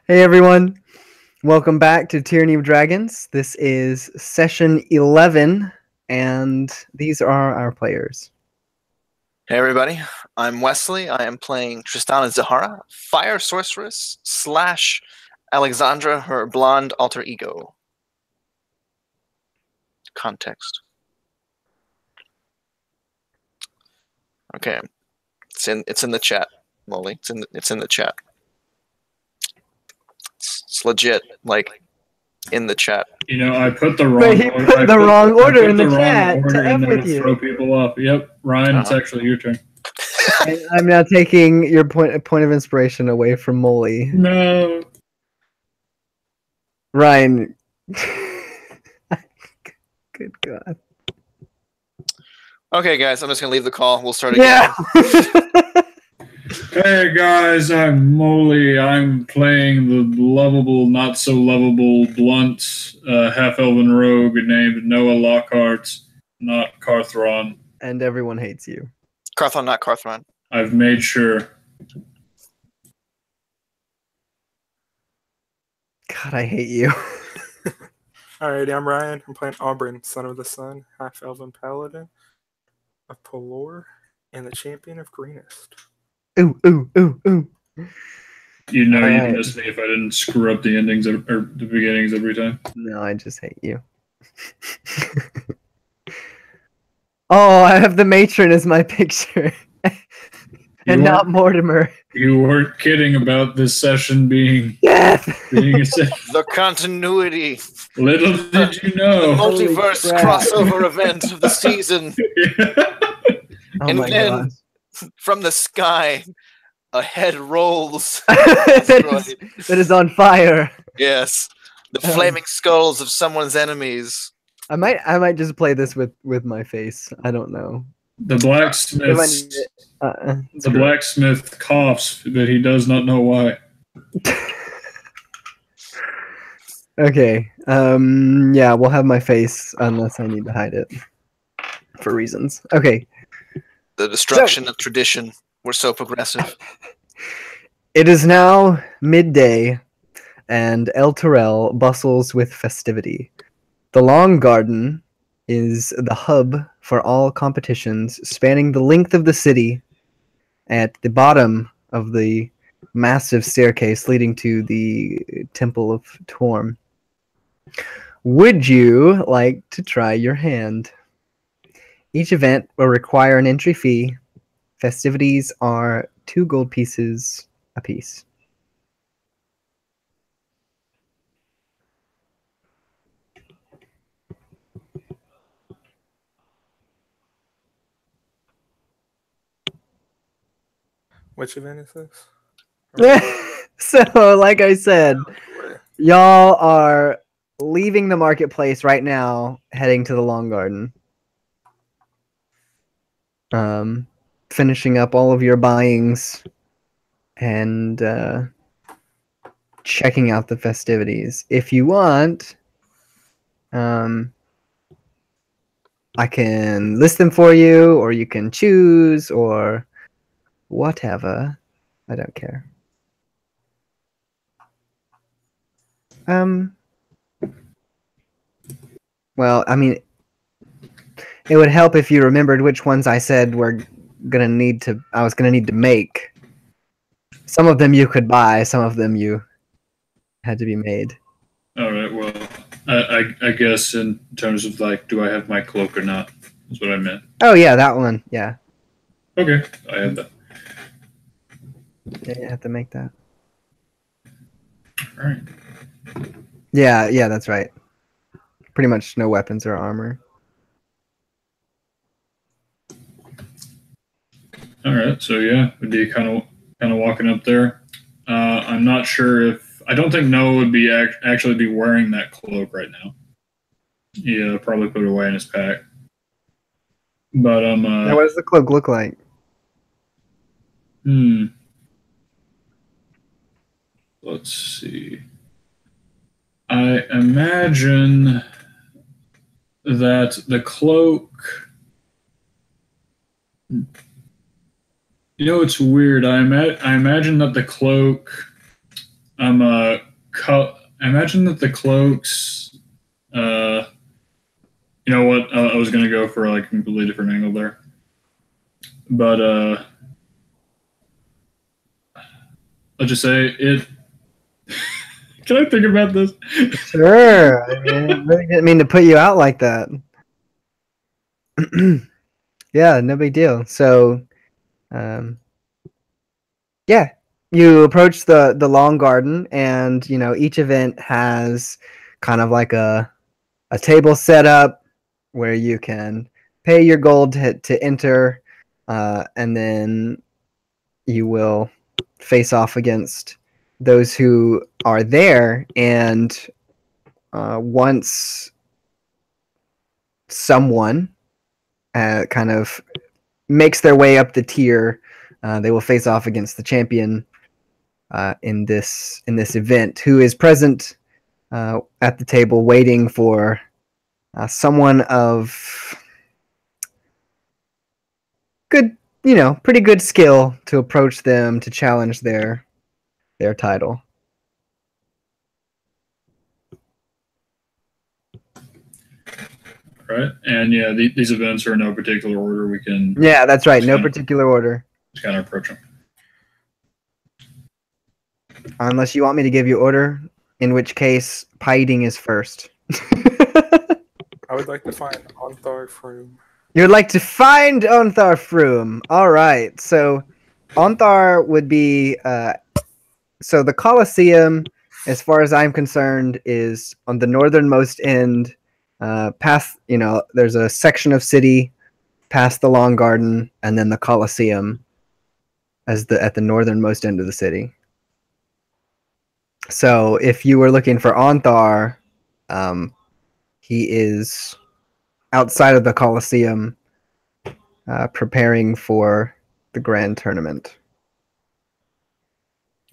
Hey everyone, welcome back to Tyranny of Dragons. This is session 11, and these are our players. Hey everybody, I'm Wesley. I am playing Tristana Zahara, Fire Sorceress / Alexandra, her blonde alter ego. Context. Okay, it's in the chat, Molly. It's in the chat. It's legit, like in the chat. You know, I put the wrong. But he put the wrong order in the chat to F with you. Throw people off. Yep, Ryan, it's actually your turn. And I'm now taking your point of inspiration away from Molly. No, Ryan. Good God. Okay, guys, I'm just gonna leave the call. We'll start again. Yeah. Hey guys, I'm Molly. I'm playing the lovable, not so lovable, blunt, half-elven rogue named Noah Lockhart, not Carthron. And everyone hates you. Carthron, not Carthron. I've made sure. God, I hate you. Alrighty, I'm Ryan. I'm playing Auburn, Son of the Sun, half-elven paladin of Pelor, and the champion of Greenest. Ooh, ooh, ooh, ooh. You know, you'd miss me if I didn't screw up the endings or the beginnings every time. No, I just hate you. Oh, I have the matron as my picture. And not Mortimer. You weren't kidding about this session being Death. The continuity. Little did you know. The multiverse crossover event of the season. Oh and my then, God. from the sky, a head rolls. that is on fire. Yes, the flaming skulls of someone's enemies. I might just play this with my face. I don't know. The blacksmith. The blacksmith coughs, but he does not know why. Okay. Yeah, we'll have my face unless I need to hide it for reasons. Okay. The destruction of tradition. We're so progressive. It is now midday, and Elturel bustles with festivity. The Long Garden is the hub for all competitions, spanning the length of the city. At the bottom of the massive staircase leading to the Temple of Torm. Would you like to try your hand? Each event will require an entry fee. Festivities are 2 gold pieces apiece. Which event is this? So, like I said, y'all are leaving the marketplace right now, heading to the Long Garden. Finishing up all of your buyings and checking out the festivities. If you want, I can list them for you, or you can choose, or whatever. I don't care. Well, I mean, it would help if you remembered which ones I said I was gonna need to make. Some of them you could buy, some of them you had to be made. All right. Well, I guess in terms of like, do I have my cloak or not? That's what I meant. Oh yeah, that one. Yeah. Okay, I have that. Yeah, you have to make that. All right. Yeah, that's right. Pretty much no weapons or armor. All right. So yeah, would be kind of walking up there. I'm not sure if I don't think Noah would be actually be wearing that cloak right now. Yeah, probably put it away in his pack. But Now, what does the cloak look like? Let's see. I imagine that the cloak. You know, it's weird. I imagine that the cloak I imagine that the cloaks. You know what? I was gonna go for like a completely different angle there, but I'll just say it. Can I think about this? Sure. I mean, I really didn't mean to put you out like that. Yeah, no big deal. So, yeah, you approach the long garden, and you know each event has kind of like a table set up where you can pay your gold to enter, and then you will face off against those who are there. And once someone kind of makes their way up the tier, they will face off against the champion in this event, who is present at the table, waiting for someone of good, pretty good skill to approach them to challenge their title. Right, and yeah, these events are in no particular order. We can. Yeah, that's right. No particular order. Just kind of approach them. Unless you want me to give you order, in which case pie-eating is first. I would like to find Ontharr Froom. You would like to find Ontharr Froom. All right. So Ontharr would be so the Colosseum, as far as I'm concerned, is on the northernmost end. Past, there's a section of city past the Long Garden, and then the Colosseum at the northernmost end of the city. So if you were looking for Ontharr, he is outside of the Colosseum, preparing for the grand tournament.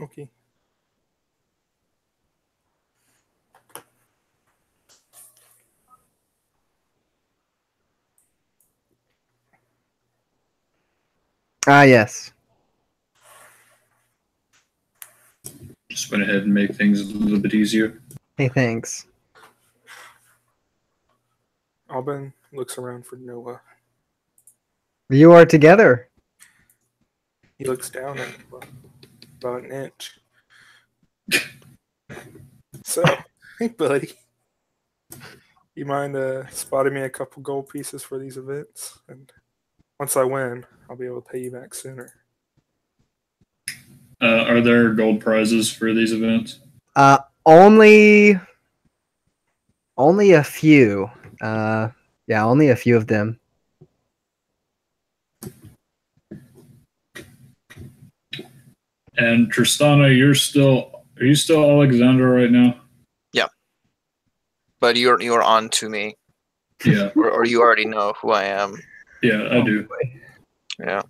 Okay. Ah, yes. Just went ahead and make things a little bit easier. Hey, thanks. Alban looks around for Noah. You are together. He looks down at about an inch. So, hey, buddy. You mind spotting me a couple gold pieces for these events? And once I win, I'll be able to pay you back sooner. Are there gold prizes for these events? Only a few. Yeah, only a few of them. And Tristana, are you still Alexandra right now? Yeah. But you're on to me. Yeah. or you already know who I am. Yeah, I do. Boy. Yeah.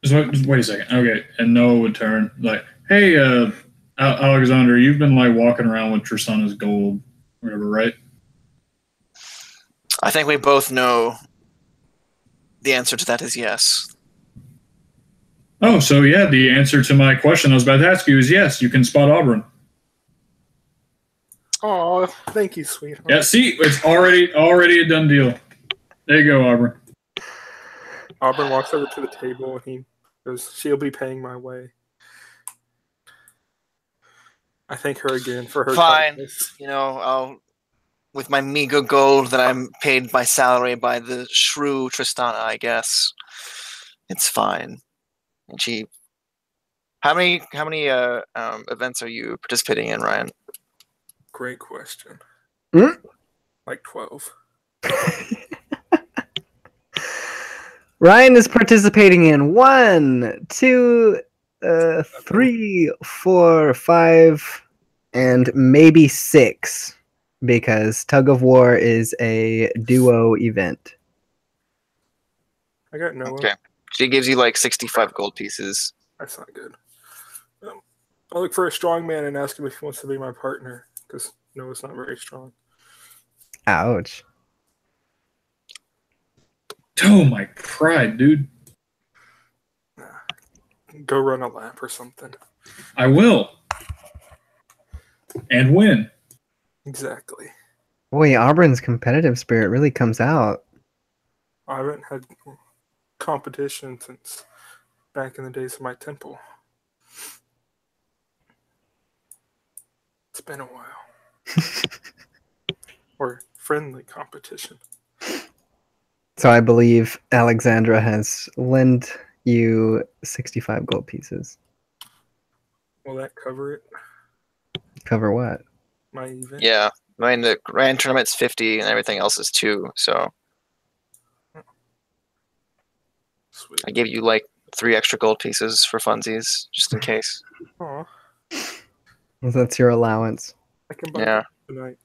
Just wait a second. Okay, and Noah would turn like, "Hey, Alexander, you've been like walking around with Tristana's gold, whatever, right?" I think we both know the answer to that is yes. Oh, so yeah, the answer to my question I was about to ask you is yes. You can spot Auburn. Oh, thank you, sweetheart. Yeah, see, it's already a done deal. There you go, Auburn. Auburn walks over to the table and he goes, "She'll be paying my way." I thank her again for her Fine. kindness. I'll, with my meager gold that I'm paid my salary by the shrew Tristana, I guess it's fine. And she, how many events are you participating in, Ryan? Great question. Like 12. Ryan is participating in 1, 2, 3, 4, 5, and maybe 6, because Tug of War is a duo event. I got Noah. Okay. She gives you like 65 gold pieces. That's not good. I'll look for a strong man and ask him if he wants to be my partner, because Noah's not very strong. Ouch. Oh, my pride, dude. Go run a lap or something. I will. And win. Exactly. Boy, Auburn's competitive spirit really comes out. I haven't had competition since back in the days of my temple. It's been a while. Or friendly competition. So I believe Alexandra has lent you 65 gold pieces. Will that cover it? Cover what? My event? Yeah. I mean, the grand tournament's 50 and everything else is 2. So Sweet. I gave you like 3 extra gold pieces for funsies, just in case. Aw, That's your allowance. I can buy Yeah. that tonight.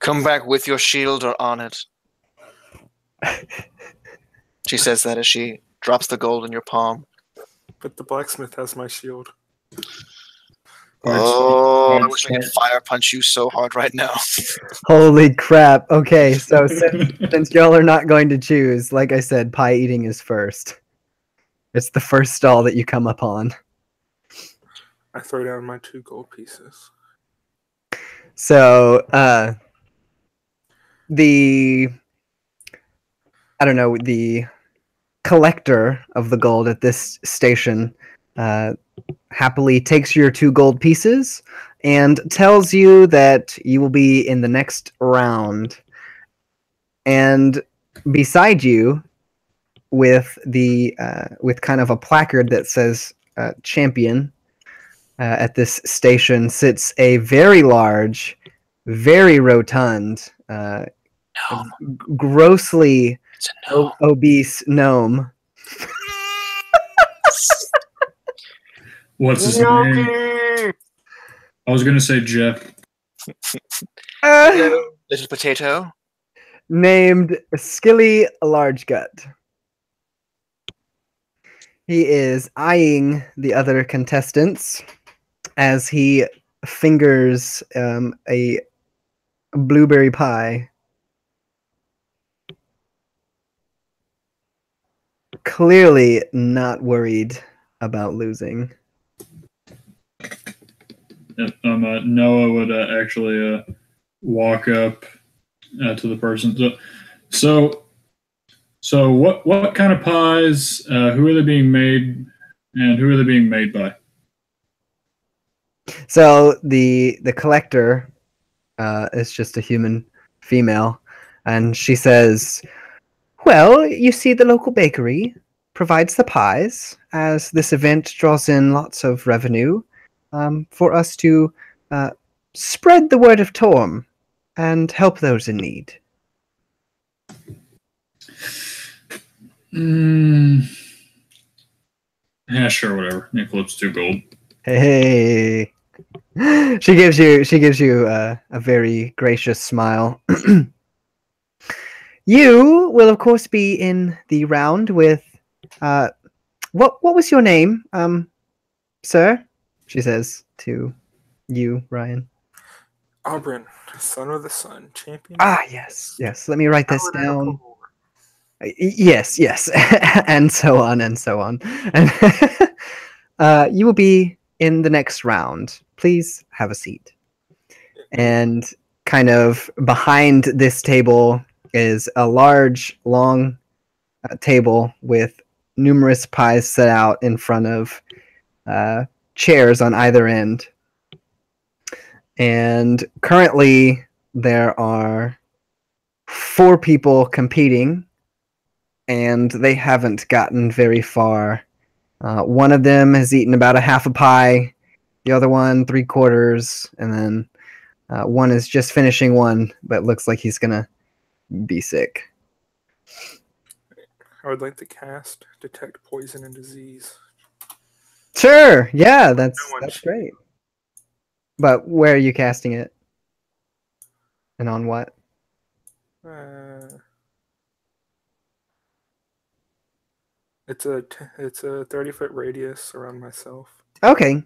Come back with your shield or on it. She says that as she drops the gold in your palm. But the blacksmith has my shield. Oh, I Hard wish I could start. fire punch you so hard right now. Holy crap. Okay, so since y'all are not going to choose, like I said, pie eating is first. It's the first stall that you come upon. I throw down my 2 gold pieces. So, the collector of the gold at this station happily takes your 2 gold pieces and tells you that you will be in the next round. And beside you, with kind of a placard that says champion, at this station sits a very large, very rotund, grossly It's a no. obese gnome. What's his name? I was gonna say Jeff. Hello, little potato. Named Skilly Largegut. He is eyeing the other contestants as he fingers a blueberry pie. Clearly not worried about losing. Noah would actually walk up to the person. So what kind of pies? Who are they being made, and who are they being made by? So the collector is just a human female, and she says, "Well, you see, the local bakery provides the pies, as this event draws in lots of revenue for us to spread the word of Torm and help those in need." Yeah, sure, whatever. He flips 2 gold. Hey, she gives you a very gracious smile. You will, of course, be in the round with what was your name, sir? She says to you, Ryan. Auburn, son of the sun, champion. Ah, yes. Let me write this Paladin of down. Kor. Yes, and so on and so on. And you will be in the next round. Please have a seat. And kind of behind this table is a large, long table with numerous pies set out in front of chairs on either end. And currently, there are 4 people competing, and they haven't gotten very far. One of them has eaten about a half a pie, the other one 3/4, and then one is just finishing one, but looks like he's gonna be sick. I would like to cast Detect Poison and Disease. Sure, yeah, that's No one great. But where are you casting it? And on what? It's a 30-foot radius around myself. Okay.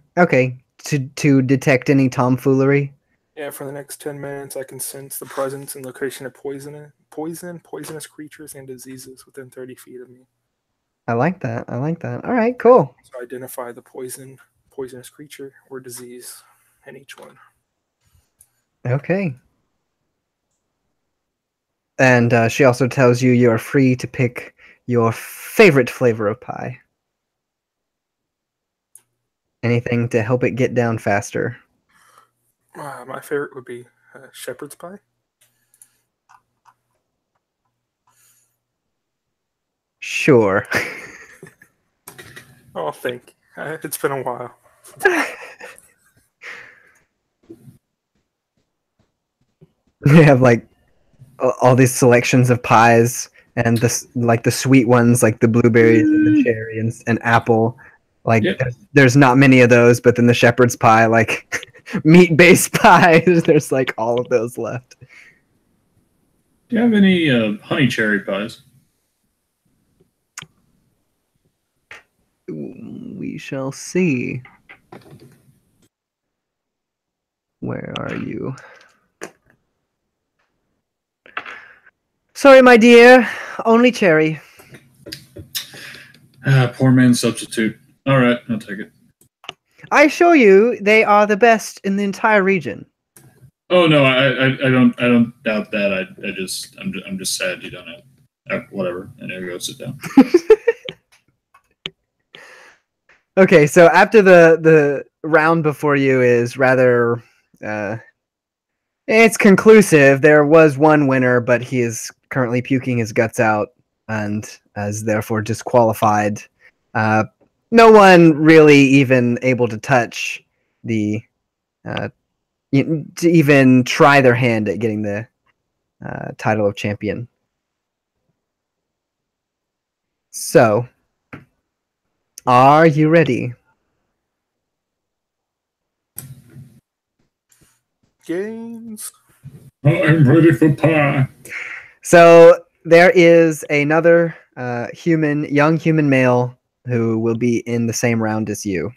To detect any tomfoolery. Yeah, for the next 10 minutes, I can sense the presence and location of poisonous creatures, and diseases within 30 feet of me. I like that. I like that. All right, cool. So identify the poisonous creature or disease in each one. Okay. And she also tells you are free to pick your favorite flavor of pie. Anything to help it get down faster. My favorite would be shepherd's pie. Sure. Oh, thank you. It's been a while. They have like all these selections of pies, and the sweet ones like the blueberries and the cherry and apple. Like Yep. there's not many of those, but then the shepherd's pie, like meat-based pies, there's like all of those left. Do you have any honey cherry pies? We shall see. Where are you? Sorry, my dear. Only cherry. Poor man's substitute. All right, I'll take it. I assure you, they are the best in the entire region. Oh no, I don't doubt that. I'm just sad you don't have whatever. And there you go, sit down. Okay, so after the round before you is rather, it's conclusive. There was one winner, but he is currently puking his guts out and is therefore disqualified. No one really even able to touch the, to even try their hand at getting the title of champion. So, are you ready? Games. I'm ready for pie. So there is another young human male who will be in the same round as you.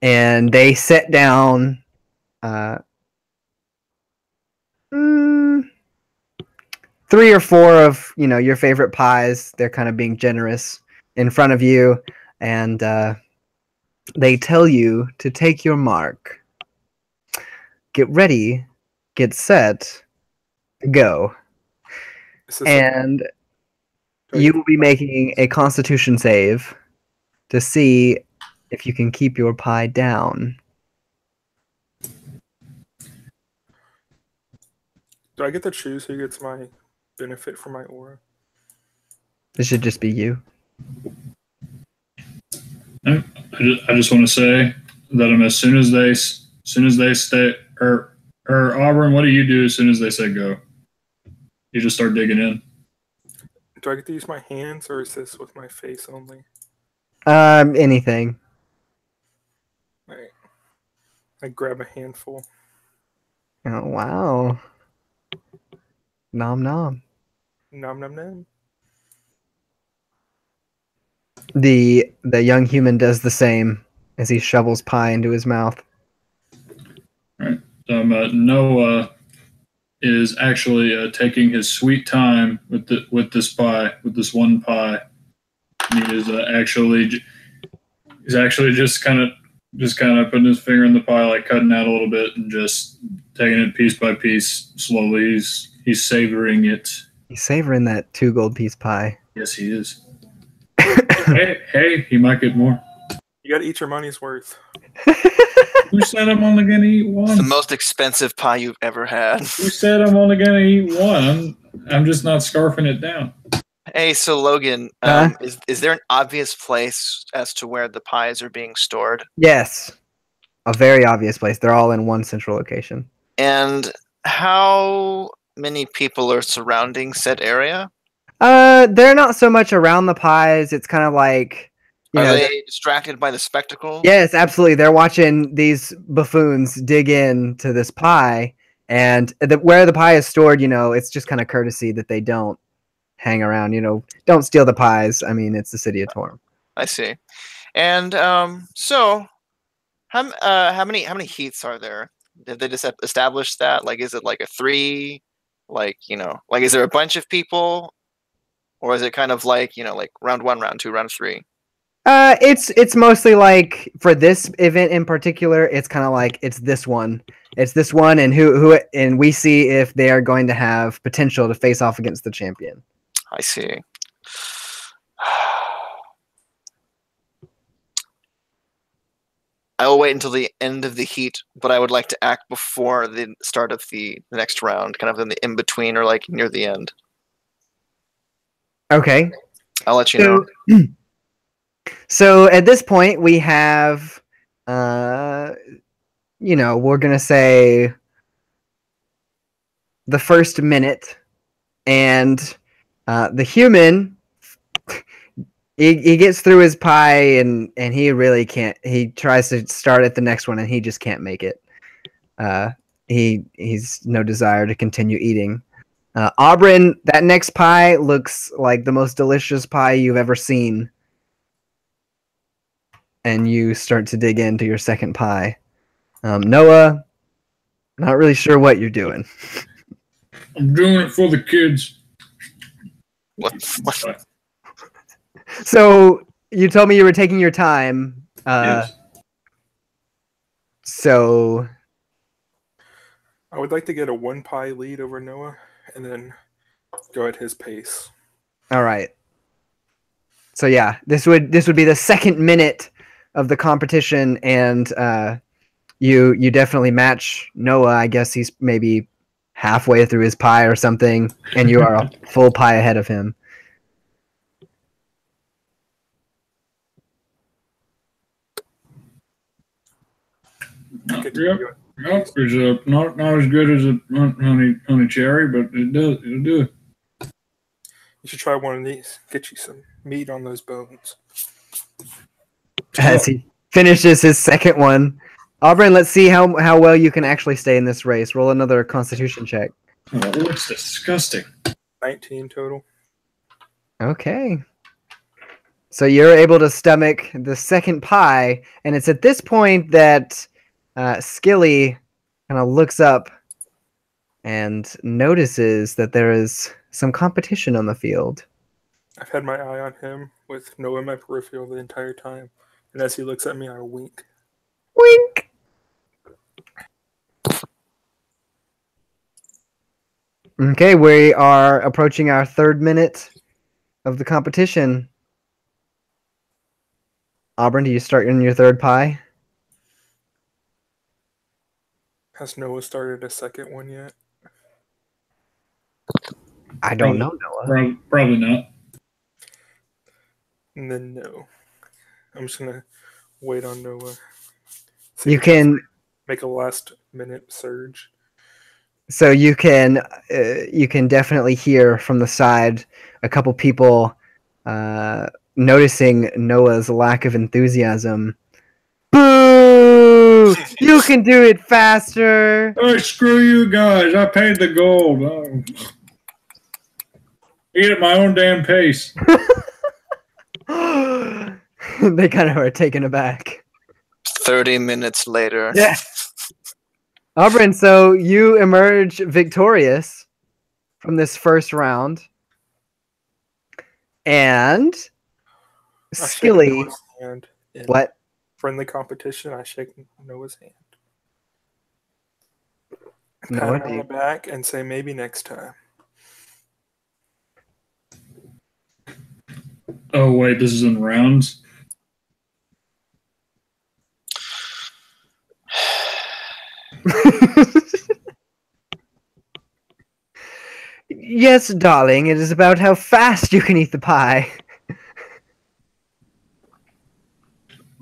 And they set down 3 or 4 of your favorite pies. They're kind of being generous in front of you, and they tell you to take your mark. Get ready, get set, go. And you will be making a Constitution save to see if you can keep your pie down. Do I get to choose who gets my benefit from my aura? This should just be you. I just want to say that as soon as they stay or Auburn, what do you do as soon as they say go? You just start digging in. Do I get to use my hands, or is this with my face only? Anything. Right. I grab a handful. Oh wow. Nom nom. Nom nom nom. The young human does the same as he shovels pie into his mouth. All right. So Noah is actually taking his sweet time with this one pie. He is actually just kind of putting his finger in the pie, like cutting out a little bit and just taking it piece by piece, slowly. He's savoring it. He's savoring that 2 gold piece pie. Yes, he is. hey, he might get more. You gotta eat your money's worth. Who said I'm only gonna eat one? It's the most expensive pie you've ever had. Who said I'm only gonna eat one? I'm just not scarfing it down. Hey, so Logan, is there an obvious place as to where the pies are being stored? Yes. A very obvious place. They're all in one central location. And how many people are surrounding said area? They're not so much around the pies. It's kind of like, are they distracted by the spectacle? Yes, absolutely. They're watching these buffoons dig into this pie, and where the pie is stored, it's just kind of courtesy that they don't hang around. Don't steal the pies. I mean, it's the city of Torm. I see. And so how many heats are there? Did they just establish that? Like, is it like a 3? Like, is there a bunch of people? or is it kind of like like round 1, round 2, round 3? It's mostly like for this event in particular, it's kind of like it's this one, and and we see if they are going to have potential to face off against the champion. I see. I will wait until the end of the heat, but I would like to act before the start of the next round, kind of in the in between or like near the end. Okay. I'll let you know. So at this point, we have, we're gonna say the first minute, and the human, he gets through his pie, and he really can't. He tries to start at the next one, and he just can't make it. He's no desire to continue eating. Aubryn, that next pie looks like the most delicious pie you've ever seen. And you start to dig into your second pie. Noah, not really sure what you're doing. I'm doing it for the kids. What? So you told me you were taking your time. Yes. So I would like to get a 1 pie lead over Noah, and then go at his pace. all right. So yeah, this would be the second minute of the competition, and you definitely match Noah. I guess he's maybe halfway through his pie or something, and you are a full pie ahead of him. Yep. It's not as good as a honey cherry, but it'll do it. You should try one of these. Get you some meat on those bones. As he finishes his second one, Aubryn, let's see how well you can actually stay in this race. Roll another Constitution check. Oh, it looks disgusting. 19 total. Okay. So you're able to stomach the second pie, and it's at this point that Skilly kind of looks up and notices that there is some competition on the field. I've had my eye on him with Noah in my peripheral the entire time. And as he looks at me, I wink. Wink! Okay, we are approaching our third minute of the competition. Aubryn, do you start in your third pie? Has Noah started a second one yet? I don't know, Noah. Probably not. And then no. I'm just going to wait on Noah. You can make a last minute surge. So you can definitely hear from the side a couple people noticing Noah's lack of enthusiasm. Boo! You can do it faster. Oh, screw you guys! I paid the gold. Oh. Eat at my own damn pace. They kind of are taken aback. 30 minutes later. Yeah. Aubryn, so you emerge victorious from this first round. And Skilly. What? Friendly competition, I shake Noah's hand. No, Pat him on the back and say maybe next time. Oh, wait, this is in rounds? Yes, darling, it is about how fast you can eat the pie.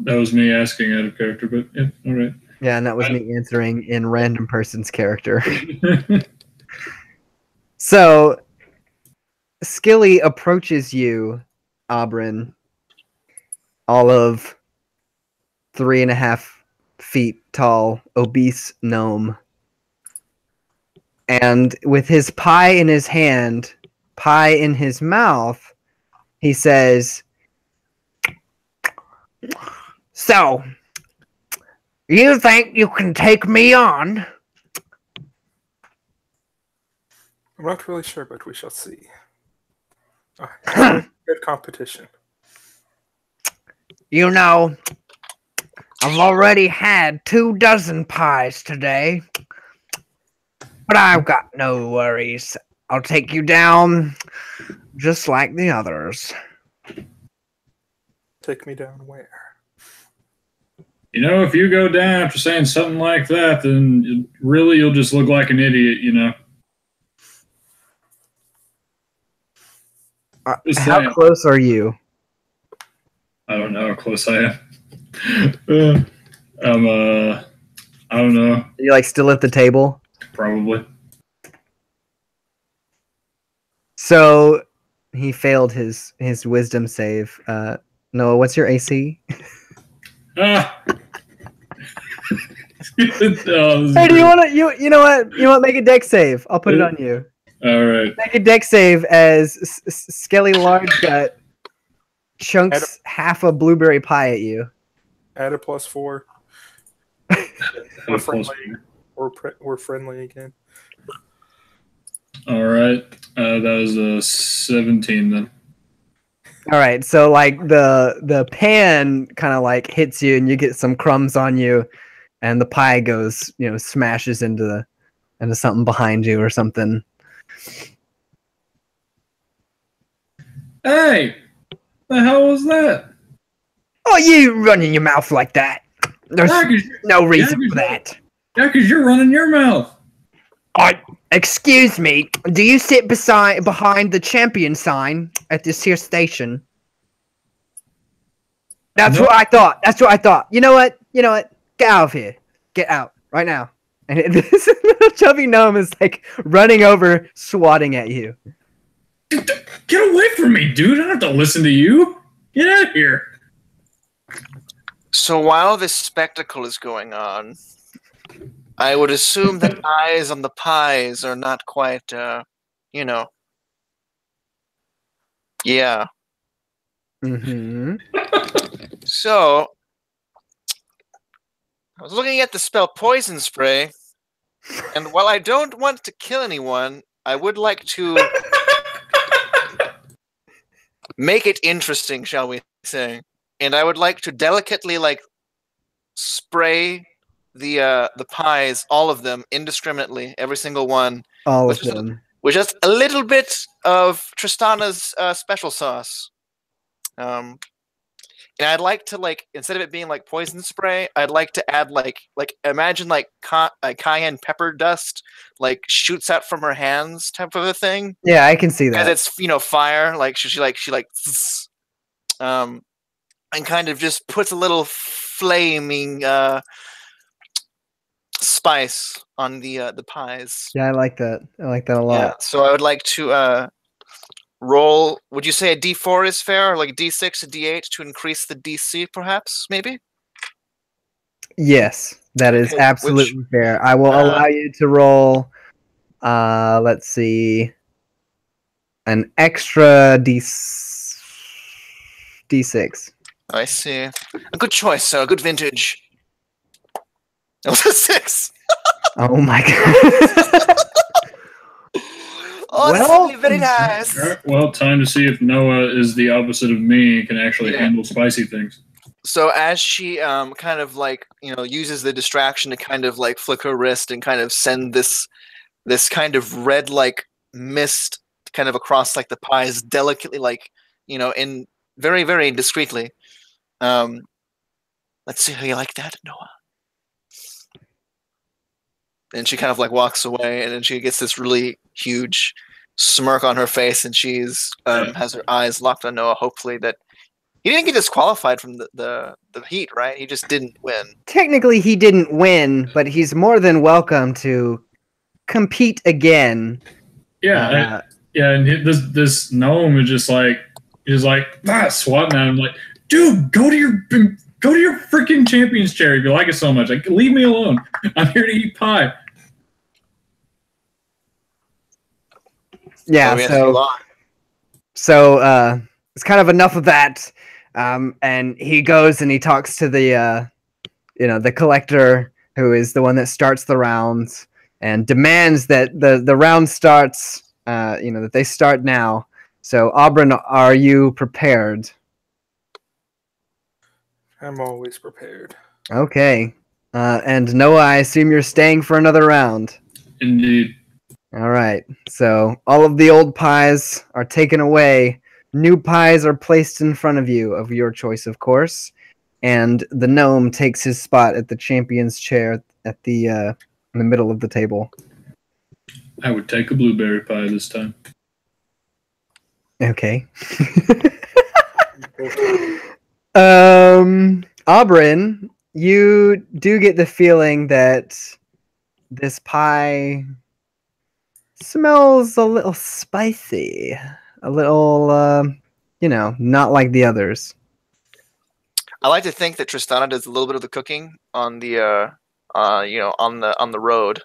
That was me asking out of character, but yeah, all right. Yeah, and that was me answering in random person's character. So, Skilly approaches you, Aubryn, all of 3.5 feet tall, obese gnome. And with his pie in his hand, pie in his mouth, he says, "So, you think you can take me on?" I'm not really sure, but we shall see. Good competition. You know, I've already had 24 pies today, but I've got no worries. I'll take you down just like the others. Take me down where? You know, if you go down after saying something like that, then really you'll just look like an idiot, you know. How close are you? I don't know how close I am. I don't know. Are you like still at the table? Probably. So he failed his wisdom save. Noah, what's your AC? Ah. Hey, do you want to? You know what? You want to make a deck save? I'll put it on you. All right. Make a deck save as Skelly Largegut chunks half a blueberry pie at you. Add a +4. We're friendly. We're friendly again. All right. That was a 17 then. All right, so like the pan kind of like hits you, and you get some crumbs on you, and the pie goes, smashes into something behind you or something. Hey, the hell was that? Oh, you running your mouth like that? There's no reason for that. Yeah, because you're running your mouth. Excuse me. Do you sit behind the champion sign at this here station? That's what I thought. That's what I thought. You know what? Get out of here. Get out right now. And this little chubby gnome is like running over, swatting at you. Get away from me, dude. I don't have to listen to you. Get out of here. So while this spectacle is going on, I would assume that eyes on the pies are not quite, Yeah. Mm-hmm. So, I was looking at the spell Poison Spray, and while I don't want to kill anyone, I would like to make it interesting, shall we say. And I would like to delicately, spray the pies, all of them, indiscriminately, every single one. All of them. With just a little bit of Tristana's special sauce. And I'd like to, instead of it being like poison spray, I'd like to add imagine cayenne pepper dust shoots out from her hands type of a thing. Yeah, I can see that. Because it's fire. And kind of just puts a little flaming spice on the pies. Yeah, I like that. I like that a lot. Yeah, so I would like to roll. Would you say a D4 is fair, or like a D6, a D8 to increase the DC, perhaps? Maybe. Yes, that is absolutely fair. I will allow you to roll. Let's see, an extra D6. I see. A good choice, sir. A good vintage. That was a 6. Oh my god. Oh, Well, that's very nice. All right, well, time to see if Noah is the opposite of me and can actually handle spicy things. So as she kind of uses the distraction to kind of flick her wrist and kind of send this kind of red mist kind of across the pies delicately in very, very discreetly. Let's see how you like that, Noah. And she kind of walks away, and then she gets this really huge smirk on her face, and she's has her eyes locked on Noah. Hopefully that he didn't get disqualified from the heat, right? He just didn't win. Technically, he didn't win, but he's more than welcome to compete again. Yeah, and this gnome is just swatting at him dude, go to your freaking champion's chair if you like it so much. Leave me alone. I'm here to eat pie. Yeah, so it's kind of enough of that. And he goes and he talks to the collector, who is the one that starts the rounds, and demands that the round starts, that they start now. So, Auburn, are you prepared? I'm always prepared. Okay. And Noah, I assume you're staying for another round. Indeed. All right. So all of the old pies are taken away. New pies are placed in front of you, of your choice, of course. And the gnome takes his spot at the champion's chair at the in the middle of the table. I would take a blueberry pie this time. Okay. Auburn, you do get the feeling that this pie smells a little spicy, a little, not like the others. I like to think that Tristana does a little bit of the cooking on the, on the road.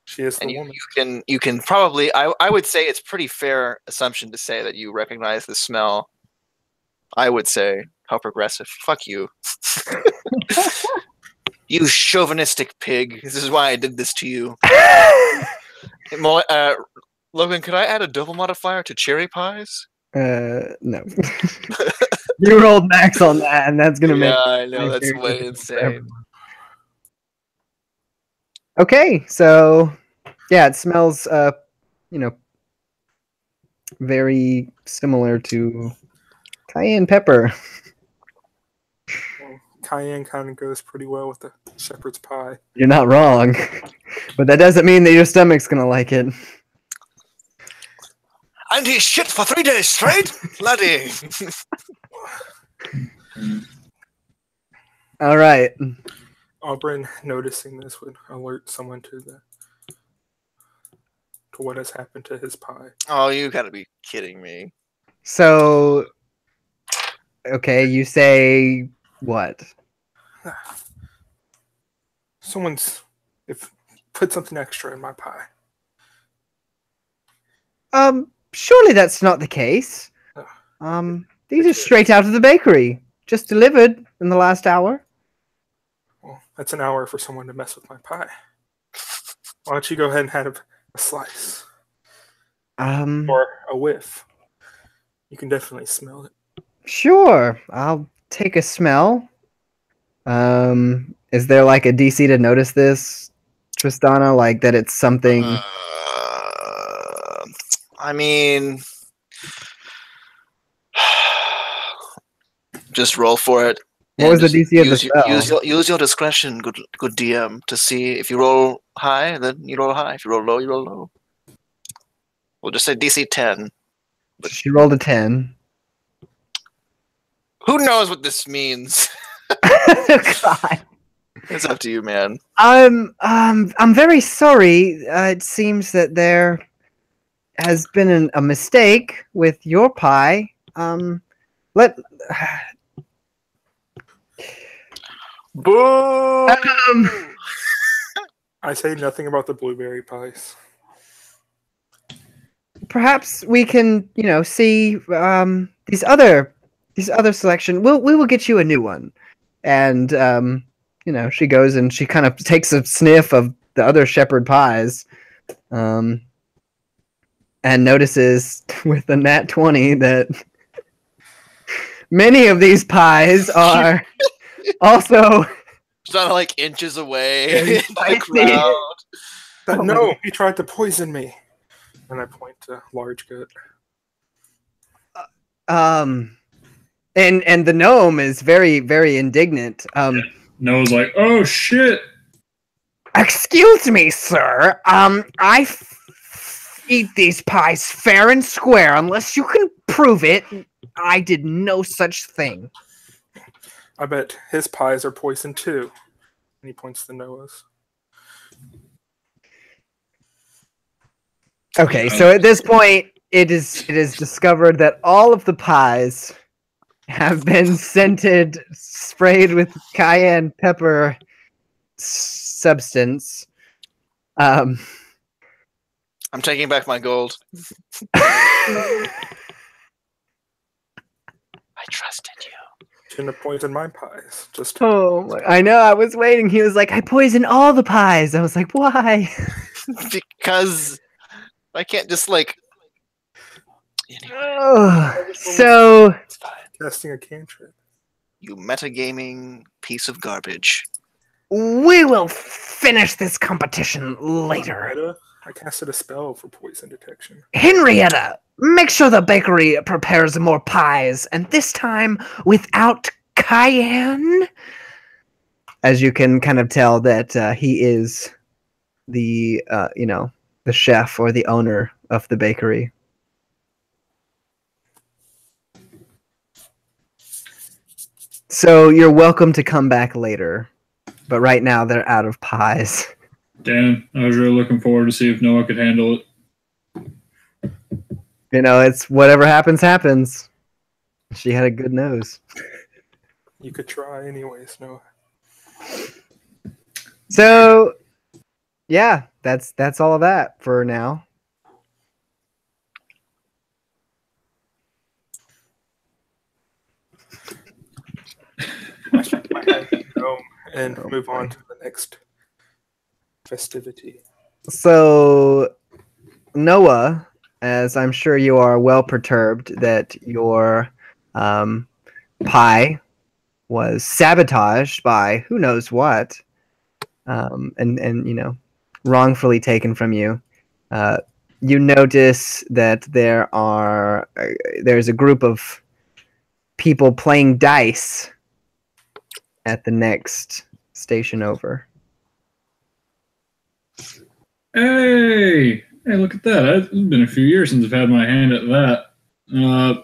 She is the And woman. you can probably, I would say it's pretty fair assumption to say that you recognize the smell. I would say, how progressive. Fuck you. You chauvinistic pig. This is why I did this to you. Logan, could I add a double modifier to cherry pies? No. You rolled max on that, and that's gonna make. Yeah, I know, my that's favorite way thing insane. forever. Okay, so yeah, it smells, very similar to cayenne pepper. Well, cayenne kind of goes pretty well with the shepherd's pie. You're not wrong, but that doesn't mean that your stomach's gonna like it. And he's shit for 3 days straight? Bloody. All right. Auburn, noticing this, would alert someone to what has happened to his pie. Oh, you gotta be kidding me. So, okay, you say what? Someone's put something extra in my pie. Surely that's not the case. These are straight out of the bakery, just delivered in the last hour. Well, that's an hour for someone to mess with my pie. Why don't you go ahead and have a slice? Or a whiff. You can definitely smell it. Sure, I'll take a smell. Is there like a DC to notice this, Tristana? Like that it's something... I mean... Just roll for it. What was the DC of the spell? Use your discretion, good DM, to see if you roll high, then you roll high. If you roll low, you roll low. We'll just say DC 10. But she rolled a 10. Who knows what this means? God. It's up to you, man. I'm very sorry. It seems that there has been a mistake with your pie. Boo! I say nothing about the blueberry pies. Perhaps we can, see these other selection. We will get you a new one. And she goes and she kind of takes a sniff of the other shepherd pies, and notices with a nat 20 that many of these pies are also not like inches away in the crowd. No, he tried to poison me. And I point to large gut. And the gnome is very, very indignant. Noah's like, oh shit. Excuse me, sir. I eat these pies fair and square. Unless you can prove it, I did no such thing. I bet his pies are poisoned too. And he points to Noah's. Okay, so at this point, it is discovered that all of the pies have been scented, sprayed with cayenne pepper substance. I'm taking back my gold. I trusted you. Shouldn't have poisoned my pies. Just I know. I was waiting. He was like, "I poisoned all the pies." I was like, "Why?" Because I can't just Anyway. So It's fine. Casting a cantrip. You metagaming piece of garbage. we will finish this competition later. Henrietta, I casted a spell for poison detection. Henrietta, make sure the bakery prepares more pies, and this time without cayenne. As you can kind of tell that he is the the chef or the owner of the bakery. So you're welcome to come back later, but right now they're out of pies. Damn, I was really looking forward to see if Noah could handle it. You know, it's whatever happens, happens. She had a good nose. You could try anyways, Noah. So, yeah, that's all of that for now. And move on to the next festivity. So, Noah, as I'm sure you are well perturbed that your pie was sabotaged by who knows what, and you know, wrongfully taken from you. You notice that there's a group of people playing dice at the next station over. Hey, look at that! It's been a few years since I've had my hand at that.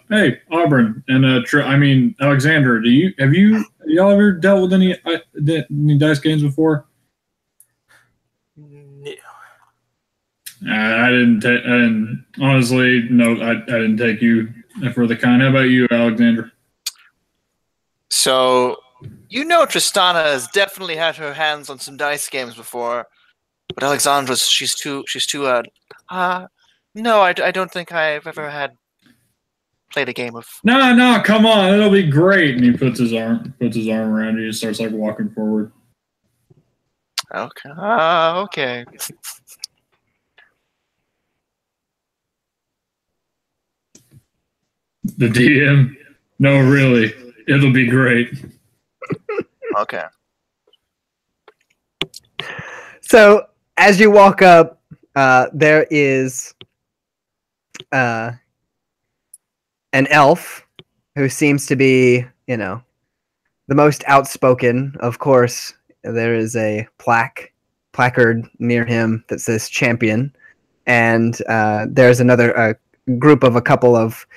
Hey, Auburn and Alexandra, have y'all ever dealt with any dice games before? No. I didn't honestly. No, I didn't take you for the kind. How about you, Alexandra? So, you know Tristana has definitely had her hands on some dice games before, but Alexandra's she's too no, I don't think I've ever played a game of. No, come on, it'll be great. And he puts his arm around you and starts like walking forward. Okay. Okay. The DM? No, really. It'll be great. Okay. So as you walk up, there is an elf who seems to be, you know, the most outspoken. Of course, there is a placard near him that says champion, and there's another group of a couple of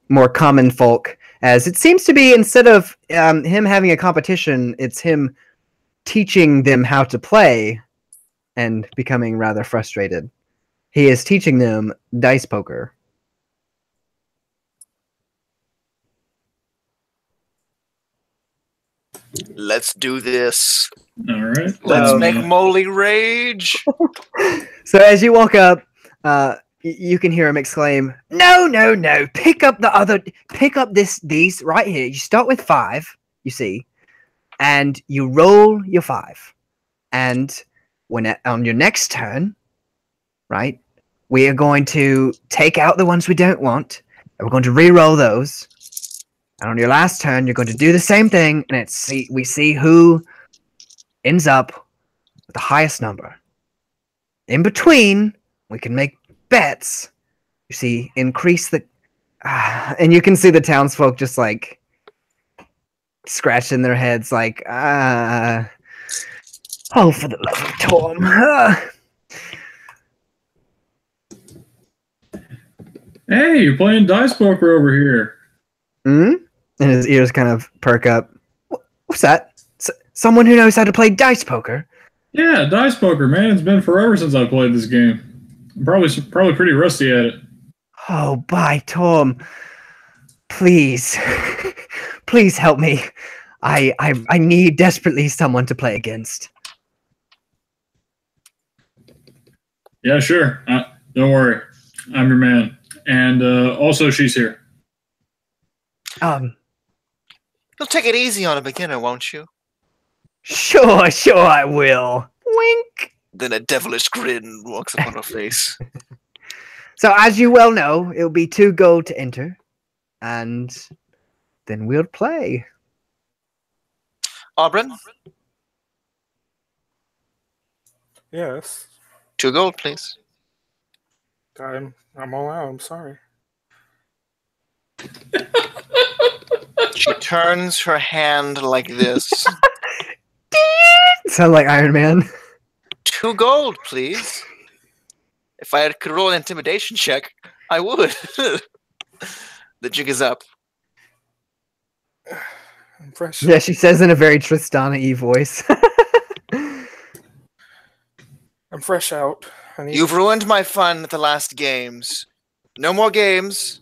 more common folk. As it seems to be, instead of him having a competition, it's him teaching them how to play and becoming rather frustrated. He is teaching them dice poker. Let's do this. All right. Let's make Molly rage. So as you walk up, you can hear him exclaim, "No! Pick up these right here. You start with 5, you see, and you roll your 5. And when on your next turn, right, we are going to take out the ones we don't want, and we're going to re-roll those. And on your last turn, you're going to do the same thing, and we see who ends up with the highest number. In between, we can make bets. You see, increase the... and you can see the townsfolk just, like, scratching their heads, like, oh, for the love of Torm. Hey, you're playing dice poker over here. Hmm? And his ears kind of perk up. What's that? Someone who knows how to play dice poker? Yeah, dice poker, man. It's been forever since I played this game. I'm probably pretty rusty at it. Oh, by Torm. Please. Please help me. I need desperately someone to play against. Yeah, sure. Don't worry. I'm your man. And also, she's here. You'll take it easy on a beginner, won't you? Sure, I will. Wink. Then a devilish grin walks upon her face. So as you well know, it'll be 2 gold to enter, and then we'll play. Aubryn, Yes. 2 gold, please. I'm all out. I'm sorry. She turns her hand like this. Sound like Iron Man. 2 gold, please. If I could roll an intimidation check, I would. The jig is up. I'm fresh. Yeah, she says in a very Tristana-y voice. I'm fresh out. You've ruined my fun at the last games. No more games.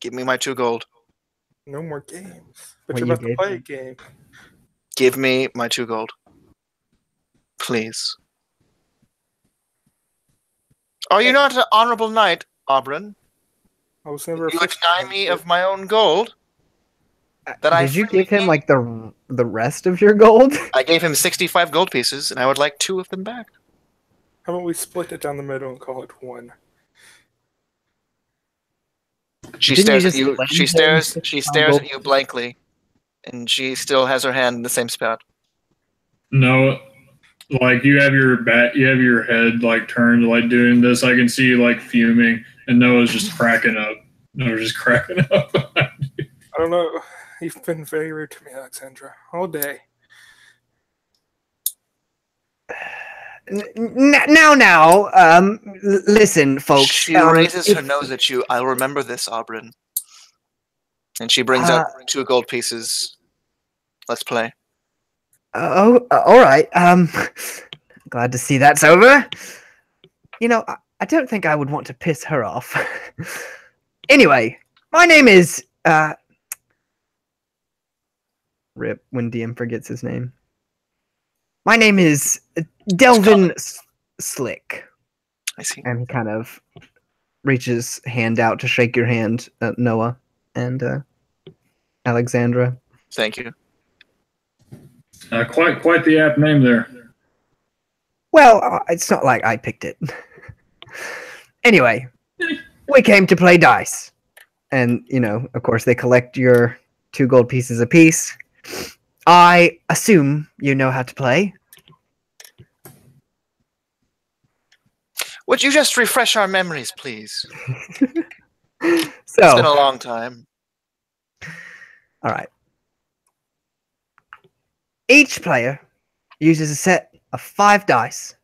Give me my 2 gold. No more games. But What you're you about to gave play me? a game. Give me my 2 gold. Please. Are you not an honorable knight, Aubryn? I was never. You would deny me of my own gold? That Did you give him like the rest of your gold? I gave him 65 gold pieces, and I would like 2 of them back. How about we split it down the middle and call it 1? She Didn't you stares at just you. lend She him stares. 65 She stares gold? at you blankly, and she still has her hand in the same spot. No, like you have your head like turned, like doing this. I can see you like fuming, and Noah's just cracking up. Noah's just cracking up. I don't know. You've been very rude to me, Alexandra, all day. Listen, folks. She raises her nose at you. I'll remember this, Aubryn. And she brings out 2 gold pieces. Let's play. All right. Glad to see that's over. You know, I don't think I would want to piss her off. Anyway, my name is Rip when DM forgets his name. My name is Delvin Slick. I see. And he kind of reaches hand out to shake your hand, Noah and Alexandra. Thank you. Quite the apt name there. Well, it's not like I picked it. Anyway, we came to play dice. And, you know, of course, they collect your 2 gold pieces apiece. I assume you know how to play. Would you just refresh our memories, please? It's So, been a long time. all right. Each player uses a set of 5 dice,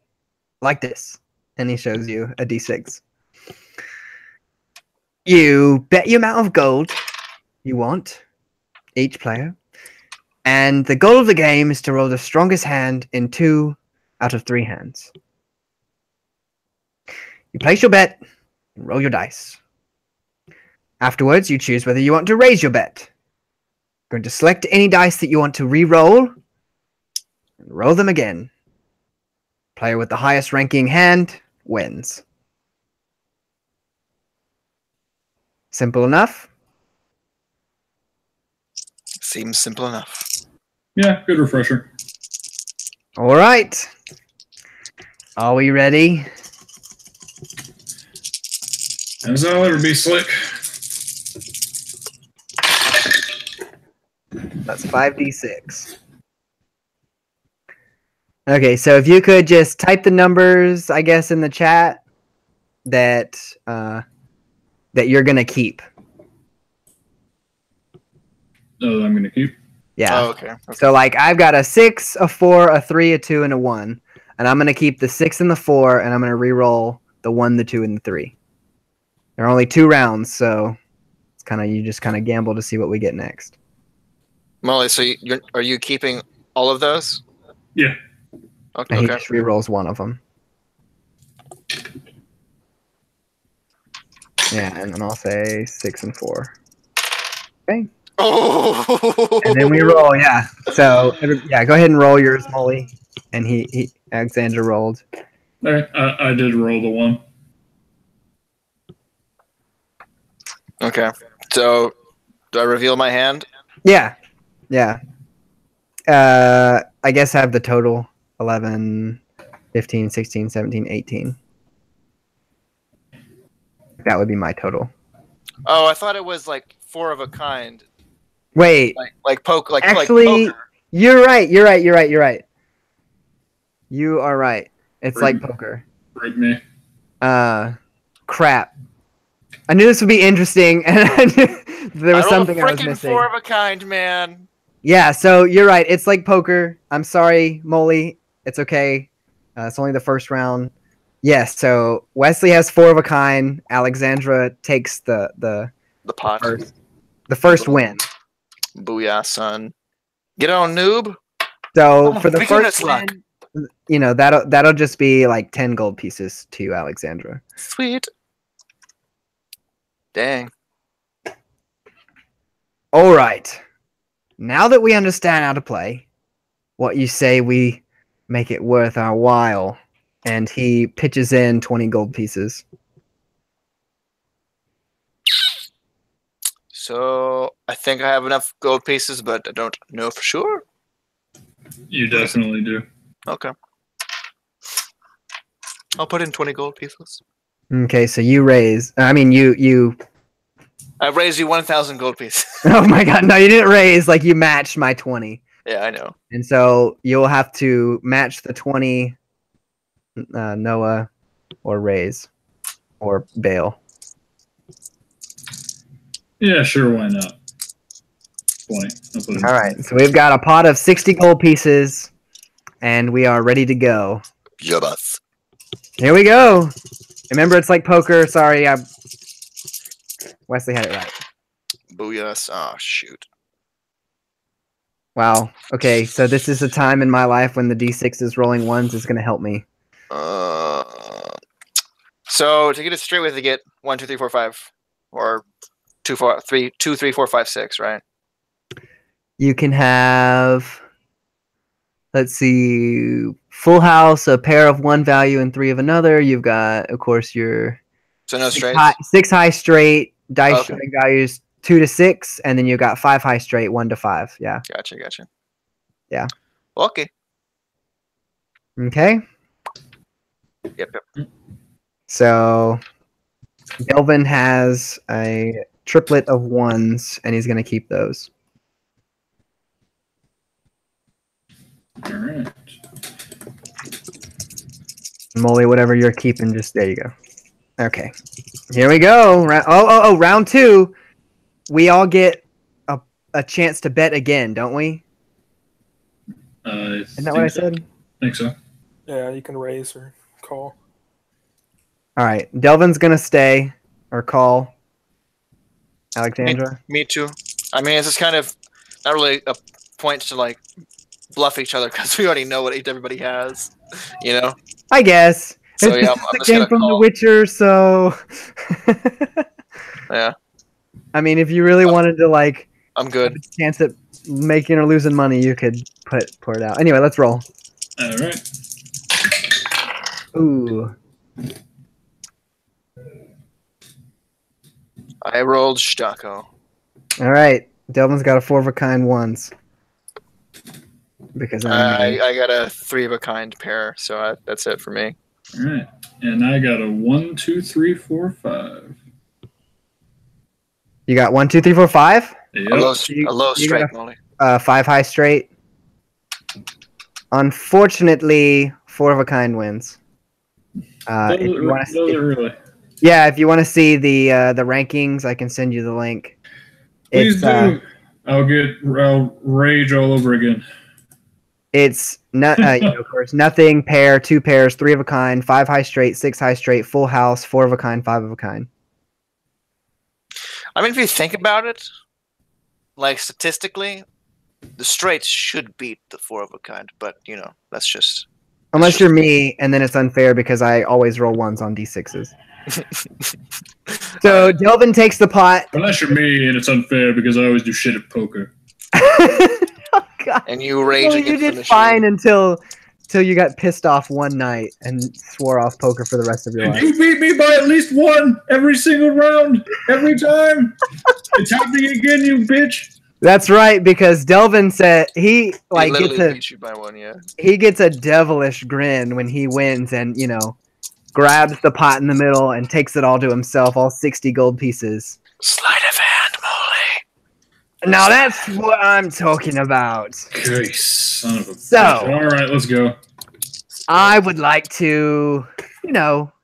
like this. And he shows you a d6. You bet your amount of gold you want, each player. And the goal of the game is to roll the strongest hand in 2 out of 3 hands. You place your bet and roll your dice. Afterwards, you choose whether you want to raise your bet. You're going to select any dice that you want to re-roll and roll them again. Player with the highest ranking hand wins. Simple enough? Seems simple enough. Yeah, good refresher. All right. Are we ready? As I'll ever be, Slick. That's 5d6. Okay, so if you could just type the numbers, I guess, in the chat that that you're gonna keep. Oh, I'm gonna keep. Yeah. Oh, okay. So like I've got a 6, a 4, a 3, a 2, and a 1. And I'm gonna keep the 6 and the 4, and I'm gonna re-roll the 1, the 2, and the 3. There are only 2 rounds, so it's you just kind of gamble to see what we get next. Molly, so are you keeping all of those? Yeah. Okay. And he just re-rolls one of them. Yeah, and then I'll say 6 and 4. Okay. Oh! And then we roll, yeah. So, yeah, go ahead and roll yours, Molly. And Alexander rolled. Okay, I did roll the 1. Okay. So, do I reveal my hand? Yeah. Yeah. I guess I have the total 11, 15, 16, 17, 18. that would be my total. Oh, I thought it was like 4 of a kind. Wait. Like poke. Like actually, like poker. You're right. You are right. It's like poker. Rip me. Crap. I knew this would be interesting, and there was something I was missing. 4 of a kind, man. Yeah, so you're right. It's like poker. I'm sorry, Molly. It's okay. It's only the first round. Yes, so Wesley has 4 of a kind. Alexandra takes the pot. The first win. Booyah, son. Get on, noob. So for the first win, you know, that'll just be like 10 gold pieces to you, Alexandra. Sweet. Dang. All right. Now that we understand how to play, what you say we make it worth our while? And he pitches in 20 gold pieces. So I think I have enough gold pieces, but I don't know for sure. You definitely do. Okay. I'll put in 20 gold pieces. Okay, so you raise. I mean, you. I raised you 1,000 gold pieces. Oh my god, no, you didn't raise. Like, you matched my 20. Yeah, I know. And so you'll have to match the 20, Noah, or raise, or bail. Yeah, sure, why not? 20. All right, so we've got a pot of 60 gold pieces, and we are ready to go. Yabas. Here we go. Remember, it's like poker. Sorry, Wesley had it right. Booyah. Oh, shoot. Wow. Okay, so this is a time in my life when the D6 is rolling ones is going to help me. So to get it straight with, you get 1, 2, 3, 4, 5, or 2, 3, 4, 5, 6, right? You can have, let's see, full house, a pair of one value and 3 of another. You've got, of course, your no straight. 6 high straight, dice showing values 2 to 6, and then you've got 5 high straight, 1 to 5. Yeah. Gotcha. Yeah. Okay. Okay. Yep. So Delvin has a triplet of 1s, and he's going to keep those. All right. Molly, whatever you're keeping, just there you go. Okay. Here we go. Round 2. We all get a chance to bet again, don't we? Isn't that what I said? I think so. Yeah, you can raise or call. All right. Delvin's going to stay or call. Alexandra? Me too. I mean, it's just kind of not really a point to, like, bluff each other because we already know what everybody has, you know? I guess. So, yeah, I'm just going to from call. The Witcher, so... Yeah. I mean, if you really wanted to, like... I'm good. Have a chance at making or losing money, you could pour it out. Anyway, let's roll. All right. Ooh. I rolled Stacco. All right. Delvin's got a 4 of a kind 1s. Because I got a 3 of a kind pair, so that's it for me. All right. And I got a 1, 2, 3, 4, 5. You got 1, 2, 3, 4, 5? Yep. A low straight, Molly. 5 high straight. Unfortunately, 4 of a kind wins. If you want to really. Yeah, if you want to see the rankings, I can send you the link. Please do. I'll rage all over again. It's not, of course, nothing, pair, 2 pairs, 3 of a kind, 5 high straight, 6 high straight, full house, 4 of a kind, 5 of a kind. I mean, if you think about it, like statistically, the straights should beat the 4 of a kind, but you know, that's just. Unless you're me, and then it's unfair because I always roll 1s on d6s. So Delvin takes the pot. Unless you're me, and it's unfair because I always do shit at poker. Oh, God. And you rage against you did the fine until you got pissed off one night and swore off poker for the rest of your life. You beat me by at least 1 every single round, every time. It's happening again, you bitch. That's right, because Delvin said he beat you by 1, yeah. He gets a devilish grin when he wins, and you know, grabs the pot in the middle and takes it all to himself, all 60 gold pieces. Sleight of hand, Molly. Now that's what I'm talking about. Okay, son of a So, bitch. All right, let's go. I would like to,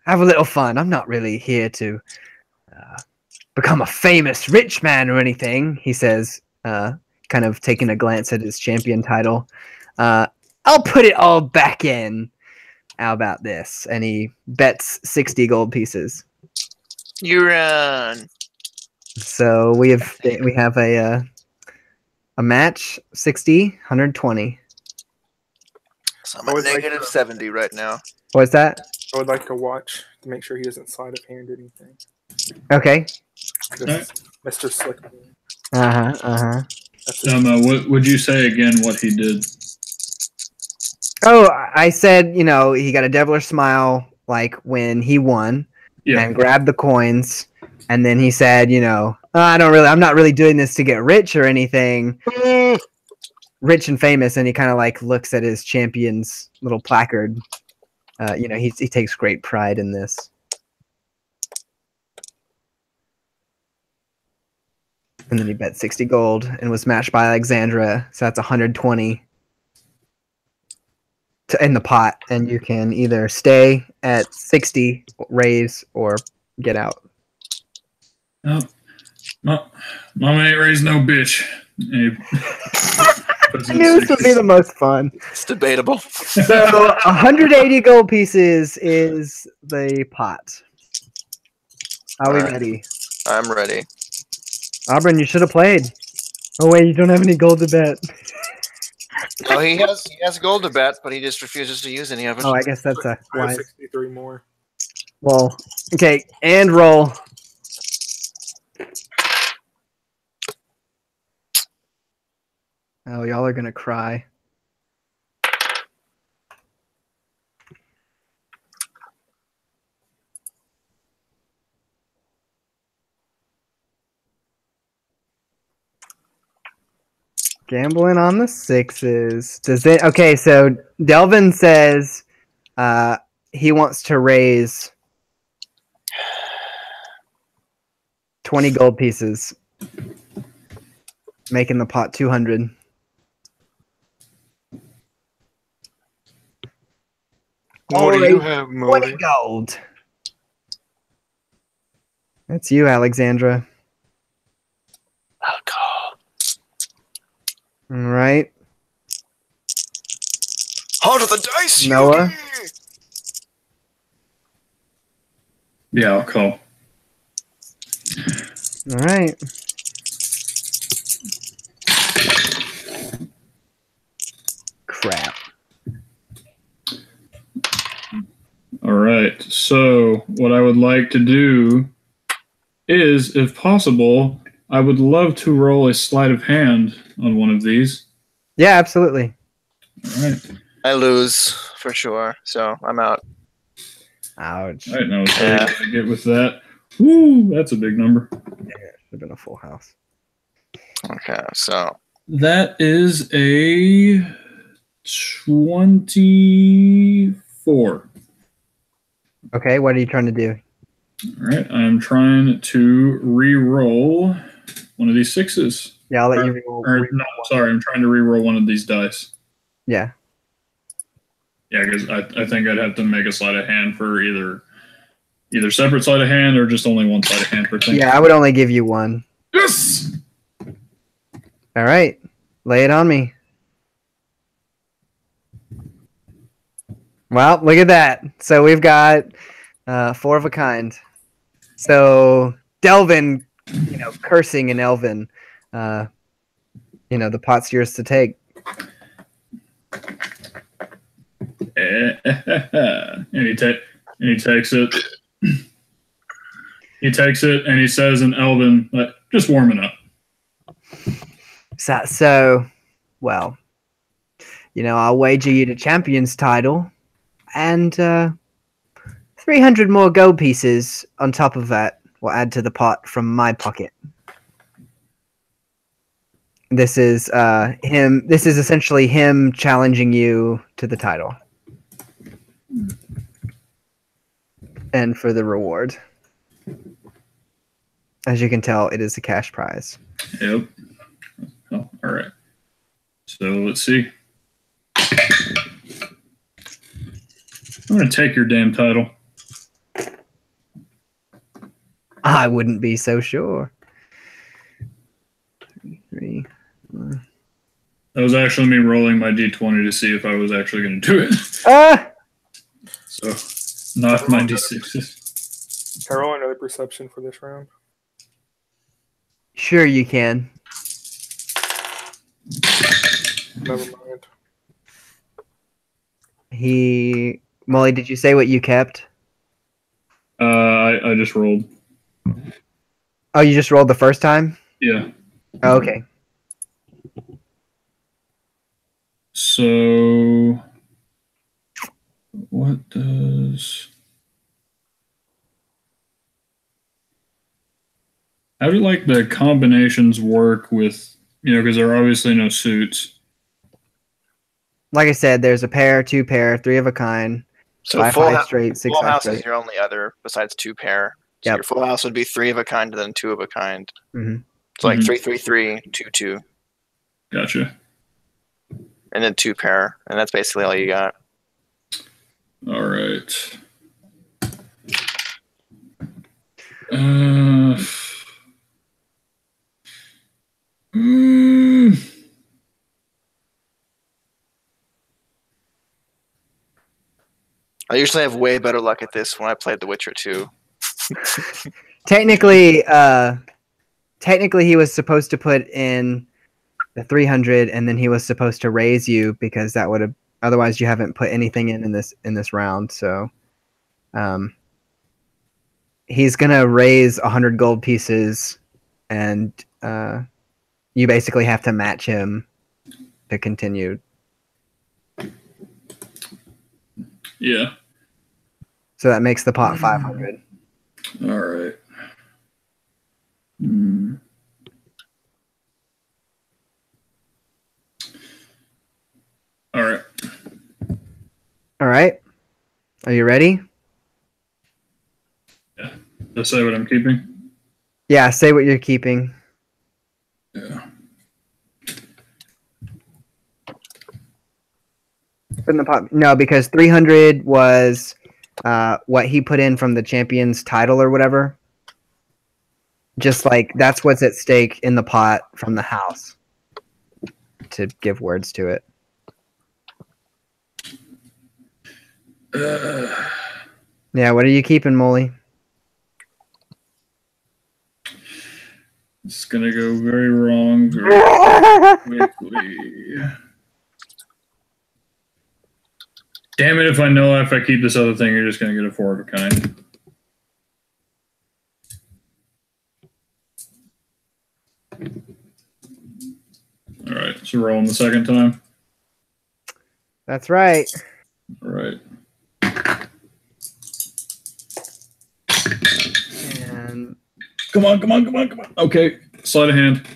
have a little fun. I'm not really here to become a famous rich man or anything, he says, kind of taking a glance at his champion title. I'll put it all back in. How about this? And he bets 60 gold pieces. You run. So we have a match, 60, 120. So I'm at negative 70 right now. What's that? I would like to watch to make sure he doesn't sleight of hand anything. Okay. Mr. Slick. What would you say again? What he did? Oh, I said, he got a devilish smile like when he won, and grabbed the coins, and then he said, I'm not really doing this to get rich or anything, rich and famous, and he kind of like looks at his champion's little placard. He takes great pride in this. And then he bet 60 gold and was matched by Alexandra, so that's 120 in the pot, and you can either stay at 60, raise, or get out. Oh, Mama ain't raised no bitch. I knew this would be the most fun. It's debatable. So 180 gold pieces is the pot. Are we ready? I'm ready. Auburn, you should have played. Oh wait, you don't have any gold to bet. No, he has gold to bet, but he just refuses to use any of it. Oh, I guess that's a I have wise. 63 more. Well, okay, and roll. Oh, y'all are gonna cry. Gambling on the sixes. Does it? Okay, so Delvin says he wants to raise 20 gold pieces, making the pot 200. What do you have, 20 Molly? gold. That's you, Alexandra. Alcohol. All right. Heart of the dice, Noah. Yeah, I'll call. All right. Crap. All right. So what I would like to do is, if possible, I would love to roll a sleight of hand on one of these. Yeah, absolutely. All right. I lose for sure, so I'm out. Ouch. All right, now let's see what I get with that. Woo, that's a big number. Yeah, it should have been a full house. Okay, so That is a 24. Okay, what are you trying to do? All right, I'm trying to re-roll one of these sixes. Yeah, I'll let you roll. No, sorry, I'm trying to re-roll one of these dice. Yeah. Yeah, because I think I'd have to make a sleight of hand for either separate sleight of hand or just only one sleight of hand per thing. Yeah, I would only give you one. Yes! All right. Lay it on me. Well, look at that. So we've got 4 of a kind. So Delvin, cursing in Elven, the pot's yours to take. And he takes it. He takes it and he says in Elven, just warming up. So, well, I'll wager you the champion's title and 300 more gold pieces on top of that will add to the pot from my pocket. This is him. This is essentially him challenging you to the title. and for the reward. As you can tell, it is a cash prize. Yep. Oh, all right. So let's see. I'm going to take your damn title. I wouldn't be so sure. 3. That was actually me rolling my d20 to see if I was actually going to do it. Ah! So, not my d6s. Can I roll another perception for this round? Sure you can. Never mind. Molly, did you say what you kept? I just rolled. Oh, you just rolled the first time? Yeah. Oh, okay. So, what does... How do, like, the combinations work with, because there are obviously no suits. Like I said, there's a pair, 2 pair, 3 of a kind, So 5 high straight, 6 full high house straight. is your only other besides 2 pair. So Yep. your full house would be 3 of a kind and then 2 of a kind. Mm-hmm. So like 3, 3, 3, 2, 2. Gotcha. And then 2 pair. And that's basically all you got. All right. I usually have way better luck at this when I played The Witcher 2. Technically, he was supposed to put in the 300, and then he was supposed to raise you because that would have. Otherwise, you haven't put anything in this round. So, he's gonna raise 100 gold pieces, and you basically have to match him to continue. Yeah. So that makes the pot 500. All right. All right. All right. Are you ready? Yeah. Just say what I'm keeping. Yeah, say what you're keeping. Yeah. In the pot. No, because 300 was what he put in from the champion's title or whatever. Just like that's what's at stake in the pot from the house. To give words to it. Yeah, what are you keeping, Molly? It's gonna go very wrong very quickly. Damn it, if I know if I keep this other thing, you're just gonna get a 4 of a kind. Alright, so rolling the second time. That's right. Alright. And Come on. Okay, sleight of hand.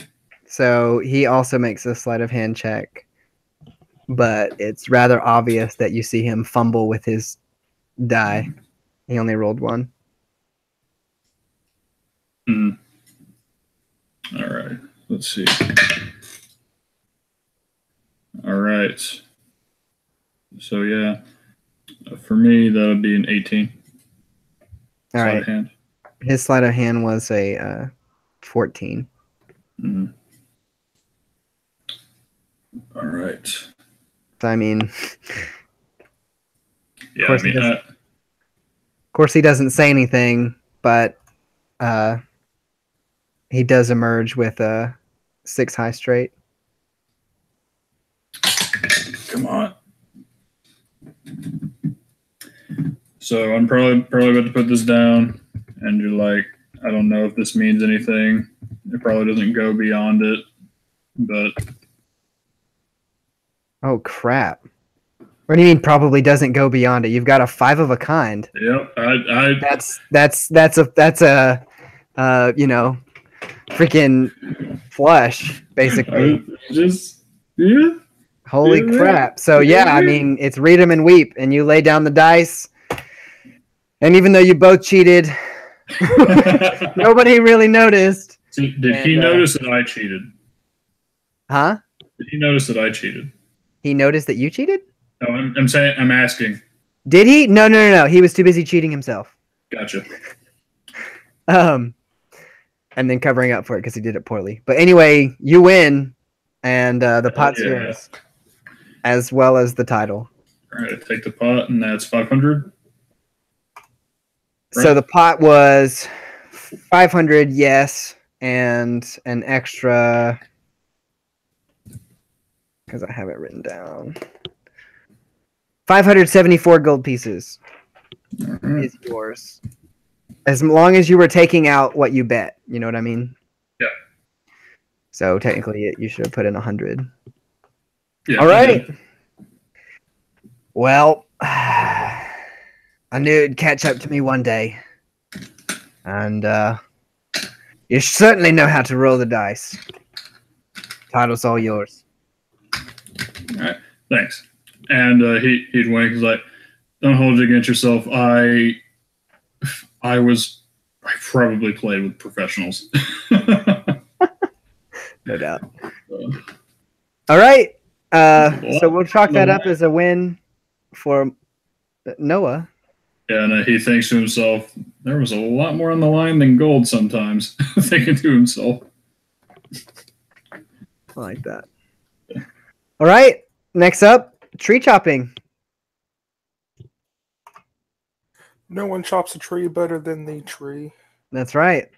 so he also makes a sleight of hand check. But it's rather obvious that you see him fumble with his die. He only rolled 1. All right. Let's see. All right. So yeah, for me that would be an 18. All right. Sleight of hand. His sleight of hand was a 14. All right. So, I mean, Yeah, of course he doesn't say anything, but he does emerge with a 6 high straight. Come on. So I'm probably about to put this down, and you're like, I don't know if this means anything. It probably doesn't go beyond it, but Oh crap! What do you mean? Probably doesn't go beyond it. You've got a 5 of a kind. yep. That's a freaking flush basically. Yeah. Holy crap! So yeah, I mean, it's read 'em and weep, and you lay down the dice. And even though you both cheated, nobody really noticed. Did he notice that I cheated? Huh? Did he notice that I cheated? He noticed that you cheated? No, I'm asking. Did he? No. He was too busy cheating himself. Gotcha. And then covering up for it because he did it poorly. But anyway, you win, and the pot's yours, as well as the title. All right, I take the pot, and that's 500. Right? So the pot was 500, yes, and an extra, because I have it written down, 574 gold pieces is yours. As long as you were taking out what you bet, you know what I mean? Yeah. So technically, you should have put in 100. Yeah. All right. Well, I knew it'd catch up to me one day. And you certainly know how to roll the dice. Title's all yours. All right. Thanks. And he'd wink. He's like, don't hold it against yourself. I probably played with professionals. No doubt. All right. So we'll chalk that up as a win for Noah. Yeah, and he thinks to himself, there was a lot more on the line than gold sometimes. Thinking to himself. I like that. All right. Next up, tree chopping. No one chops a tree better than the tree. That's right.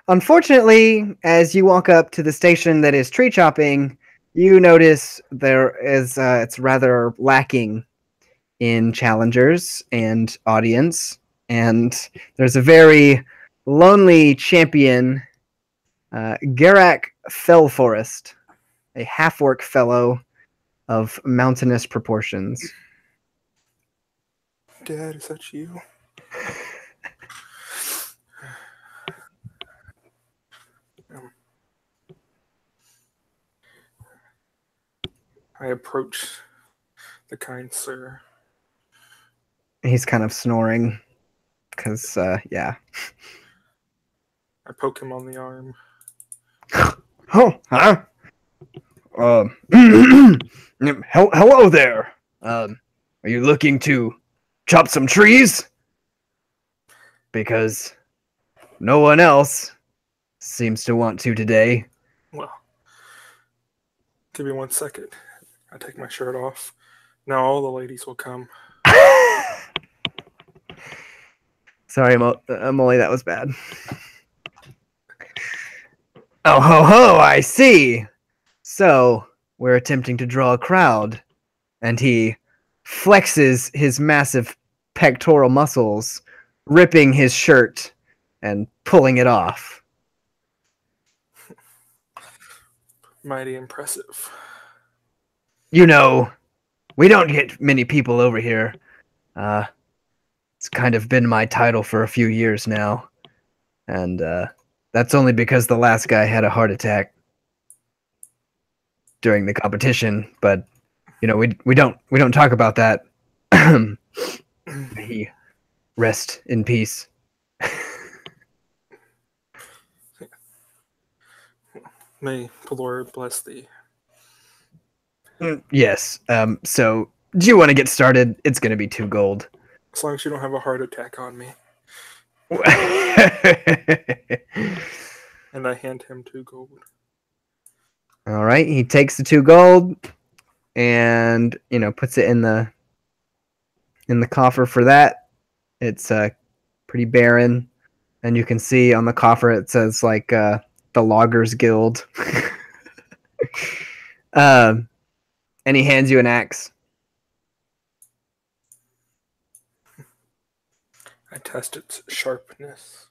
Unfortunately, as you walk up to the station that is tree chopping, you notice there is it's rather lacking in challengers and audience, and there's a very lonely champion, Garak Fellforest, a half-orc fellow of mountainous proportions. Dad, is that you? I approach the kind sir. He's kind of snoring because, yeah. I poke him on the arm. Oh, huh? Hello there. Are you looking to chop some trees? Because no one else seems to want to today. Well, give me 1 second. I take my shirt off. Now all the ladies will come. Sorry, Molly, that was bad. Oh, ho, ho, I see. So, we're attempting to draw a crowd, and he flexes his massive pectoral muscles, ripping his shirt and pulling it off. Mighty impressive. You know, we don't get many people over here. It's kind of been my title for a few years now. And that's only because the last guy had a heart attack during the competition, but you know, we don't talk about that. He rest in peace. May the Lord bless thee. Yes. So do you want to get started? It's going to be 2 gold. As long as you don't have a heart attack on me. And I hand him 2 gold. All right. He takes the 2 gold and, you know, puts it in the coffer for that. It's pretty barren. And you can see on the coffer it says like the Loggers Guild. And he hands you an axe. I test its sharpness.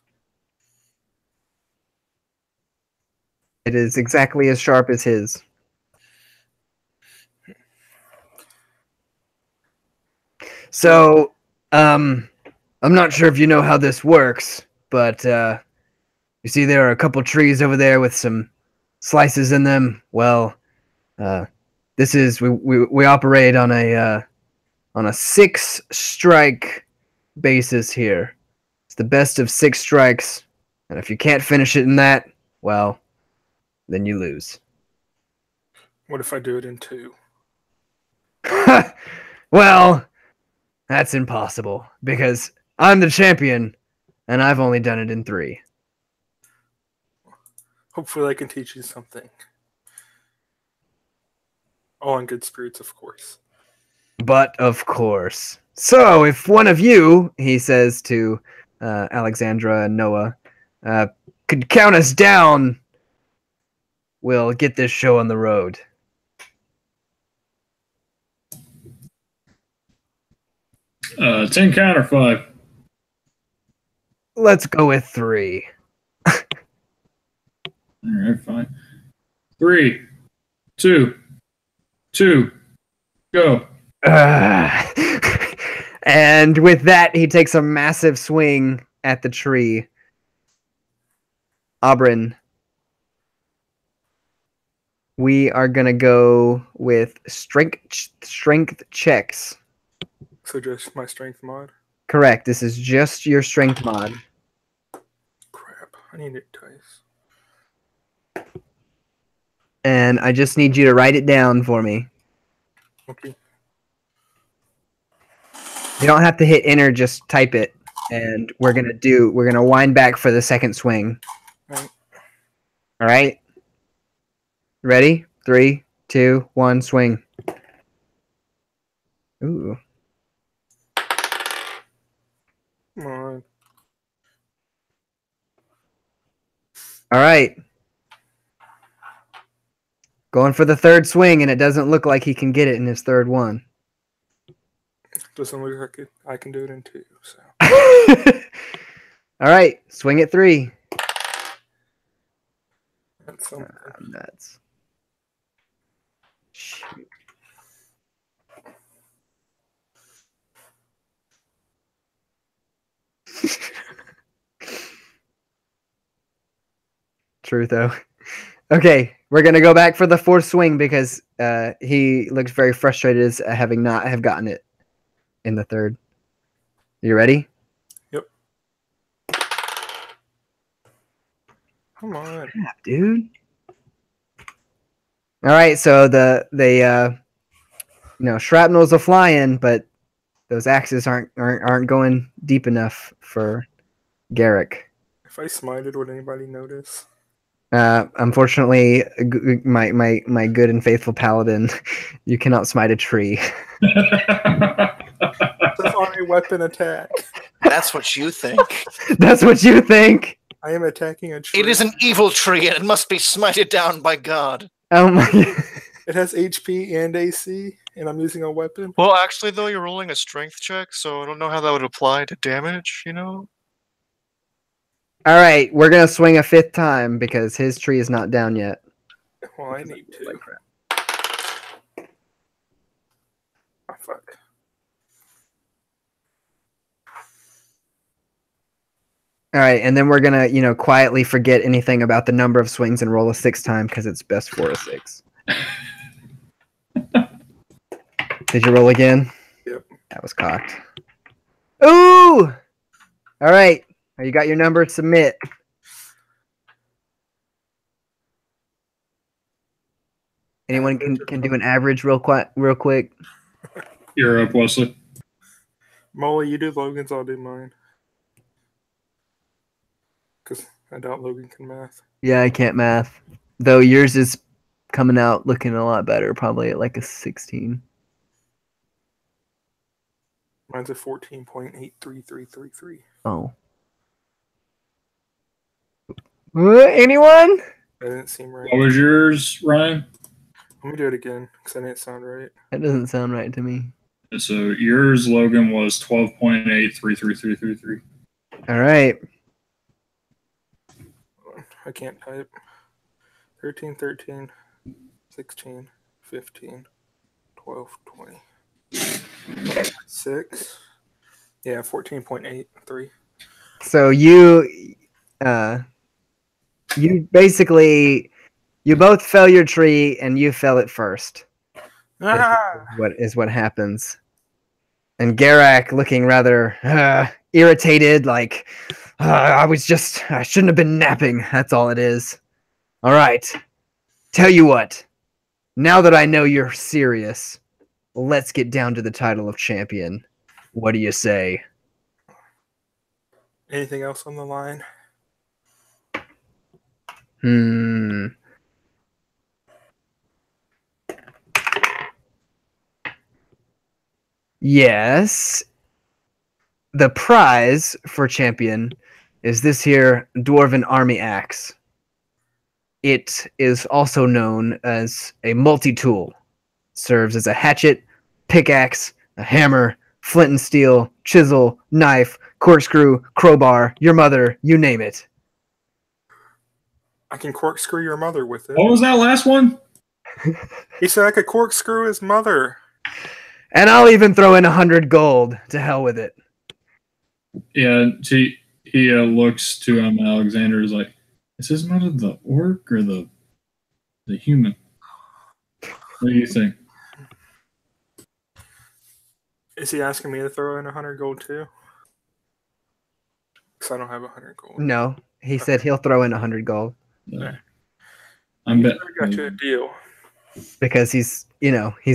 It is exactly as sharp as his. So, I'm not sure if you know how this works, but you see there are a couple trees over there with some slices in them. Well, this is we operate on a 6-strike basis here. It's the best of 6 strikes, and if you can't finish it in that, well, then you lose. What if I do it in 2? Well, that's impossible, because I'm the champion, and I've only done it in 3. Hopefully I can teach you something. All in good spirits, of course. But of course. So, if one of you, he says to Alexandra and Noah, could count us down, we'll get this show on the road. Uh, 10 count or 5? Let's go with 3. All right, fine. 3, 2, go. And with that, he takes a massive swing at the tree. Aubryn, we are gonna go with strength checks. So just my strength mod? Correct. This is just your strength mod. Crap. I need it twice. And I just need you to write it down for me. Okay. You don't have to hit enter, just type it. And we're gonna wind back for the second swing. Right. All right? Ready? 3, 2, 1, swing. Ooh. Come on. All right. Going for the third swing, and it doesn't look like he can get it in his third one. Doesn't look like it. I can do it in 2. So. All right, swing at 3. That's something. Nuts. Shoot. True though. Okay, we're gonna go back for the 4th swing because he looks very frustrated as having not have gotten it in the 3rd. You ready? Yep. Come on, Crap, dude. All right, so shrapnel's are flying, but those axes aren't going deep enough for Garrick. If I smited, would anybody notice? Unfortunately, my good and faithful paladin, you cannot smite a tree. That's on a weapon attack. That's what you think. That's what you think? I am attacking a tree. It is an evil tree, and it must be smited down by God. Oh my God. It has HP and AC, and I'm using a weapon. Well, actually, though, you're rolling a strength check, so I don't know how that would apply to damage, you know? All right, we're going to swing a 5th time because his tree is not down yet. Well, I need to. Like crap. Oh, fuck. All right, and then we're going to, quietly forget anything about the number of swings and roll a 6th time because it's best for a 6. Did you roll again? Yep. That was cocked. Ooh! All right. You got your number. Submit. Anyone can do an average real quick? You're up, Wesley. Molly, you do Logan's, I'll do mine. Because I doubt Logan can math. Yeah, I can't math. Though yours is coming out looking a lot better, probably at like a 16. Mine's a 14.83333. Oh. Anyone? That didn't seem right. What was yours, Ryan? Let me do it again, because that didn't sound right. That doesn't sound right to me. So yours, Logan, was 12.833333. All right. I can't type. 13, 13, 16, 15, 12, 20. 6. Yeah, 14.83. So you basically you both fell your tree and you fell it first. Ah! What happens? And Garak looking rather irritated, like, I shouldn't have been napping. That's all it is. All right. Tell you what. Now that I know you're serious, let's get down to the title of champion. What do you say? Anything else on the line? Yes. The prize for champion is this here Dwarven Army Axe. It is also known as a multi-tool. Serves as a hatchet, pickaxe, a hammer, flint and steel, chisel, knife, corkscrew, crowbar, your mother, you name it. I can corkscrew your mother with it. What was that last one? He said I could corkscrew his mother. And I'll even throw in 100 gold. To hell with it. Yeah, he looks to Alexander, is like, is his mother the orc or the human? What do you think? Is he asking me to throw in 100 gold too? Because I don't have 100 gold. No, he said he'll throw in 100 gold. Yeah. I'm betting. I got you a deal. Because he's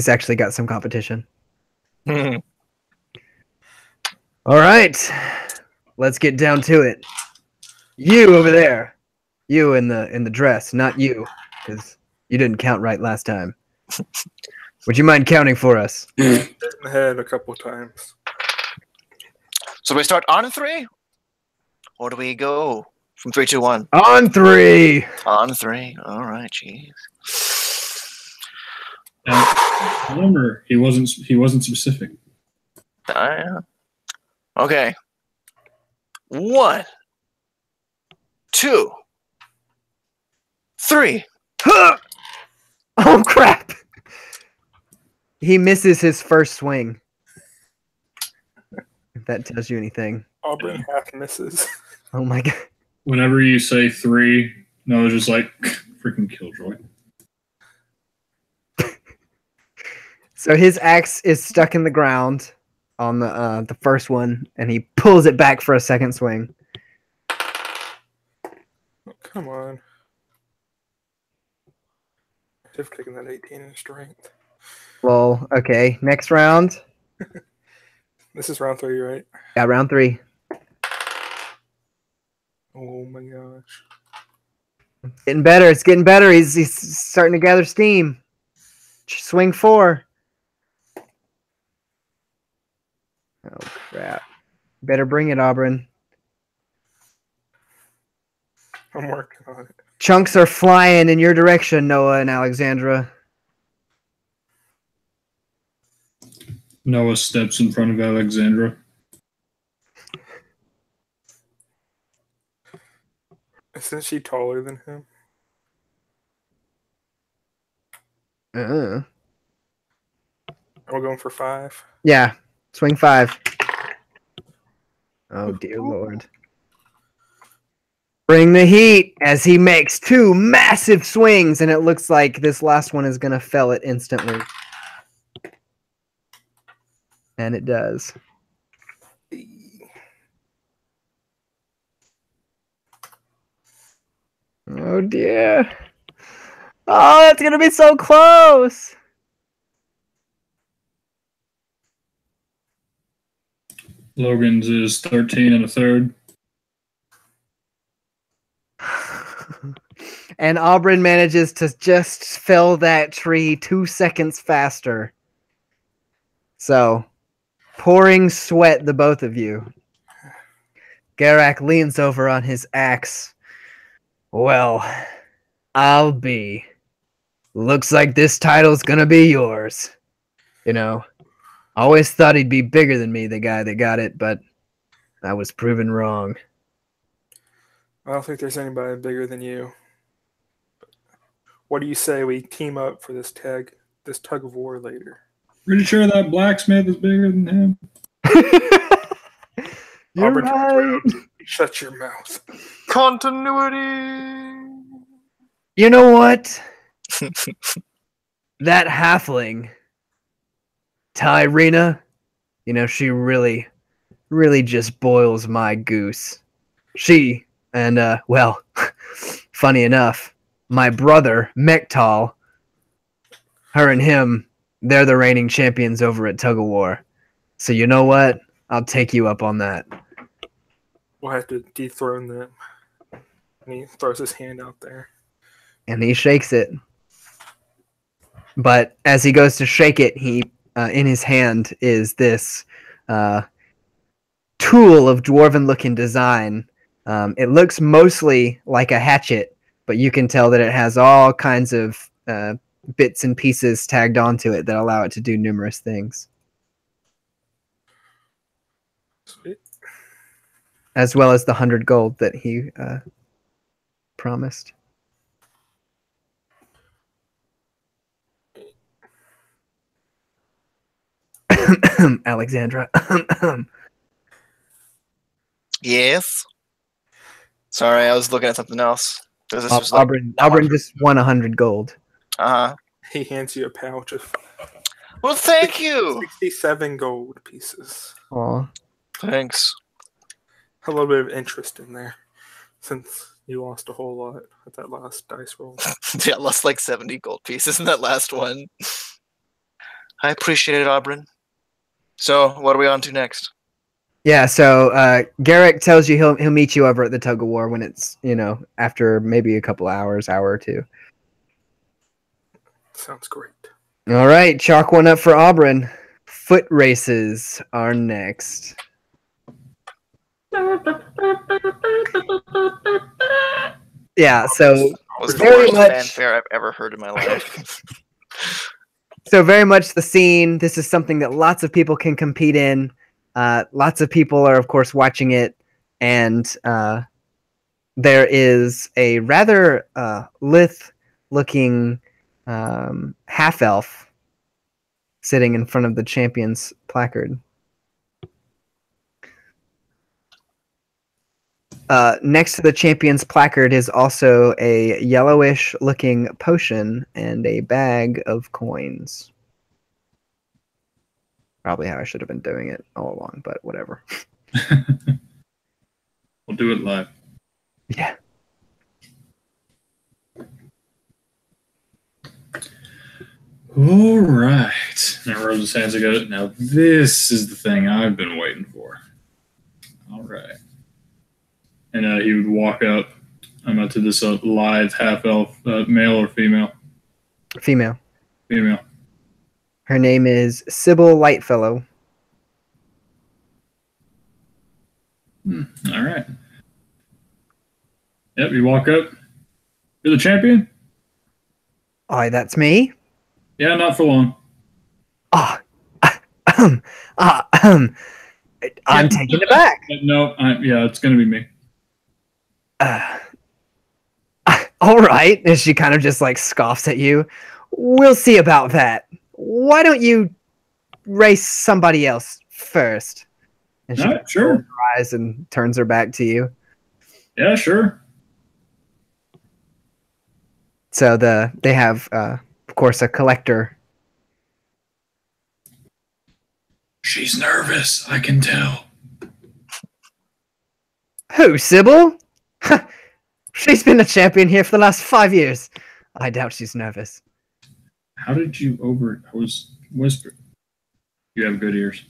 actually got some competition. All right, let's get down to it. You over there, you in the dress, not you, because you didn't count right last time. Would you mind counting for us? Hit in the head a couple times. So we start on 3? Or do we go from 3, 2, 1? On 3! On 3. All right, jeez. Remember, he wasn't specific. Okay. 1, 2, 3. Oh, crap! He misses his first swing. If that tells you anything. Auburn half misses. Oh my god. Whenever you say 3, no, it's just like freaking killjoy. So his axe is stuck in the ground on the first one, and he pulls it back for a second swing. Oh, come on. I've taken that 18 in strength. Well, okay. Next round. This is round 3, right? Yeah, round 3. Oh my gosh. Getting better. It's getting better. He's starting to gather steam. Swing 4. Oh, crap. Better bring it, Auburn. I'm working on it. Chunks are flying in your direction, Noah and Alexandra. Noah steps in front of Alexandra. Isn't she taller than him? Are we going for 5? Yeah. Swing 5. Oh, dear Lord. Bring the heat as he makes 2 massive swings, and it looks like this last one is going to fell it instantly. And it does. Oh, dear. Oh, it's going to be so close. Logan's is 13 1/3. And Auburn manages to just fell that tree 2 seconds faster. So, pouring sweat, the both of you. Garak leans over on his axe. Well, I'll be. Looks like this title's gonna be yours. You know, always thought he'd be bigger than me, the guy that got it, but I was proven wrong. I don't think there's anybody bigger than you. What do you say we team up for this tug of war later? Pretty sure that blacksmith is bigger than him. You're Auburn right. Shut your mouth. Continuity. You know what? That halfling, Tyranny, You know, she really just boils my goose. She and well, funny enough, my brother Mektal, her and him, they're the reigning champions over at Tug of War. So you know what? I'll take you up on that. We'll have to dethrone them. And he throws his hand out there. And he shakes it. But as he goes to shake it, he in his hand is this tool of dwarven-looking design. It looks mostly like a hatchet, but you can tell that it has all kinds of bits and pieces tagged onto it that allow it to do numerous things. Sweet. As well as the 100 gold that he promised. Alexandra. Yes. Sorry, I was looking at something else. This was Auburn just won 100 gold. Uh-huh. He hands you a pouch of Well, thank you. 67 gold pieces. Aw. Thanks. A little bit of interest in there, since you lost a whole lot at that last dice roll. Yeah, I lost like 70 gold pieces in that last one. I appreciate it, Auburn. So, what are we on to next? Yeah, so Garrick tells you he'll meet you over at the Tug of War when it's, you know, after maybe a couple hours, hour or two. Sounds great. All right, chalk one up for Auburn. Foot races are next. Yeah, so That was the very worst much fanfare I've ever heard in my life. so very much the scene. This is something that lots of people can compete in. Lots of people are, of course, watching it, and there is a rather lithe-looking half-elf sitting in front of the champion's placard. Next to the champion's placard is also a yellowish-looking potion and a bag of coins. Probably how I should have been doing it all along, but whatever. We'll do it live. Yeah. All right. Now rubs his hands together. Now this is the thing I've been waiting for. All right. And he would walk up to this lithe half-elf, male or female? Female. Female. Her name is Sybil Lightfellow. All right. Yep, you walk up. You're the champion? Aye, that's me. Yeah, not for long. I'm taken aback. No, yeah, it's going to be me. All right. And she kind of just like scoffs at you. We'll see about that. Why don't you race somebody else first? And she Sure. rolls her eyes and turns her back to you. Yeah, sure. So they have, of course, a collector. She's nervous, I can tell. Who, Sybil? She's been a champion here for the last 5 years. I doubt she's nervous. How did you I was whispering. You have good ears.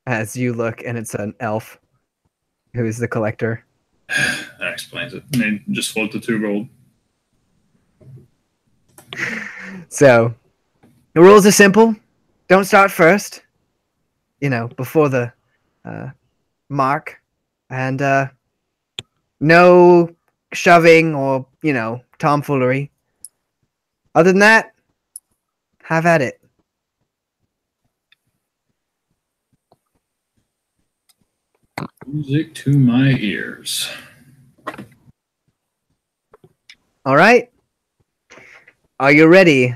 As you look, and it's an elf who is the collector. That explains it. And they just float the 2 gold. So, the rules are simple. Don't start first. You know, before the mark. And no shoving or, you know, tomfoolery. Other than that, have at it. Music to my ears. All right. Are you ready?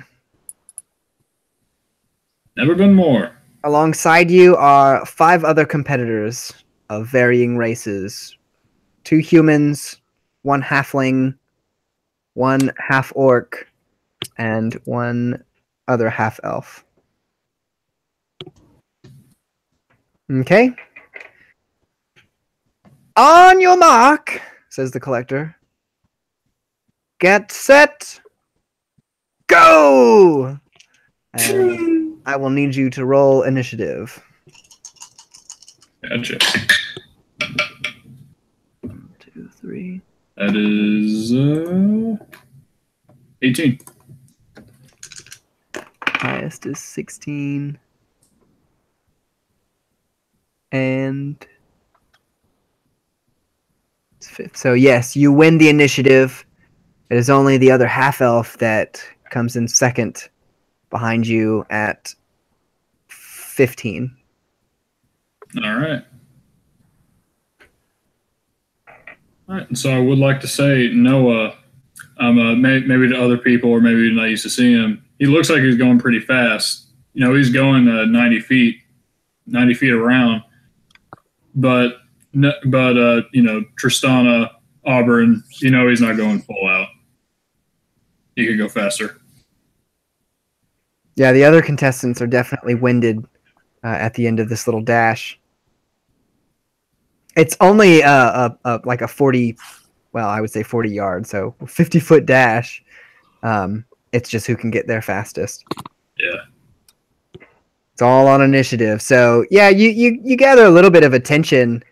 Never been more. Alongside you are 5 other competitors of varying races. 2 humans, 1 halfling, 1 half-orc, and 1 other half-elf. Okay. On your mark, says the collector. Get set. Go! And I will need you to roll initiative. Gotcha. 1, 2, 3. That is 18. Highest is 16. And it's 5th. So yes, you win the initiative. It is only the other half-elf that comes in second behind you at 15. All right. All right. And so I would like to say, Noah, maybe to other people, or maybe you're not used to seeing him, he looks like he's going pretty fast. You know, he's going 90 feet around. But you know, Tristana, Auburn, you know, he's not going full out. He could go faster. Yeah, the other contestants are definitely winded at the end of this little dash. It's only like a 40, well, I would say 40 yards, so 50-foot dash. It's just who can get there fastest. Yeah. It's all on initiative. So yeah, you gather a little bit of attention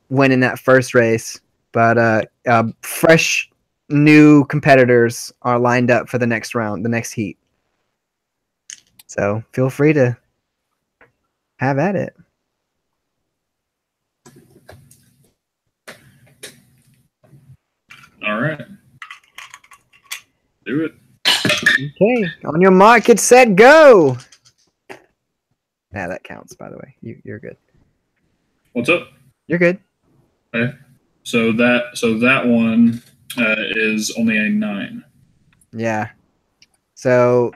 winning that first race, but fresh new competitors are lined up for the next round, the next heat. So feel free to have at it. All right. Do it. Okay. On your mark, get set, go. Yeah, that counts, by the way. You're good. What's up? You're good. Okay. So that one is only a 9. Yeah. So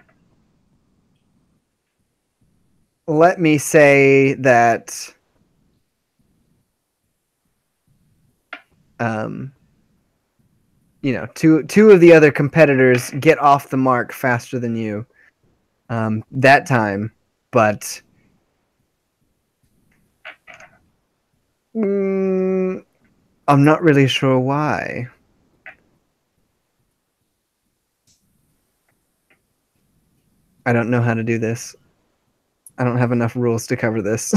let me say that you know, two of the other competitors get off the mark faster than you that time, but I'm not really sure why. I don't know how to do this. I don't have enough rules to cover this.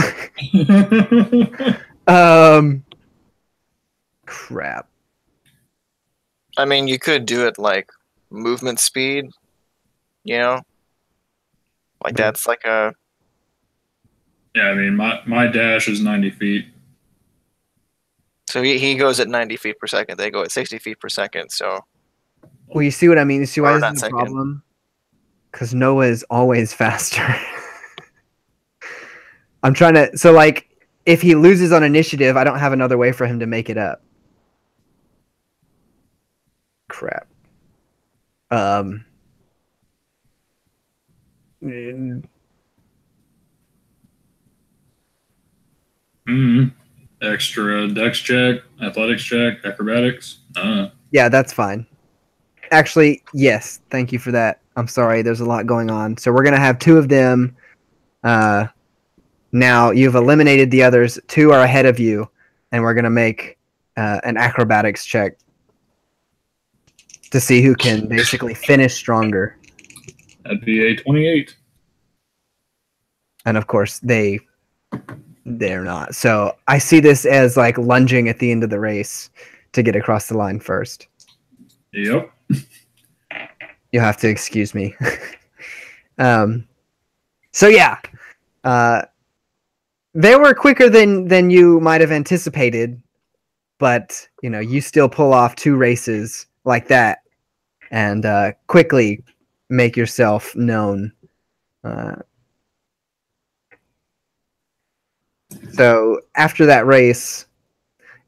Crap. I mean, you could do it like movement speed, you know? Like that's like a... Yeah, I mean, my dash is 90 feet. So he goes at 90 feet per second. They go at 60 feet per second, so... Well, you see what I mean? You see why Or this not is a second. problem? Because Noah is always faster. I'm trying to... So, like, if he loses on initiative, I don't have another way for him to make it up. Crap. Extra dex check, athletics check, acrobatics. Yeah, that's fine. Actually, yes. Thank you for that. I'm sorry. There's a lot going on. So we're going to have 2 of them. Now you've eliminated the others. 2 are ahead of you. And we're going to make an acrobatics check to see who can basically finish stronger. That'd be a 28. And of course, they're not. So I see this as like lunging at the end of the race to get across the line first. Yep. You'll have to excuse me. So yeah, they were quicker than you might have anticipated, but you know, you still pull off 2 races like that and quickly make yourself known. So after that race,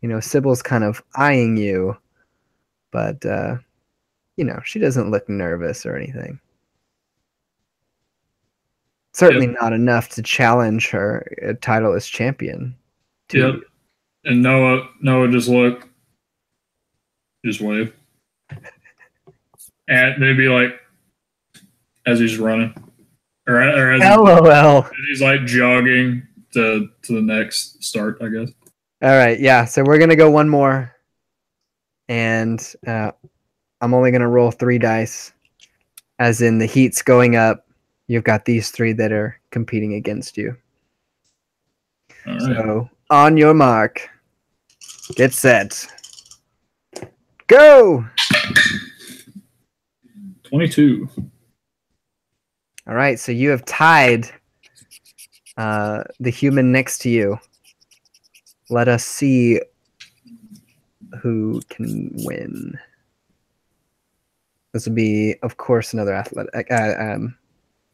you know, Sybil's kind of eyeing you, but you know, she doesn't look nervous or anything. Certainly not enough to challenge her title as champion. Yep. And Noah just wave. And maybe like as he's running. Or as LOL. he's like jogging to the next start, I guess. All right, yeah. So we're gonna go one more, and I'm only gonna roll 3 dice, as in the heat's going up. You've got these 3 that are competing against you. All right. So on your mark, get set, go. 22. All right, so you have tied the human next to you. Let us see who can win. This will be, of course, another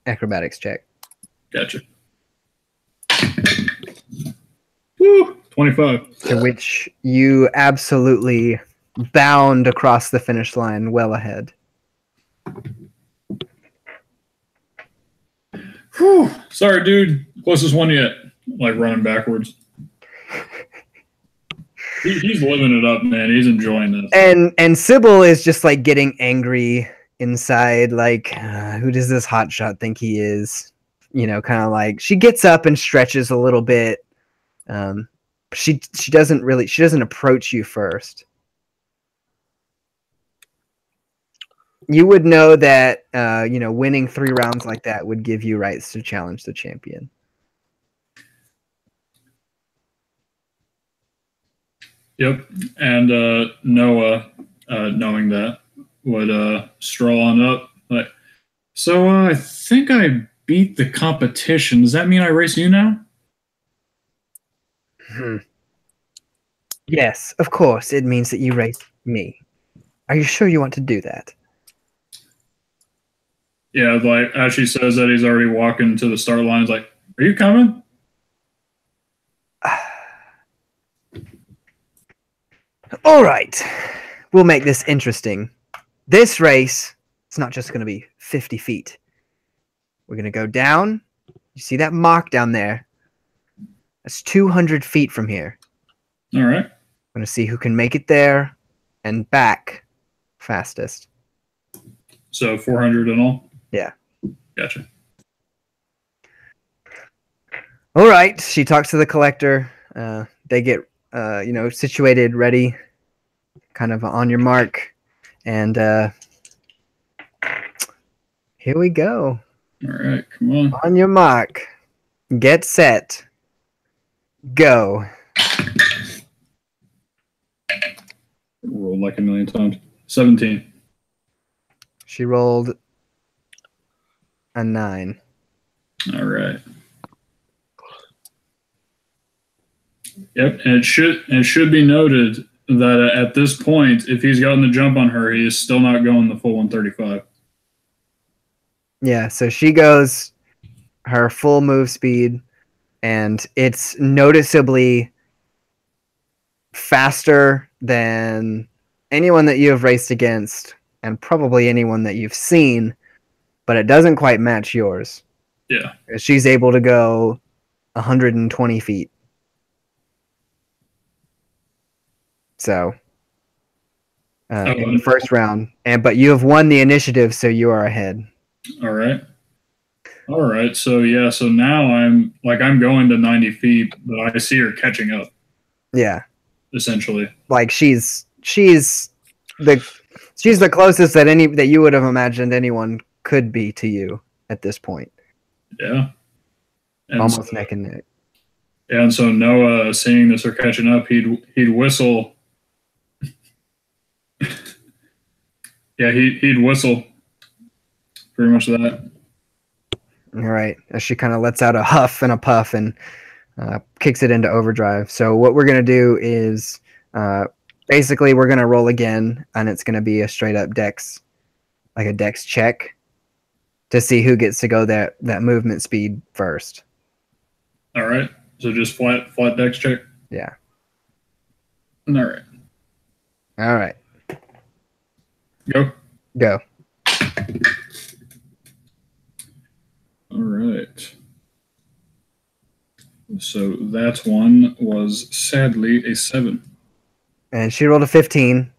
acrobatics check. Gotcha. Woo! 25. To which you absolutely bound across the finish line well ahead. Whew. Sorry, dude. Closest one yet. Like running backwards. He's living it up, man. He's enjoying this. And Sybil is just like getting angry inside. Like, who does this hotshot think he is? You know, kind of like she gets up and stretches a little bit. She doesn't approach you first. You would know that winning 3 rounds like that would give you rights to challenge the champion. Yep. And Noah, knowing that, would stroll on up. Like, so I think I beat the competition. Does that mean I race you now? Yes, of course. It means that you race me. Are you sure you want to do that? Yeah, like as she says that, he's already walking to the start line. He's like, "Are you coming?" All right. We'll make this interesting. This race, it's not just going to be 50 feet. We're going to go down. You see that mark down there? That's 200 feet from here. All right. I'm going to see who can make it there and back fastest. So 400 in all? Yeah. Gotcha. All right. She talks to the collector. They get, situated, ready, kind of on your mark. And here we go. All right. Come on. On your mark. Get set. Go. Rolled like a million times. 17. She rolled a 9. All right. Yep, and it should be noted that at this point, if he's gotten the jump on her, he is still not going the full 135. Yeah, so she goes her full move speed, and it's noticeably faster than anyone that you have raced against, and probably anyone that you've seen, but it doesn't quite match yours. Yeah. She's able to go 120 feet. So, in the first round, but you have won the initiative, so you are ahead. All right. All right. So yeah. So now I'm going to 90 feet, but I see her catching up. Yeah. Essentially. Like she's the closest that you would have imagined anyone could be to you at this point. Yeah. And almost neck and neck. Yeah, and so Noah, seeing this her catching up, he'd whistle. Yeah, he'd whistle. Pretty much that. All right. As she kind of lets out a huff and a puff and kicks it into overdrive. So what we're going to do is basically we're going to roll again, and it's going to be a straight up dex, like a dex check, to see who gets to go that movement speed first. All right. So just flat dex check? Yeah. All right. All right. Go. All right. So that one was sadly a 7. And she rolled a 15.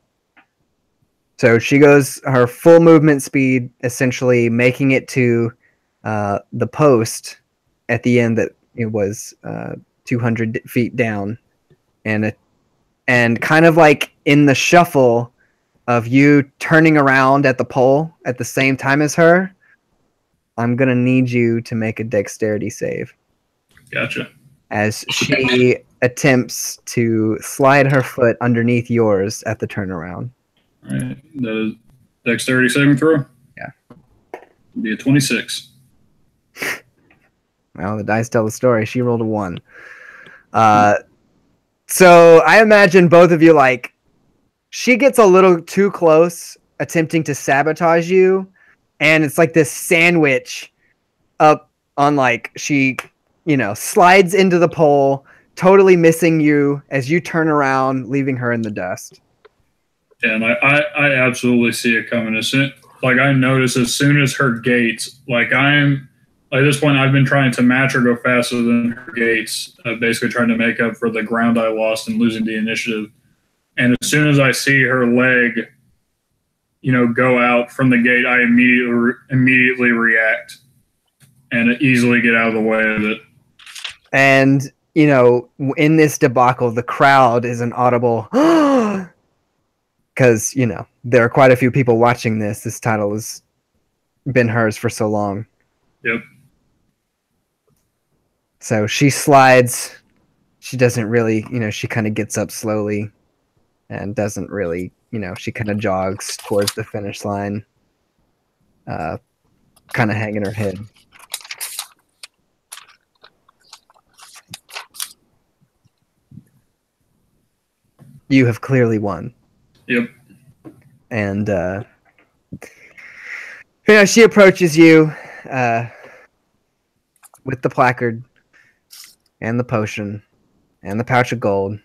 So she goes her full movement speed, essentially making it to the post at the end that it was 200 feet down, and kind of like in the shuffle of you turning around at the pole at the same time as her, I'm gonna need you to make a dexterity save. Gotcha. As she attempts to slide her foot underneath yours at the turnaround. All right. The dexterity saving throw? Yeah. Be a 26. Well, the dice tell the story. She rolled a 1. So I imagine both of you, like, she gets a little too close, attempting to sabotage you, and it's like this sandwich up on, like, she, slides into the pole, totally missing you as you turn around, leaving her in the dust. And I absolutely see it coming. I notice as soon as her gates, at this point, I've been trying to match or go faster than her gates, basically trying to make up for the ground I lost and losing the initiative. And as soon as I see her leg, go out from the gate, I immediately react and easily get out of the way of it. And, in this debacle, the crowd is an audible, because, there are quite a few people watching this. This title has been hers for so long. Yep. So she slides. She doesn't really, she kind of gets up slowly and doesn't really, she kind of jogs towards the finish line, kind of hanging her head. You have clearly won. Yep. And, she approaches you with the placard and the potion and the pouch of gold.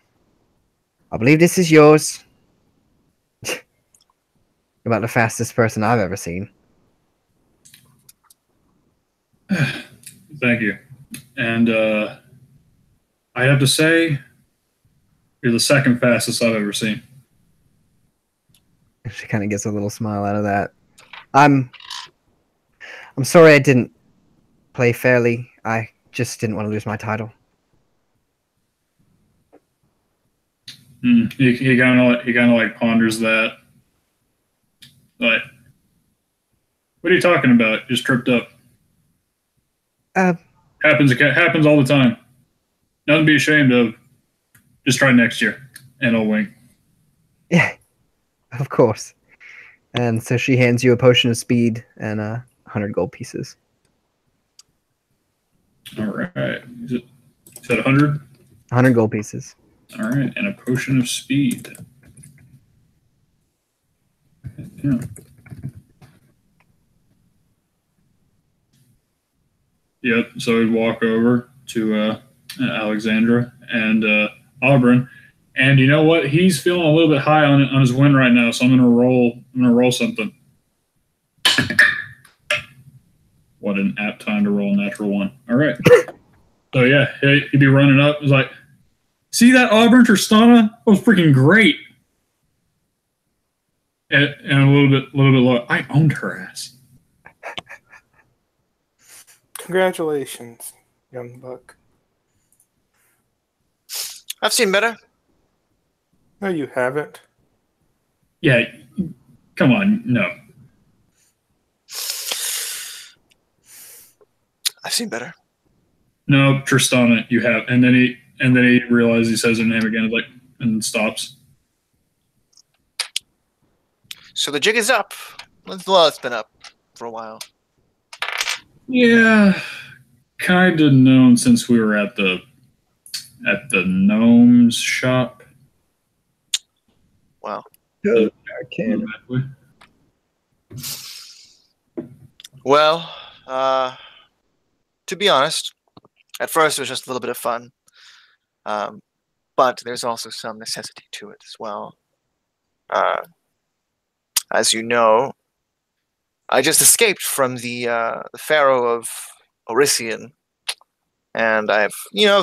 I believe this is yours. About the fastest person I've ever seen. Thank you. And I have to say, you're the second fastest I've ever seen. She kind of gets a little smile out of that. I'm sorry I didn't play fairly. I just didn't want to lose my title. He kind of ponders that. Like, what are you talking about? Just tripped up. Happens all the time. Nothing to be ashamed of. Just try next year, and I'll win. Yeah, of course. And so she hands you a potion of speed and 100 gold pieces. All right. Is that 100? 100 gold pieces. All right, and a potion of speed. Yeah. Yep. So we'd walk over to Alexandra and Auburn, and you know what? He's feeling a little bit high on his win right now, so I'm gonna roll something. What an apt time to roll a natural 1. All right. So yeah, he'd be running up. He's like, "See that Auburn Tristana? That was freaking great." And a little bit low. I owned her ass. Congratulations, young buck. I've seen better. No, you haven't. Yeah, come on, no. I've seen better. No, Tristana, you have. And then he realizes he says her name again, and stops. So the jig is up. Well, it's been up for a while. Yeah, kind of known since we were at the gnome's shop. Wow. Well, to be honest, at first it was just a little bit of fun. But there's also some necessity to it as well. As you know, I just escaped from the Pharaoh of Orisian, and I've,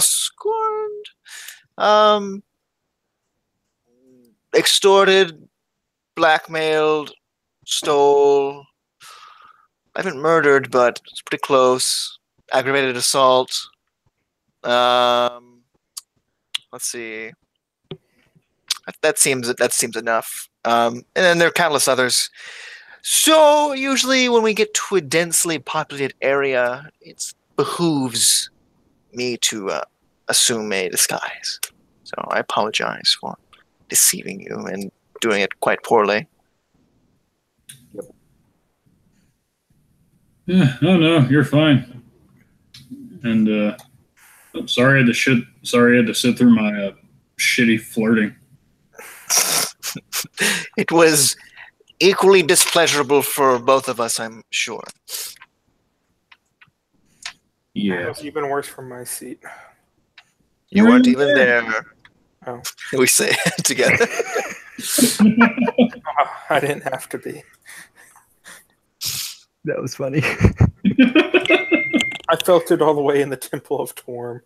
scorned, extorted, blackmailed, stole. I haven't murdered, but it's pretty close. Aggravated assault. Let's see. That seems enough. And then there are countless others. So usually when we get to a densely populated area, it behooves me to assume a disguise. So I apologize for deceiving you and doing it quite poorly. Yeah, no, you're fine. And sorry I had to sit through my shitty flirting. It was equally displeasurable for both of us, I'm sure. Yeah. It was even worse from my seat. You weren't even there. Oh. We say it together. I didn't have to be. That was funny. I felt it all the way in the Temple of Torm.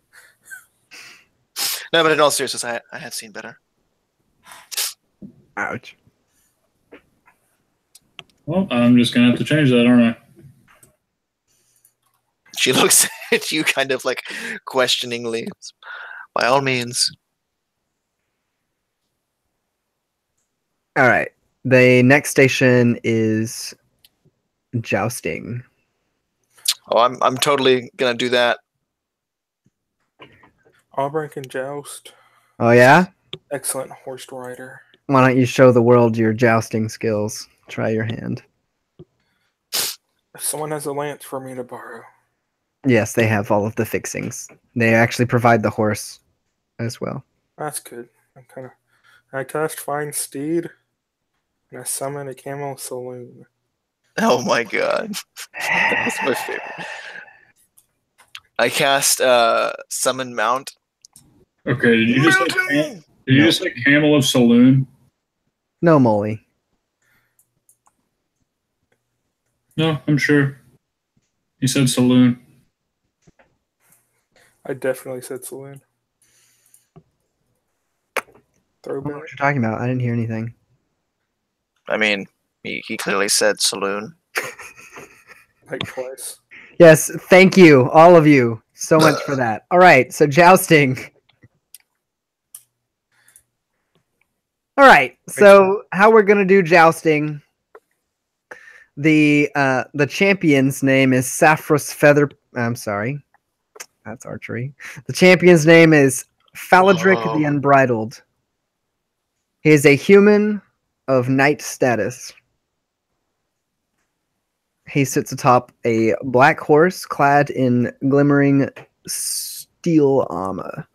No, but in all seriousness, I have seen better. Ouch. Well, I'm just gonna have to change that, aren't I? She looks at you kind of like questioningly. By all means. All right. The next station is jousting. Oh, I'm totally gonna do that. Auburn can joust. Oh yeah? Excellent horse rider. Why don't you show the world your jousting skills? Try your hand. If someone has a lance for me to borrow. Yes, they have all of the fixings. They actually provide the horse as well. That's good. I cast Find Steed, and I summon a camel saloon. Oh my god. That's my favorite. I cast Summon Mount. Okay, did you just say Camel of Saloon? No, Molly. No, I'm sure. He said saloon. I definitely said saloon. I don't know Throwback. what you're talking about. I didn't hear anything. I mean, he clearly said saloon. Like twice. Yes, thank you, all of you, so much for that. All right, so jousting. All right, so how we're gonna do jousting? The champion's name is Saphras Feather. I'm sorry, that's archery. The champion's name is Faladric the Unbridled. He is a human of knight status. He sits atop a black horse clad in glimmering steel armor.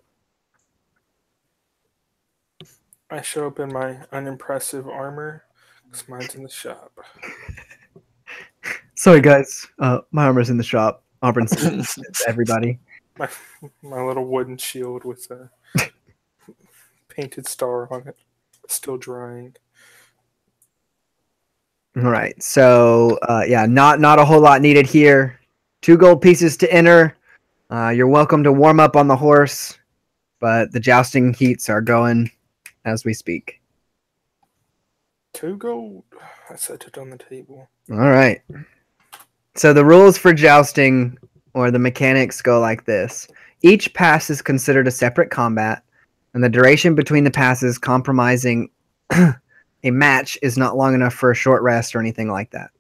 I show up in my unimpressive armor, because mine's in the shop. Sorry, guys. My armor's in the shop. Auburn says to everybody. My little wooden shield with a painted star on it, still drying. All right. So, yeah, not a whole lot needed here. 2 gold pieces to enter. You're welcome to warm up on the horse, but the jousting heats are going as we speak. 2 gold. I set it on the table. All right. So the rules for jousting, or the mechanics, go like this. Each pass is considered a separate combat, and the duration between the passes compromising a match is not long enough for a short rest or anything like that.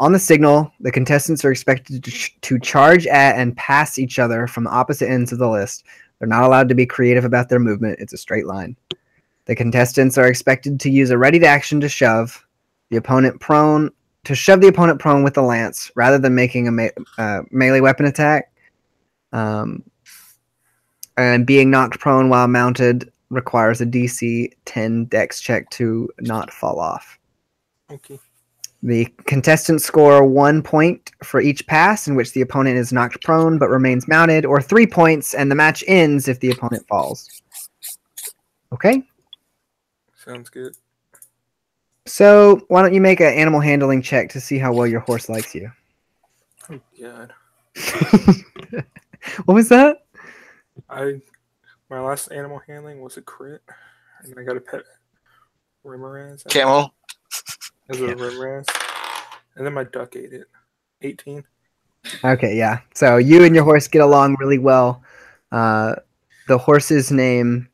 On the signal, the contestants are expected to charge at and pass each other from the opposite ends of the list. They're not allowed to be creative about their movement. It's a straight line. The contestants are expected to use a readied action to shove the opponent prone with the lance rather than making a melee weapon attack. And being knocked prone while mounted requires a DC 10 dex check to not fall off. Okay. The contestants score 1 point for each pass in which the opponent is knocked prone but remains mounted, or 3 points, and the match ends if the opponent falls. Okay? Sounds good. So, why don't you make an animal handling check to see how well your horse likes you? Oh, God. What was that? My last animal handling was a crit, and I got a pet Remoraz. Camel. As a Remoraz. And then my duck ate it. 18. Okay, yeah. So you and your horse get along really well. The horse's name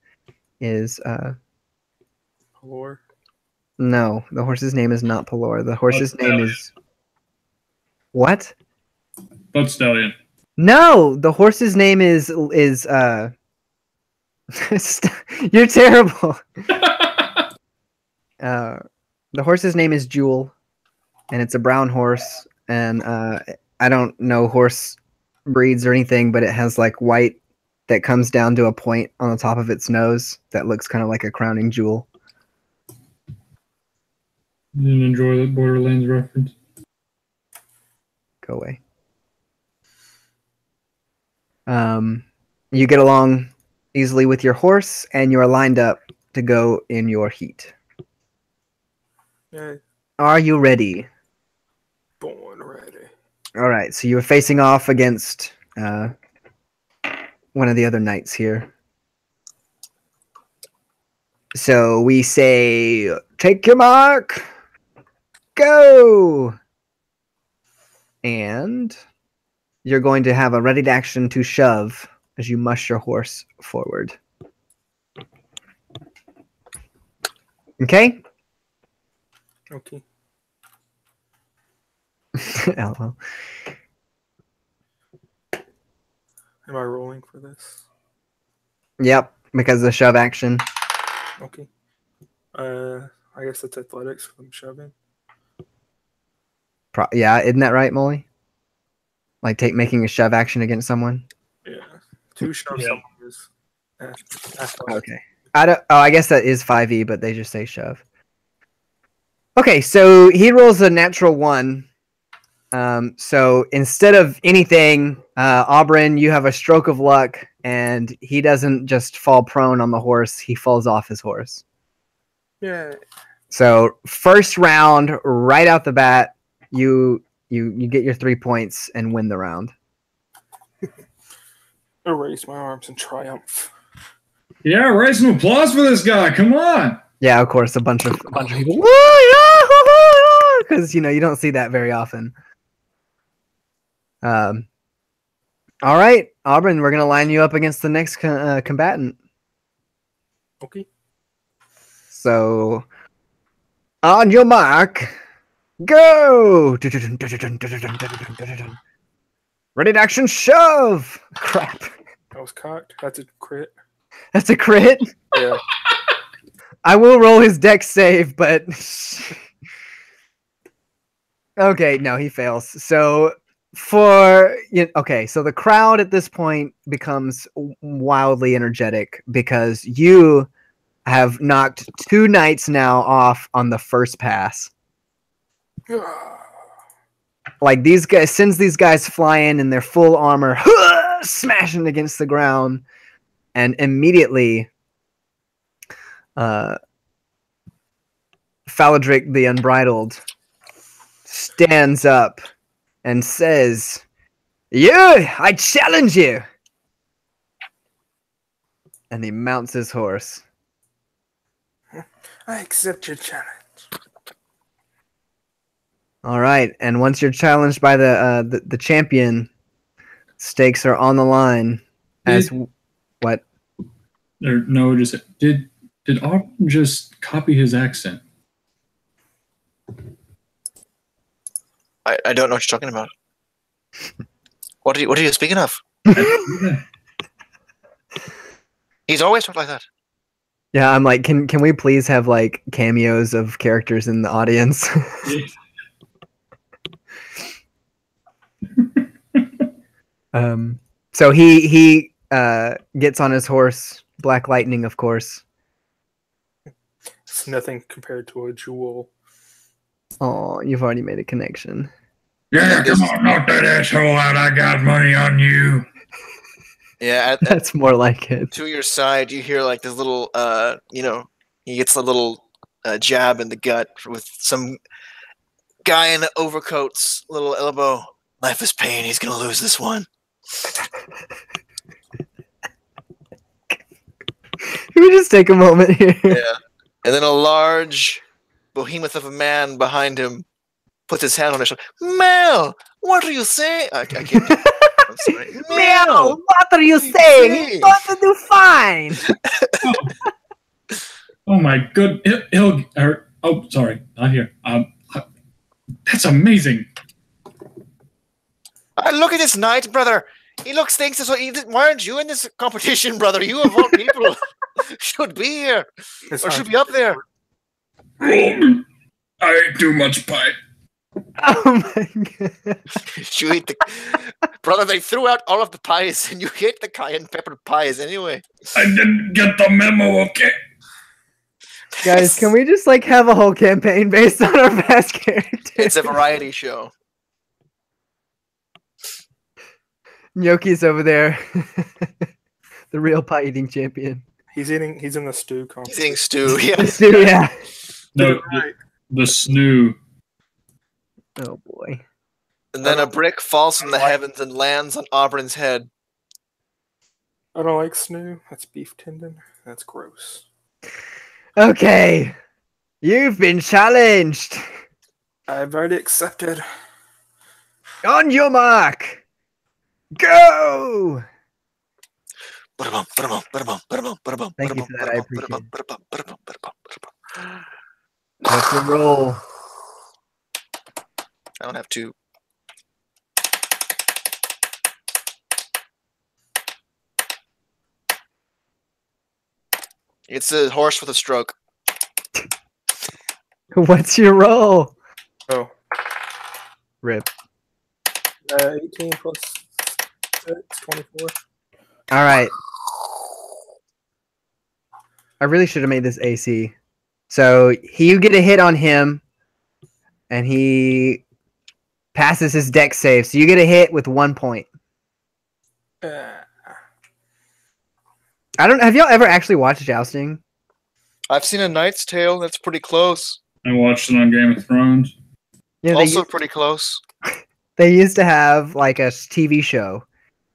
is Pelor. no. The horse's name is not Pelor. The horse's name is what? Blood Stallion. No, the horse's name is You're terrible. The horse's name is Jewel, and it's a brown horse. And I don't know horse breeds or anything, but it has like white that comes down to a point on the top of its nose that looks kind of like a crowning jewel. Didn't enjoy that Borderlands reference. Go away. You get along easily with your horse, and you are lined up to go in your heat. Yeah. Are you ready? Born ready. All right, so you were facing off against one of the other knights here. So we say, take your mark, go! And you're going to have a ready to action to shove as you mush your horse forward. Okay? Okay. LOL. Am I rolling for this? Yep, because of the shove action. Okay. I guess it's athletics from shoving. Yeah, isn't that right, Molly? Like making a shove action against someone? Yeah. Two shove someone is athletics. Okay. I guess that is 5e, but they just say shove. Okay, so he rolls a natural 1. So instead of anything, Aubryn, you have a stroke of luck, and he doesn't just fall prone on the horse, he falls off his horse. Yeah. So first round, right out the bat, you get your 3 points and win the round. I raise my arms in triumph. Yeah, raise some applause for this guy. Come on. Yeah, of course, a bunch of people. Because you don't see that very often. All right, Aubryn, we're gonna line you up against the next combatant. Okay. So, on your mark, go! Ready to action, shove! Crap. That was cocked. That's a crit. That's a crit? Yeah. I will roll his dex save, but... Okay, no, he fails. So, okay, so the crowd at this point becomes wildly energetic because you have knocked 2 knights now off on the first pass. Like these guys, sends these guys flying in their full armor, smashing against the ground, and immediately Faladric the Unbridled stands up and says, I challenge you! And he mounts his horse. I accept your challenge. All right, and once you're challenged by the champion, stakes are on the line. What? No, just did Aubryn just copy his accent? I don't know what you're talking about. What are you speaking of? He's always talked like that. Yeah, I'm like, can we please have like cameos of characters in the audience? So he gets on his horse, Black Lightning, of course. It's nothing compared to a jewel. Oh, you've already made a connection. Yeah, come on, knock that asshole out. I got money on you. Yeah, that's more like it. To your side, you hear like this little, he gets a little jab in the gut with some guy in overcoat's little elbow. Life is pain. He's gonna lose this one. Can we just take a moment here? Yeah, and then a large behemoth of a man behind him puts his hand on his shoulder. Mel, What are you saying? I can't do I'm sorry. Meow! What are you saying? He's going to do fine! Oh my good. Oh, sorry, not here. That's amazing. Look at this knight, brother. He looks thinks so. Why aren't you in this competition, brother? You of all people should be here, or should be up there. I ate too much pie. Oh my god! You eat the brother. They threw out all of the pies, and you ate the cayenne pepper pies anyway. I didn't get the memo. Okay. Guys, can we just like have a whole campaign based on our past characters? It's a variety show. Gnocchi's over there. The real pie eating champion. He's in the stew competition. He's eating stew, yeah. The stew, yeah. No, the snoo. Oh boy. And then a brick falls from the heavens and lands on Auburn's head. I don't like snoo. That's beef tendon. That's gross. Okay. You've been challenged. I've already accepted. On your mark. Go! Thank you for that, I appreciate it. Let's roll. I don't have to. It's a horse with a stroke. What's your roll? Oh. Rip. 18 plus 6, 24. All right. I really should have made this AC. So you get a hit on him, and he passes his dex save. So you get a hit with 1 point. Have y'all ever actually watched jousting? I've seen A Knight's Tale. That's pretty close. I watched it on Game of Thrones. Yeah, Also pretty close. They used to have like a TV show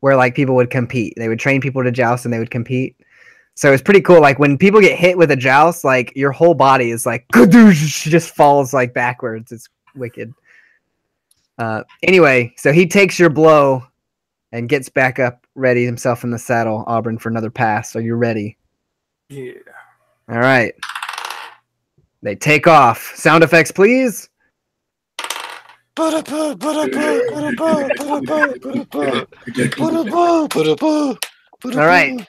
where like people would compete. They would train people to joust and they would compete. So it's pretty cool. Like when people get hit with a joust, like your whole body is like just falls like backwards. It's wicked. Anyway, so he takes your blow and gets back up, ready himself in the saddle, Auburn, for another pass. Are you ready? Yeah. All right. They take off. Sound effects, please. All right.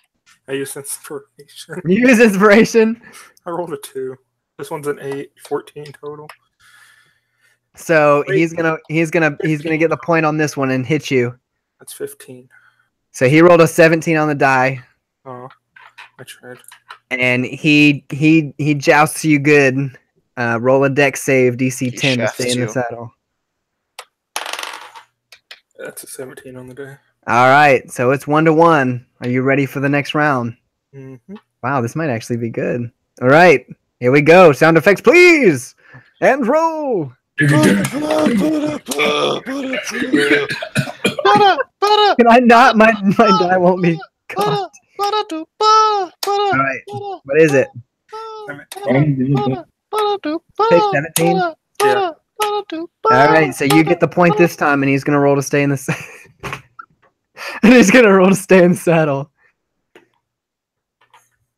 I use inspiration. You use inspiration. I rolled a 2. This one's an 8, 14 total. So he's gonna get the point on this one and hit you. That's 15. So he rolled a 17 on the die. Oh, I tried. And he jousts you good. Roll a dex save, DC 10 to stay in the saddle. That's a 17 on the day. All right, so it's 1-1. Are you ready for the next round? Mm-hmm. Wow, this might actually be good. All right, here we go. Sound effects, please, and roll. Can I not? My die won't be caught. All right, what is it? Page 17? Yeah. All right, so you get the point this time, and he's gonna roll to stay in the and he's gonna roll to stay in the saddle.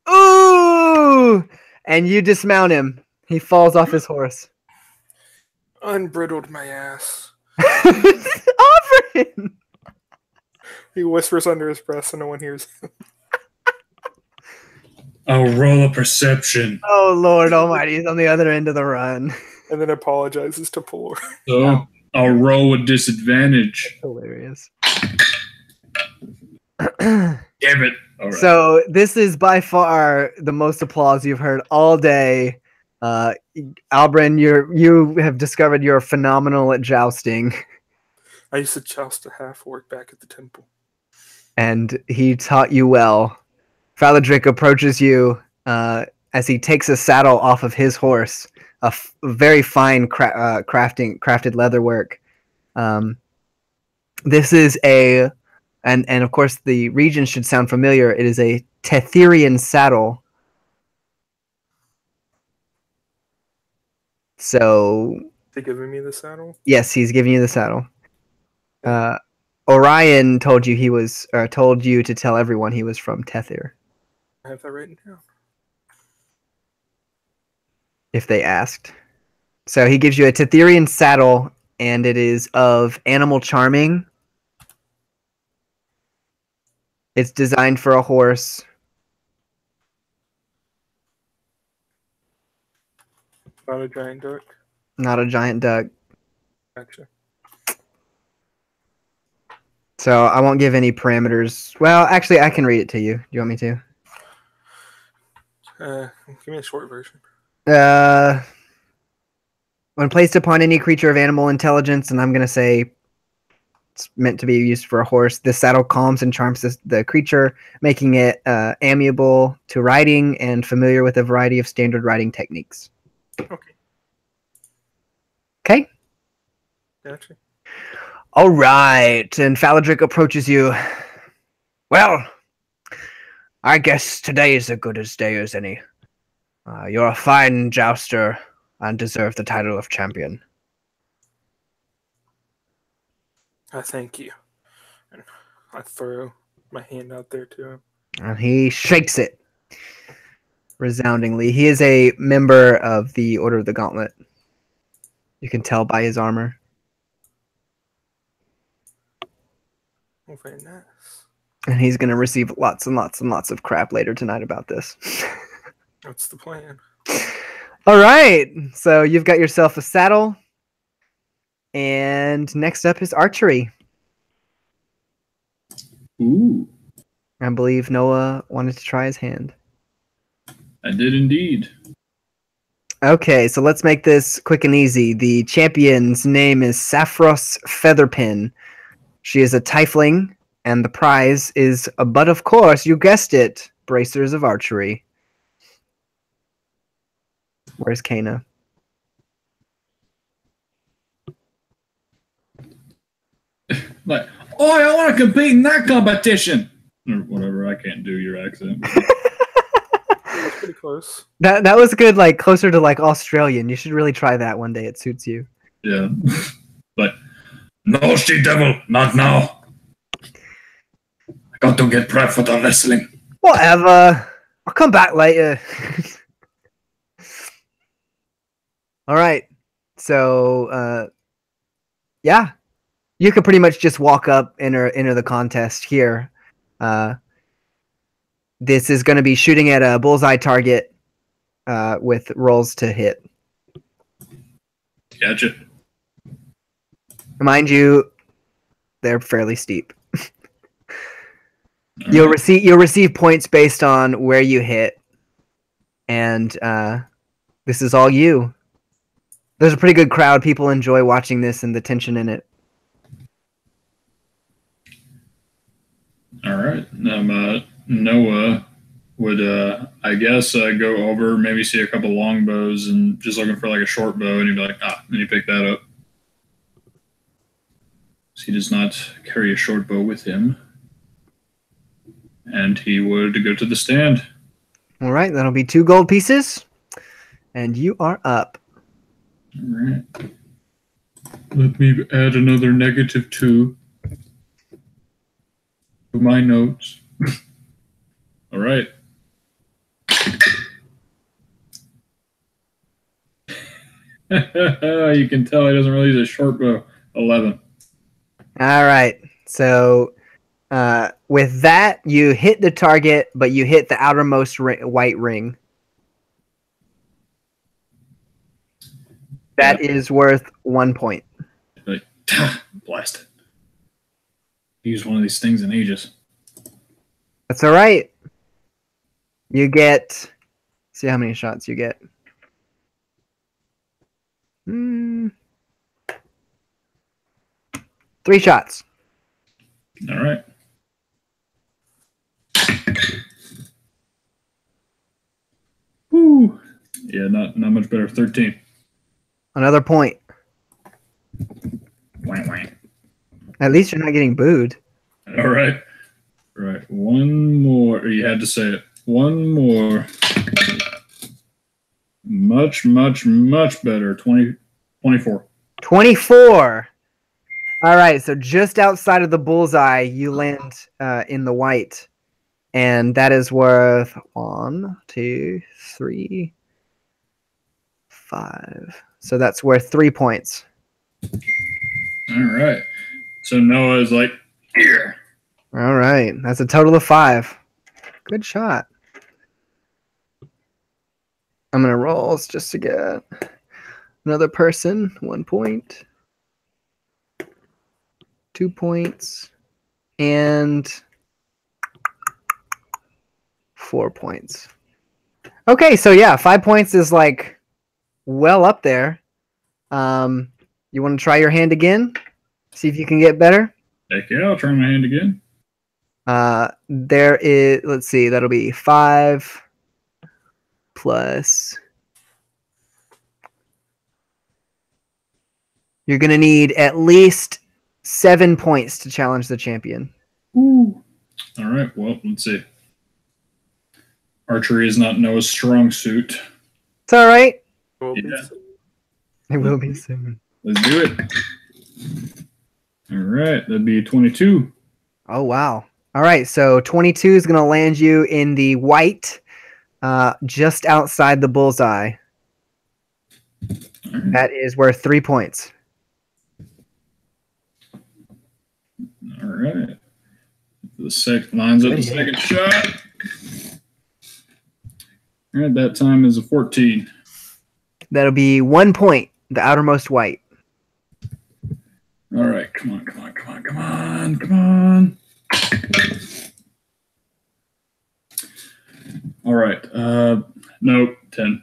Ooh! And you dismount him. He falls off his horse. Unbridled my ass. Auburn! He whispers under his breath so no one hears him. I'll roll a perception. Oh, Lord almighty, he's on the other end of the run. And then apologizes to Poor. So I'll roll with disadvantage. Hilarious. Damn it. All right. So this is by far the most applause you've heard all day. Albrin, you have discovered you're phenomenal at jousting. I used to joust a half-orc back at the temple. And he taught you well. Faladric approaches you as he takes a saddle off of his horse, very fine crafted leatherwork. This is and of course the region should sound familiar. It is a Tetherian saddle. So, Is he giving me the saddle? yes, he's giving you the saddle. Orion told you told you to tell everyone he was from Tethir. I have that written down. If they asked. So he gives you a Tetherian saddle, and it is of animal charming. It's designed for a horse. Not a giant duck. Not a giant duck. Gotcha. So I won't give any parameters. Well, actually, I can read it to you. Do you want me to? Give me a short version. When placed upon any creature of animal intelligence, and I'm going to say it's meant to be used for a horse, this saddle calms and charms the creature, making it amiable to riding and familiar with a variety of standard riding techniques. Okay. Okay? Gotcha. All right. And Faladric approaches you. Well, I guess today is as good a day as any. You're a fine jouster and deserve the title of champion. I thank you. And I throw my hand out there to him. And he shakes it resoundingly. He is a member of the Order of the Gauntlet. You can tell by his armor. Oh, very nice. And he's going to receive lots and lots and lots of crap later tonight about this. That's the plan. All right. So you've got yourself a saddle. And next up is archery. Ooh. I believe Noah wanted to try his hand. I did indeed. Okay, so let's make this quick and easy. The champion's name is Saphros Featherpin. She is a tiefling, and the prize is, but of course, you guessed it, bracers of archery. Where's Kana? Like, oh, I want to compete in that competition. Or whatever, I can't do your accent. That's pretty close. That was good, like closer to like Australian. You should really try that one day. It suits you. Yeah. Like, no, she devil, not now. I got to get prepped for the wrestling. Whatever. I'll come back later. All right. So, yeah. You could pretty much just walk up, enter the contest here. This is going to be shooting at a bullseye target with rolls to hit. Gotcha. Mind you, they're fairly steep. You'll receive points based on where you hit, and this is all you. There's a pretty good crowd. People enjoy watching this and the tension in it. All right. Noah would, I guess, go over, maybe see a couple longbows and just looking for like a short bow, and he'd be like, and he pick that up. So he does not carry a short bow with him. And he would go to the stand. All right, that'll be 2 gold pieces, and you are up. All right. Let me add another -2 to my notes. All right. You can tell he doesn't really use a short bow. 11. All right. So with that, you hit the target, but you hit the outermost white ring. That is worth 1 point. Like, blast it. Use one of these things in ages. That's all right. You get... See how many shots you get. 3 shots. All right. Woo. Yeah, not much better. 13. Another point. Wah, wah. At least you're not getting booed. All right. Right. One more. You had to say it. One more. Much, much, much better. 24. 24. All right, so just outside of the bullseye, you land in the white, and that is worth 1, 2, 3, 5. So that's worth 3 points. All right. So Noah is like, here. All right, that's a total of 5. Good shot. I'm gonna roll just to get another person. 1 point, 2 points, and 4 points. Okay, so yeah, 5 points is like well up there. You want to try your hand again? See if you can get better. Heck yeah, I'll try my hand again. There is. Let's see. That'll be 5 plus. You're gonna need at least 7 points to challenge the champion. Ooh. All right. Well, let's see. Archery is not Noah's strong suit. It's all right. Yeah. It will be soon. Let's do it. All right. That'd be 22. Oh, wow. All right. So 22 is going to land you in the white, just outside the bullseye. Right. That is worth 3 points. All right. The lines up the second shot. All right. That time is a 14. That'll be 1 point, the outermost white. All right. Come on, come on, come on, come on, come on. All right. Nope. 10.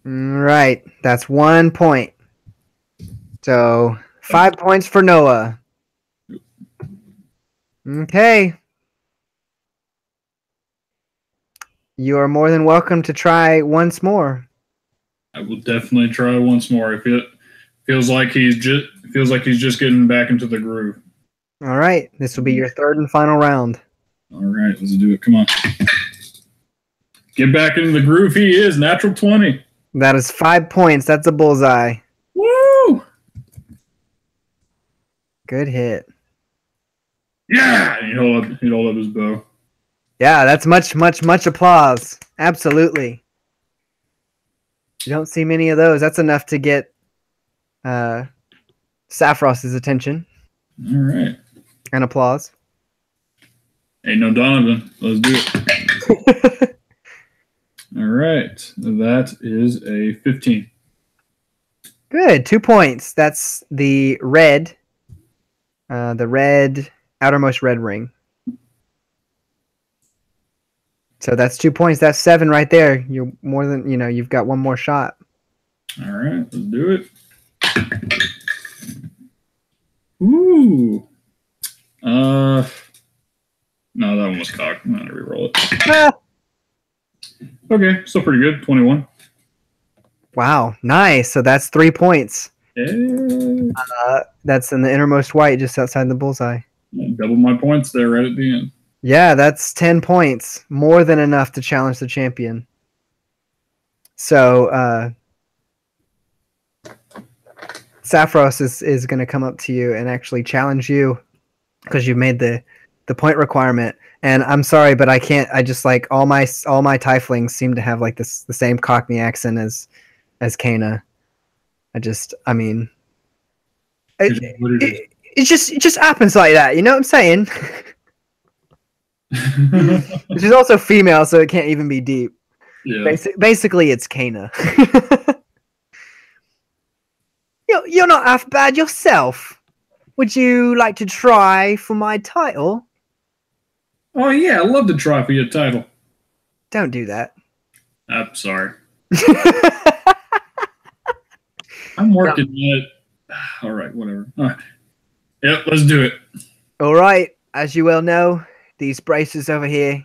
Right. That's 1 point. So 5 points for Noah. Okay. You are more than welcome to try once more. I will definitely try once more. If it feels like he's just getting back into the groove. All right. This will be your third and final round. All right, let's do it. Come on. Get back into the groove. He is natural 20. That is 5 points. That's a bullseye. Woo! Good hit. Yeah! He'd hold up his bow. Yeah, that's much applause. Absolutely. You don't see many of those. That's enough to get Saffros's attention. All right. And applause. Ain't no Donovan. Let's do it. All right. That is a 15. Good. 2 points. That's the red outermost red ring. So that's 2 points. That's 7 right there. You're more than, you've got one more shot. All right, let's do it. Ooh. No, that one was cocked. I'm gonna re-roll it. Okay, still pretty good. 21. Wow, nice. So that's 3 points. Yeah. That's in the innermost white, just outside the bullseye. Double my points there right at the end. Yeah, that's 10 points. More than enough to challenge the champion. So, Saffros is going to come up to you and actually challenge you because you've made the point requirement. And I'm sorry, but I can't. I just like all my tieflings seem to have like the same Cockney accent as Kana. It just happens like that. You know what I'm saying? She's also female, so it can't even be deep. Yeah. Basically, it's Kana. You're not half bad yourself. Would you like to try for my title? Oh yeah, I'd love to try for your title. Don't do that. I'm sorry. I'm working it. All right, whatever. All right. Yep, let's do it. All right. As you well know, these braces over here,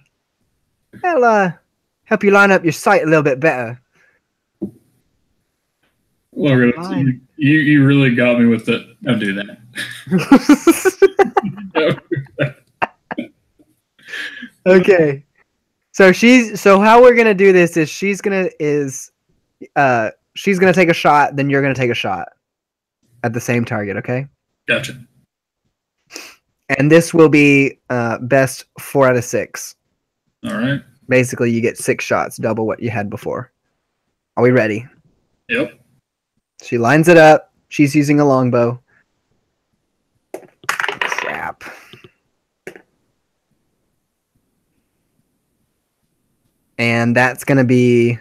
they'll help you line up your sight a little bit better. Look at it. You really got me with it. Don't do that. Okay. So how we're gonna do this is she's gonna take a shot, then you're gonna take a shot at the same target, okay? Gotcha. And this will be best 4 out of 6. All right. Basically, you get 6 shots, double what you had before. Are we ready? Yep. She lines it up. She's using a longbow. Crap. And that's going to be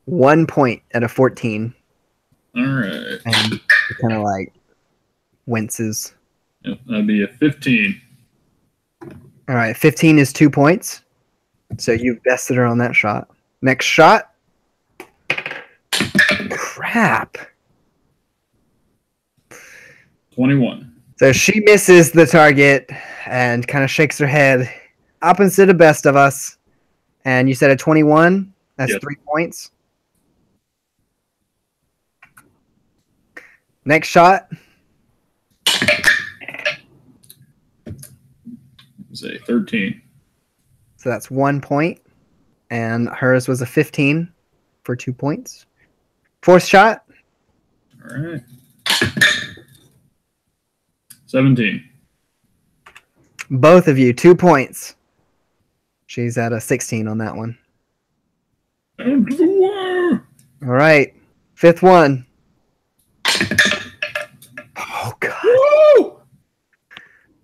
1 point out of 14. All right. And it kind of like winces. Yep, that'd be a 15. All right, 15 is 2 points. So you've bested her on that shot. Next shot. Crap. 21. So she misses the target and kind of shakes her head. Opposite of best of us. And you said a 21. That's Yep. 3 points. Next shot. Say 13. So that's 1 point. And hers was a 15 for 2 points. Fourth shot. All right. 17. Both of you, 2 points. She's at a 16 on that one. Down to the wire. All right. Fifth one. Oh, God. Woo!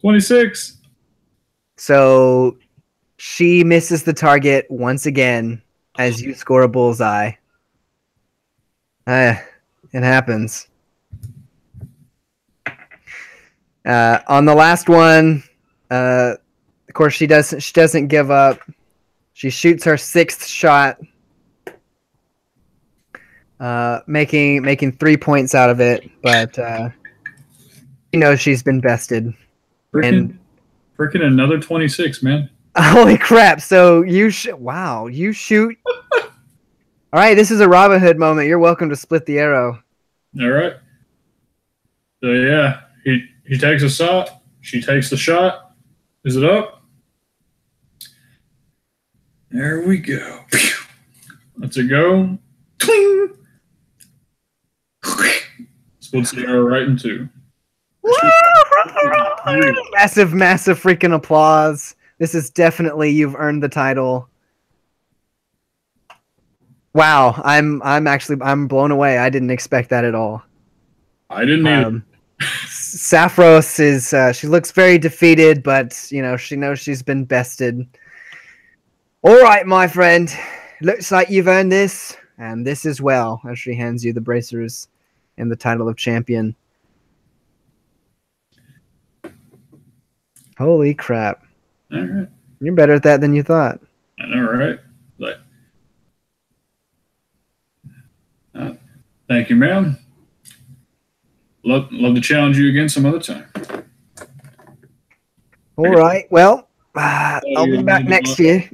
26. So she misses the target once again as you score a bullseye. It happens. On the last one, of course, she doesn't give up. She shoots her 6th shot, making 3 points out of it. But you know she's been bested. Freaking another 26, man. Holy crap! So you wow, you shoot. All right, this is a Robin Hood moment. You're welcome to split the arrow. All right. So yeah, he takes a shot. She takes the shot. Is it up? There we go. Let's it go. Cling. Splits the arrow right in two. Massive, massive freaking applause. This is definitely, you've earned the title. Wow, I'm blown away. I didn't expect that at all. I didn't either. Sapphiros is she looks very defeated, but you know, she knows she's been bested. All right, my friend. Looks like you've earned this, and this as well, as she hands you the bracers and the title of champion. Holy crap. All right. You're better at that than you thought. I know, right? Thank you, ma'am. Love to challenge you again some other time. All right. Well, I'll be back next year.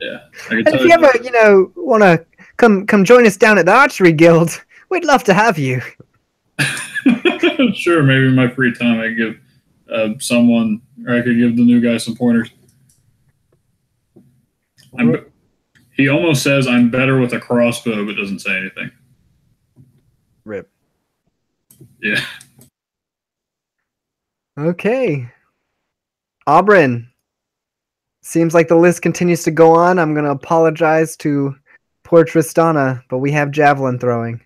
Yeah. And if you ever, want to come join us down at the Archery Guild, we'd love to have you. Sure. Maybe in my free time I could give someone, or I could give the new guy some pointers. He almost says I'm better with a crossbow, but doesn't say anything. Rip. Yeah. Okay. Aubryn. Seems like the list continues to go on. I'm going to apologize to poor Tristana, but we have javelin throwing.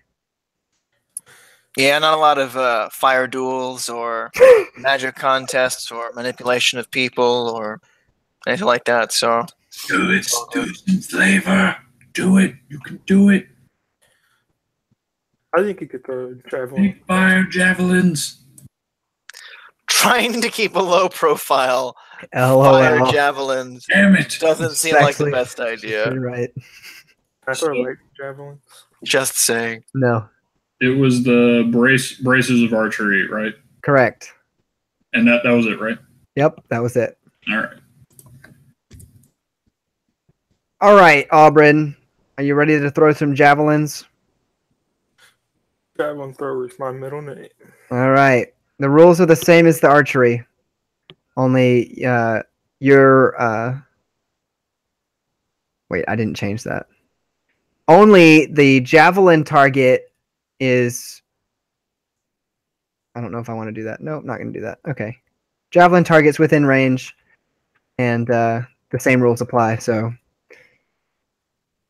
Yeah, not a lot of fire duels or magic contests or manipulation of people or anything like that. So Do it, some flavor. Do it. You can do it. I think you could throw javelin. Big fire javelins. trying to keep a low profile. LOL. Fire javelins. Damn it. Doesn't seem like the best idea. You're right. I throw light javelins. Just saying. No. It was the braces of archery, right? Correct. And that was it, right? Yep, that was it. All right. All right, Aubryn. Are you ready to throw some javelins? Javelin thrower is my middle name. All right. The rules are the same as the archery. Only you're wait, I didn't change that. Only the javelin target is I don't know if I want to do that. Nope, not going to do that. Okay. Javelin targets within range, and the same rules apply. So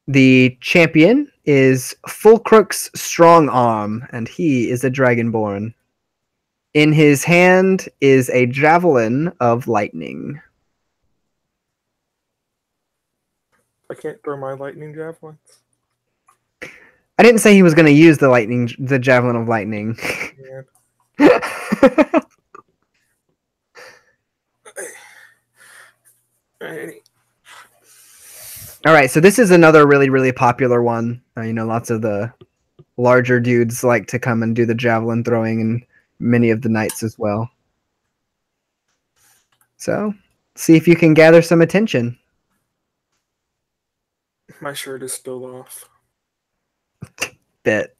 the champion is Fulcrux Strong Arm, and he is a dragonborn. In his hand is a javelin of lightning. I can't throw my lightning javelins. I didn't say he was going to use the javelin of lightning. Yeah. Alrighty. All right, so this is another really, really popular one. Lots of the larger dudes like to come and do the javelin throwing, and many of the knights as well. So, see if you can gather some attention. My shirt is still off. Bet.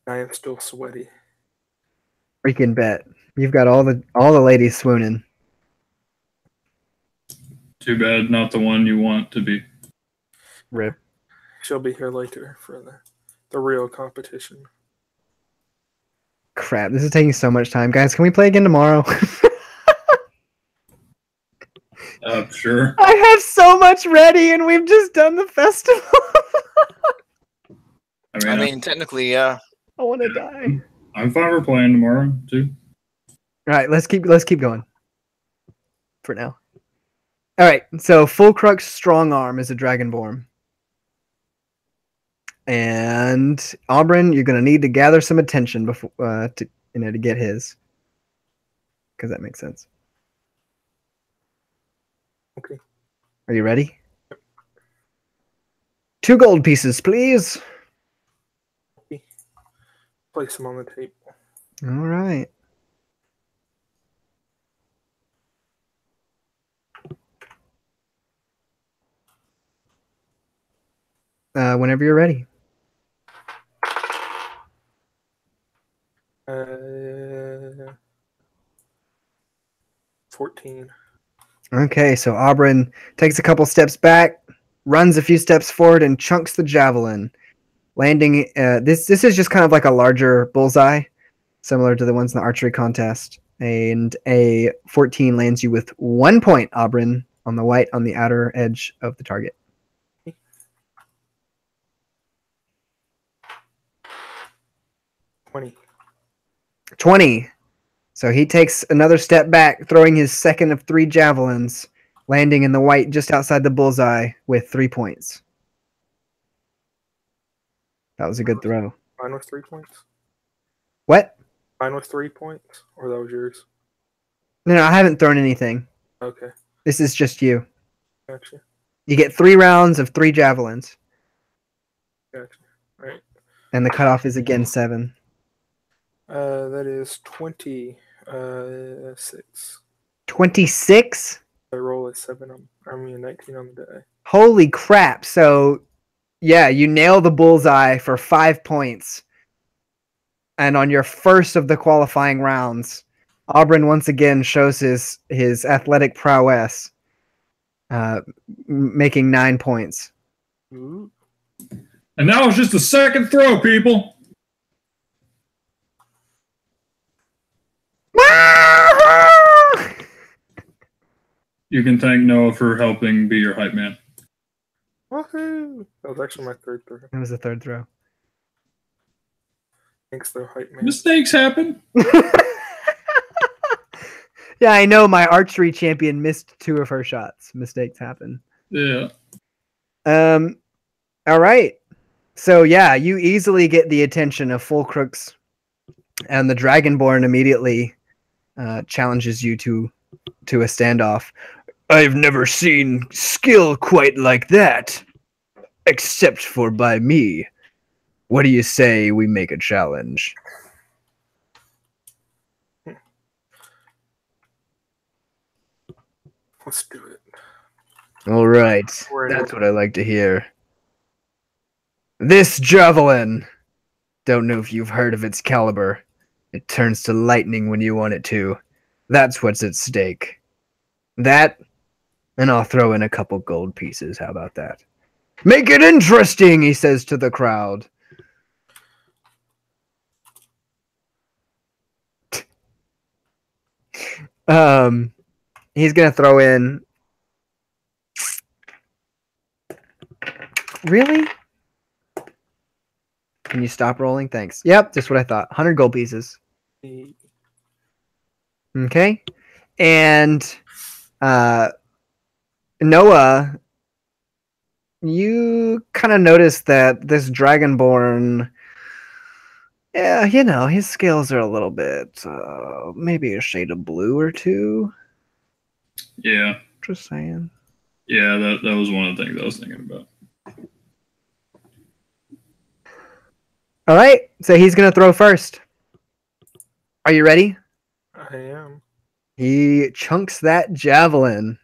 I am still sweaty. Freaking bet. You've got all the ladies swooning. Too bad, not the one you want to be. Rip. She'll be here later for the real competition. Crap, this is taking so much time. Guys, can we play again tomorrow? Sure. I have so much ready, and we've just done the festival. I mean, technically, yeah. I want to die. I'm fine for playing tomorrow, too. All right, let's keep going. For now. All right, so Fulcrux Strong Arm is a dragonborn. And Aubryn, you're gonna need to gather some attention before to get his, because that makes sense. Okay. Are you ready? 2 gold pieces, please. Okay. Place them on the table. All right. Whenever you're ready. 14. Okay, so Aubryn takes a couple steps back, runs a few steps forward, and chunks the javelin, landing. This is just kind of like a larger bullseye, similar to the ones in the archery contest. And a 14 lands you with 1 point, Aubryn, on the white on the outer edge of the target. 20. So he takes another step back, throwing his second of 3 javelins, landing in the white just outside the bullseye with 3 points. That was a good throw. Mine was 3 points. What? Mine was 3 points, or that was yours? No, I haven't thrown anything. Okay. This is just you. Gotcha. You get 3 rounds of 3 javelins. Gotcha. All right. And the cutoff is again 7. That is 26. 26? I roll a 7. I mean 19 on the die. Holy crap. So, yeah, you nail the bullseye for 5 points. And on your first of the qualifying rounds, Aubryn once again shows his athletic prowess, making 9 points. Ooh. And that was just the second throw, people. You can thank Noah for helping be your hype man. Woohoo! That was actually my 3rd throw. That was the 3rd throw. Thanks, though, hype man. Mistakes happen. Yeah, I know my archery champion missed 2 of her shots. Mistakes happen. Yeah. All right. So yeah, you easily get the attention of Fulcrux, and the Dragonborn immediately challenges you to a standoff. I've never seen skill quite like that, except for by me. What do you say we make a challenge? Let's do it. All right, that's what I like to hear. This javelin. Don't know if you've heard of its caliber. It turns to lightning when you want it to. That's what's at stake. That, and I'll throw in a couple gold pieces. How about that? Make it interesting, he says to the crowd. He's gonna throw in. Really? Can you stop rolling? Thanks. Yep, just what I thought. 100 gold pieces. Okay. And Noah, you kind of notice that this Dragonborn, yeah, you know, his scales are a little bit, maybe a shade of blue or two. Yeah. Just saying. Yeah, that was one of the things I was thinking about. All right, so he's going to throw first. Are you ready? I am. He chunks that javelin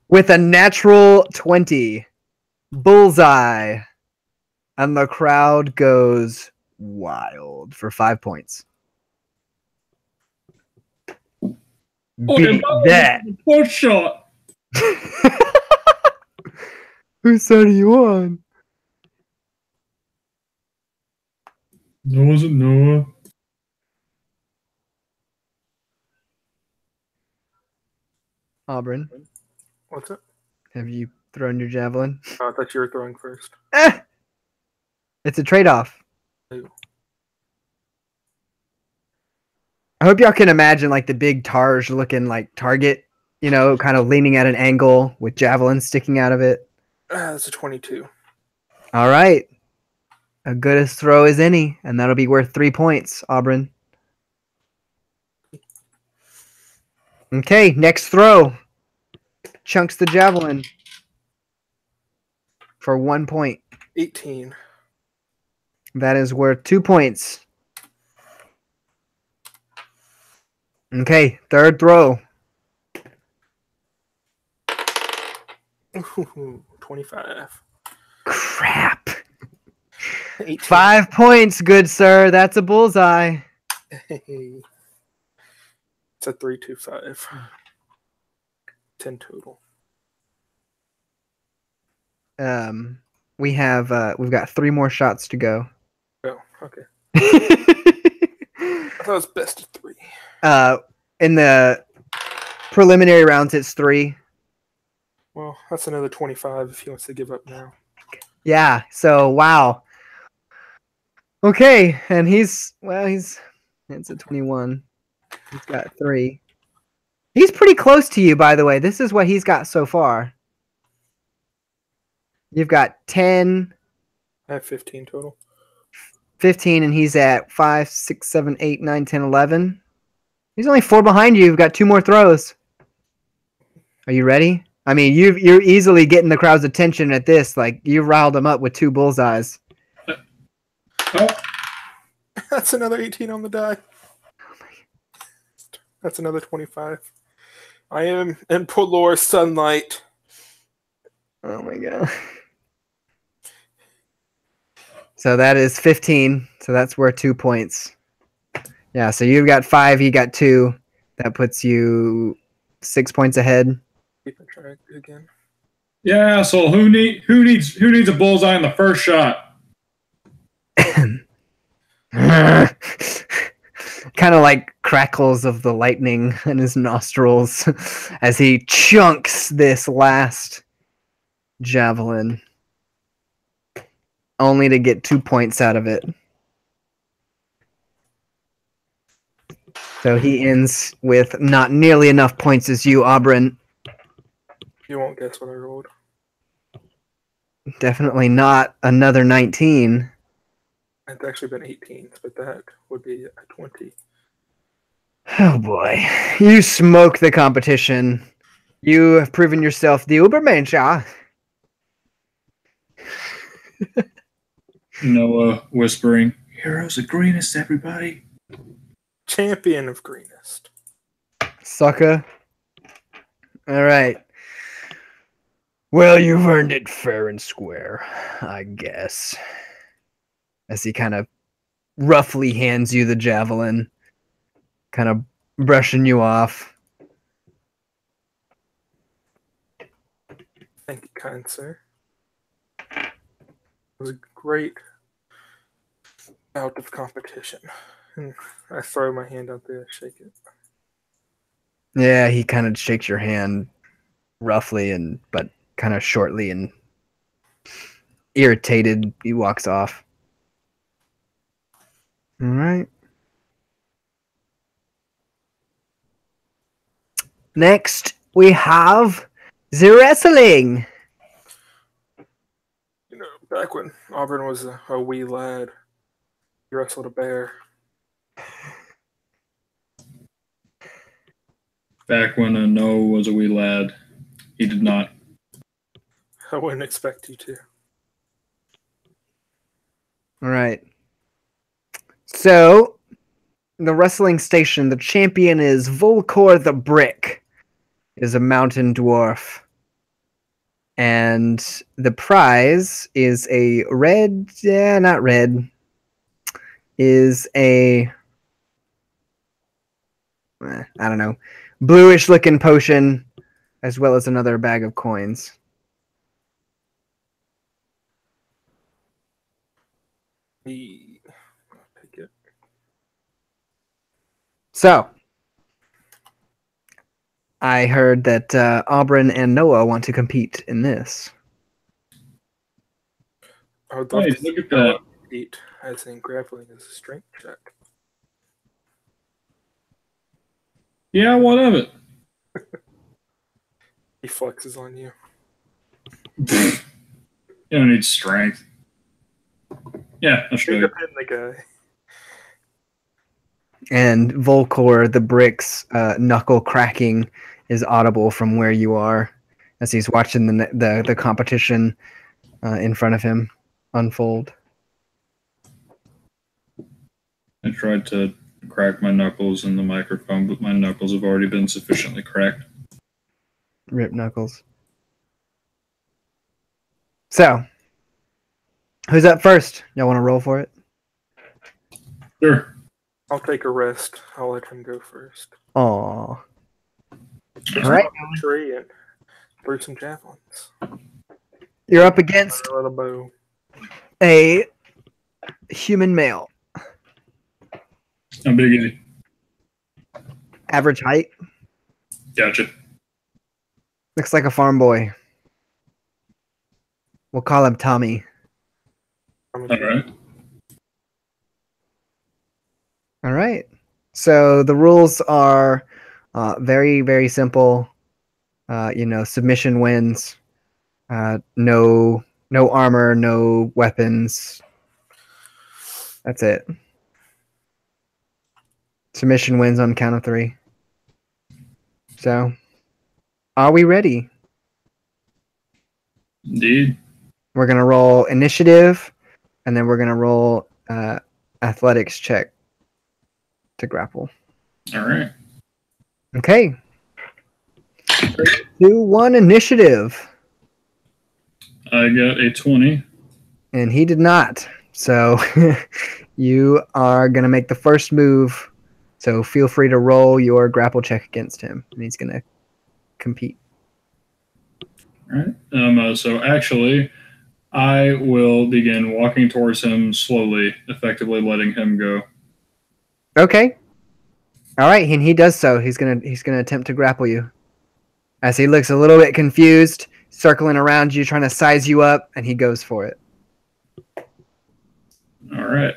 with a natural 20. Bullseye. And the crowd goes wild for 5 points. Beat that. First shot. Whose side are you on? That wasn't Noah. Auburn, What's it? have you thrown your javelin? Oh, I thought you were throwing first. It's a trade-off. Ew. I hope y'all can imagine like the big Targe looking like target, you know, kind of leaning at an angle with javelins sticking out of it. That's a 22. All right. A good as throw as any, and that'll be worth 3 points, Auburn. Okay, next throw. Chunks the javelin for 1 point. 18. That is worth 2 points. Okay, third throw. Ooh, 25. Crap. 18. 5 points, good sir. That's a bullseye. Hey. It's a 325. 10 total. We've got 3 more shots to go. Oh, okay. I thought it was best of 3. In the preliminary rounds, it's 3. Well, that's another 25 if he wants to give up now. Yeah. So wow. Okay, and it's a 21. He's got 3. He's pretty close to you, by the way. This is what he's got so far. You've got 10. I have 15 total. 15, and he's at 5, 6, 7, 8, 9, 10, 11. He's only 4 behind you. You've got 2 more throws. Are you ready? I mean, you're easily getting the crowd's attention at this. Like, you've riled them up with 2 bullseyes. Oh. That's another 18 on the die. That's another 25. I am in polar sunlight. Oh my god. So that is 15. So that's worth 2 points. Yeah, so you've got 5, he got 2. That puts you 6 points ahead. Keep track again. Yeah, so who needs a bullseye in the first shot? Kind of like crackles of the lightning in his nostrils as he chunks this last javelin, only to get 2 points out of it. So he ends with not nearly enough points as you, Auburn. You won't guess what I rolled. Definitely not another 19. It's actually been 18, but that would be a 20. Oh boy. You smoke the competition. You have proven yourself the Ubermensch. Noah whispering, "Heroes of greenest, everybody." Champion of greenest. Sucker. All right. Well, you've earned it fair and square, I guess. As he kind of roughly hands you the javelin, kind of brushing you off. Thank you, kind sir. It was a great bout of competition. And I throw my hand out there, shake it. Yeah, he kind of shakes your hand roughly but kind of shortly and irritated. He walks off. All right. Next, we have the wrestling. You know, back when Auburn was a wee lad, he wrestled a bear. Back when Noah was a wee lad, he did not. I wouldn't expect you to. All right. So, the wrestling station, the champion is Volkor the Brick. Is a mountain dwarf. And the prize is a red, not red, is a, I don't know, bluish looking potion, as well as another bag of coins. I'll take it. So, I heard that Auburn and Noah want to compete in this. I would love Hey, to look at Noah that. compete, as in grappling is a strength check. Yeah, what of it? He flexes on you. You don't need strength. Yeah, I'll show You're you. the guy. And Volkor the Brick's knuckle cracking is audible from where you are as he's watching the competition in front of him unfold. I tried to crack my knuckles in the microphone, but my knuckles have already been sufficiently cracked. Rip knuckles. So, who's up first? Y'all want to roll for it? Sure. I'll take a rest. I'll let him go first. Aw. All Just right. up a tree and threw some javelins. You're up against With a bow. a human male. How big is he? Average height. Gotcha. Looks like a farm boy. We'll call him Tommy. All right. All right. So the rules are very, very simple. Submission wins. No armor, no weapons. That's it. Submission wins on count of 3. So, are we ready? Indeed. We're gonna roll initiative, and then we're gonna roll athletics check to grapple. All right. Okay. 3, 2, 1, initiative. I got a 20. And he did not. So you are going to make the first move. So feel free to roll your grapple check against him. And he's going to compete. All right. So actually, I will begin walking towards him slowly, effectively letting him go. Okay. All right. And he does so. He's going to attempt to grapple you. As he looks a little bit confused, circling around you, trying to size you up, and he goes for it. All right.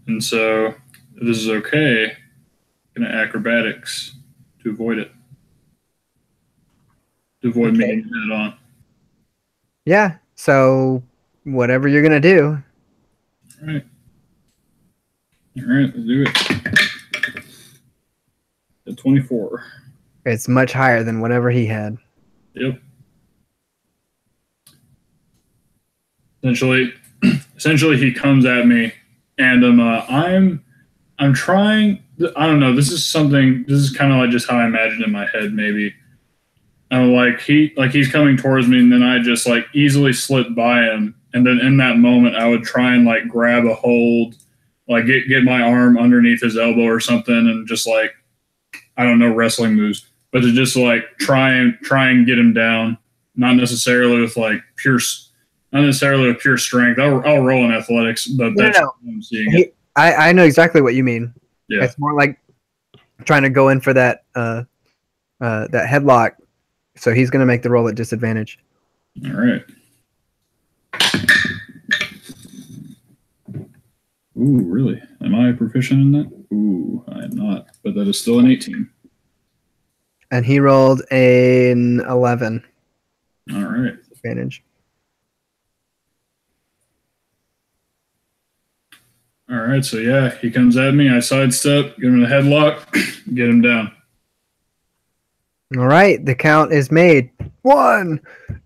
And so, if this is okay, I'm going to acrobatics to avoid it. To avoid meeting head on. Yeah. So whatever you're going to do. All right. All right, let's do it. At 24. It's much higher than whatever he had. Yep. Essentially, he comes at me, and I'm trying. I don't know. This is kind of like just how I imagined in my head. Maybe, he's coming towards me, and then I just like easily slip by him, and then in that moment, I would try and like grab a hold, like get my arm underneath his elbow or something, and just like I don't know wrestling moves. But to just like try and get him down, not necessarily with pure strength. I'll roll in athletics, but that's how I'm seeing it. I know exactly what you mean. Yeah, It's more like trying to go in for that that headlock. So he's going to make the roll at disadvantage. All right. Ooh, really? Am I proficient in that? Ooh, I am not. But that is still an 18. And he rolled an 11. All right. Advantage. All right, so yeah, he comes at me. I sidestep, give him a headlock, get him down. All right, the count is made. 1,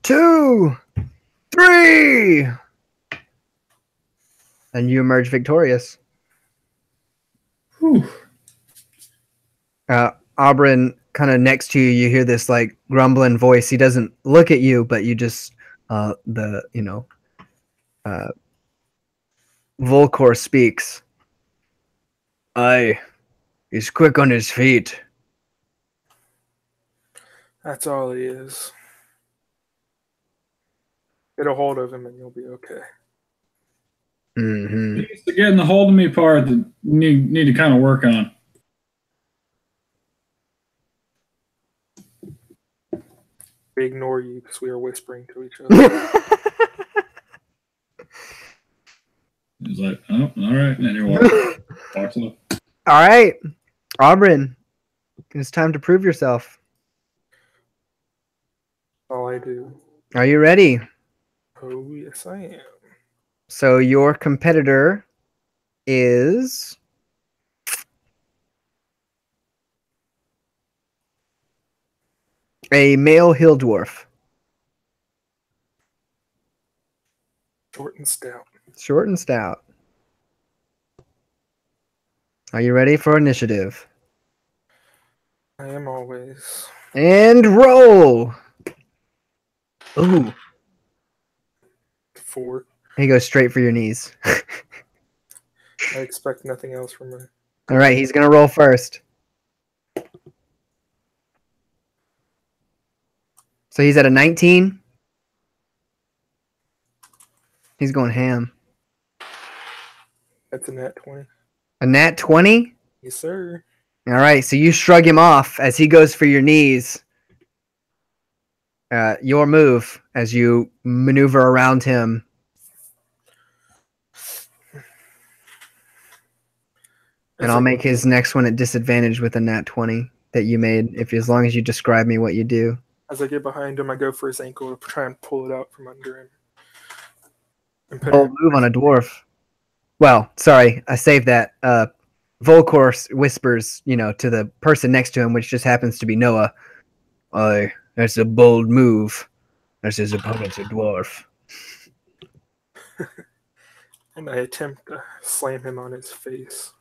2, 3. And you emerge victorious. Whew. Aubryn, kind of next to you, you hear this like grumbling voice. He doesn't look at you, but you just Volcor speaks. Aye, he's quick on his feet. That's all he is. Get a hold of him and you'll be okay. Mm-hmm. It's the getting the hold of me part that need to kind of work on. We ignore you because we are whispering to each other. He's like, oh, all right. And you walk. Talks a little. All right, Aubryn, it's time to prove yourself. All I do. Are you ready? Oh, yes, I am. So your competitor is a male hill dwarf. Short and stout. Short and stout. Are you ready for initiative? I am always. And roll. Ooh. 4. He goes straight for your knees. I expect nothing else from him. All right, he's going to roll first. So he's at a 19. He's going ham. That's a nat 20. A nat 20? Yes, sir. All right, so you shrug him off as he goes for your knees. Your move as you maneuver around him. And I'll make his next one at disadvantage with a nat 20 that you made, as long as you describe me what you do. As I get behind him, I go for his ankle to try and pull it out from under him. Bold move on a dwarf. Well, sorry, I saved that. Volcor whispers, to the person next to him, which just happens to be Noah. Aye, that's a bold move. As his opponent's a dwarf. And I attempt to slam him on his face.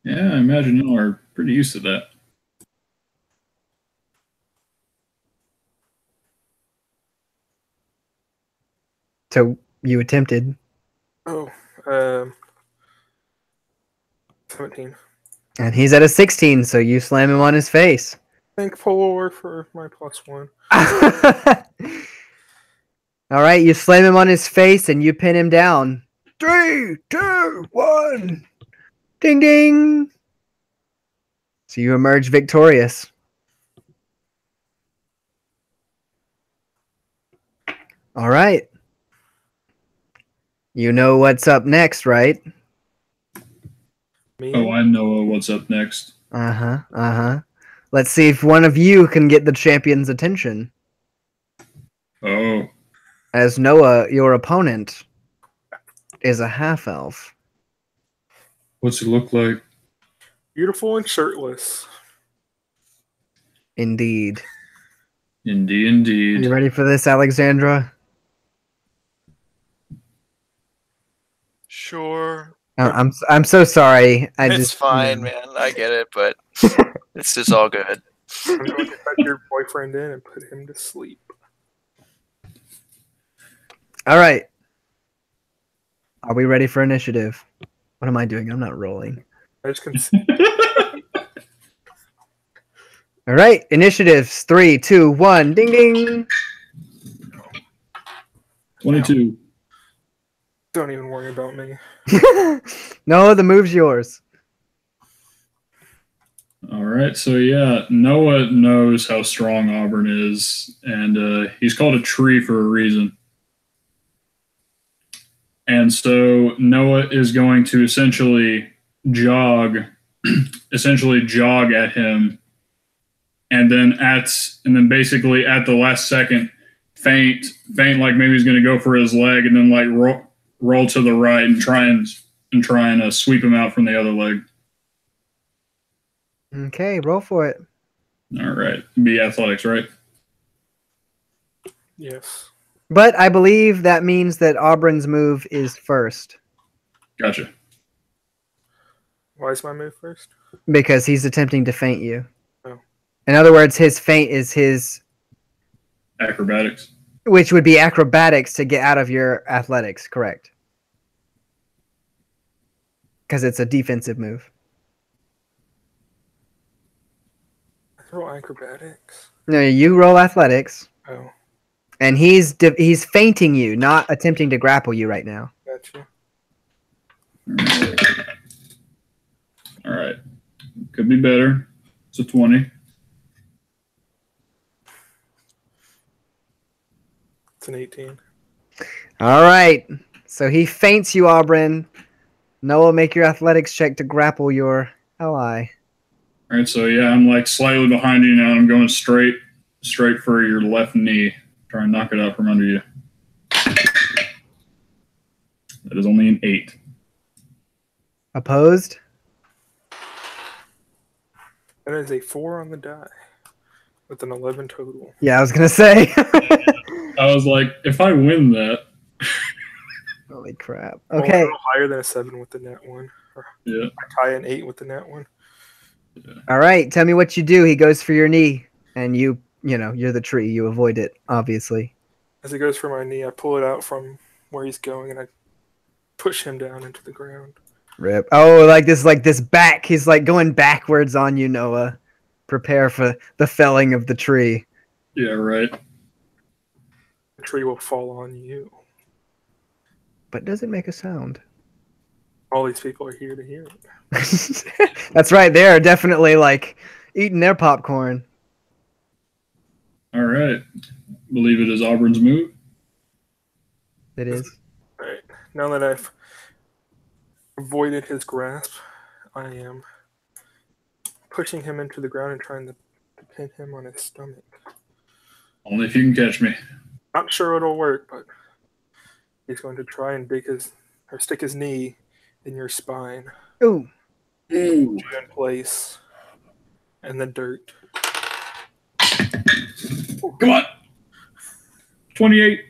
Yeah, I imagine you are pretty used to that. So you attempted. Oh, 17. And he's at a 16, so you slam him on his face. Thank Polor for my +1. All right, you slam him on his face and you pin him down. 3, 2, 1. Ding, ding. So you emerge victorious. All right. You know what's up next, right? Me? Oh, I know what's up next. Uh-huh. Let's see if one of you can get the champion's attention. Oh. As Noah, your opponent, is a half-elf. What's he look like? Beautiful and shirtless. Indeed. Indeed. You ready for this, Alexandra? Sure. I'm so sorry. It's fine, man. I get it, but this is all good. I'm going to put your boyfriend in and put him to sleep. All right. Are we ready for initiative? What am I doing? I'm not rolling. I just can see. All right. Initiatives. 3, 2, 1. Ding, ding. 22. Don't even worry about me. No, the move's yours. All right, so yeah, Noah knows how strong Auburn is, and he's called a tree for a reason. And so Noah is going to essentially jog at him, and then basically at the last second feint like maybe he's going to go for his leg, and then like roll to the right and try and sweep him out from the other leg. Okay, roll for it. All right, be athletics, right? Yes. But I believe that means that Auburn's move is first. Gotcha. Why is my move first? Because he's attempting to feint you. Oh. In other words, his feint is his... Acrobatics. Which would be acrobatics to get out of your athletics, correct? Because it's a defensive move. I roll acrobatics. No, you roll athletics. Oh. And he's feinting you, not attempting to grapple you right now. Gotcha. All right. Could be better. It's a 20. It's an 18. All right. So he feints you, Auburn. Noah, make your athletics check to grapple your ally. All right, so yeah, I'm like slightly behind you now. I'm going straight for your left knee. Try and knock it out from under you. That is only an 8. Opposed? That is a 4 on the die with an 11 total. Yeah, I was going to say. I was like, if I win that. Holy crap. Well, Okay. higher than a 7 with the net one. Yeah. I tie an 8 with the net one. Yeah. All right. Tell me what you do. He goes for your knee, and you're the tree. You avoid it, obviously. As he goes for my knee, I pull it out from where he's going, and I push him down into the ground. Rip. Oh, like this back. He's like going backwards on you, Noah. Prepare for the felling of the tree. Yeah, right. The tree will fall on you. But does it make a sound? All these people are here to hear it. That's right. They're definitely like eating their popcorn. All right. Believe it is Auburn's move. It is. All right. Now that I've avoided his grasp, I am pushing him into the ground and trying to pin him on his stomach. Only if you can catch me. Not sure it'll work, but he's going to try and stick his knee in your spine. Ooh. Ooh. In place. And the dirt. Come on. 28.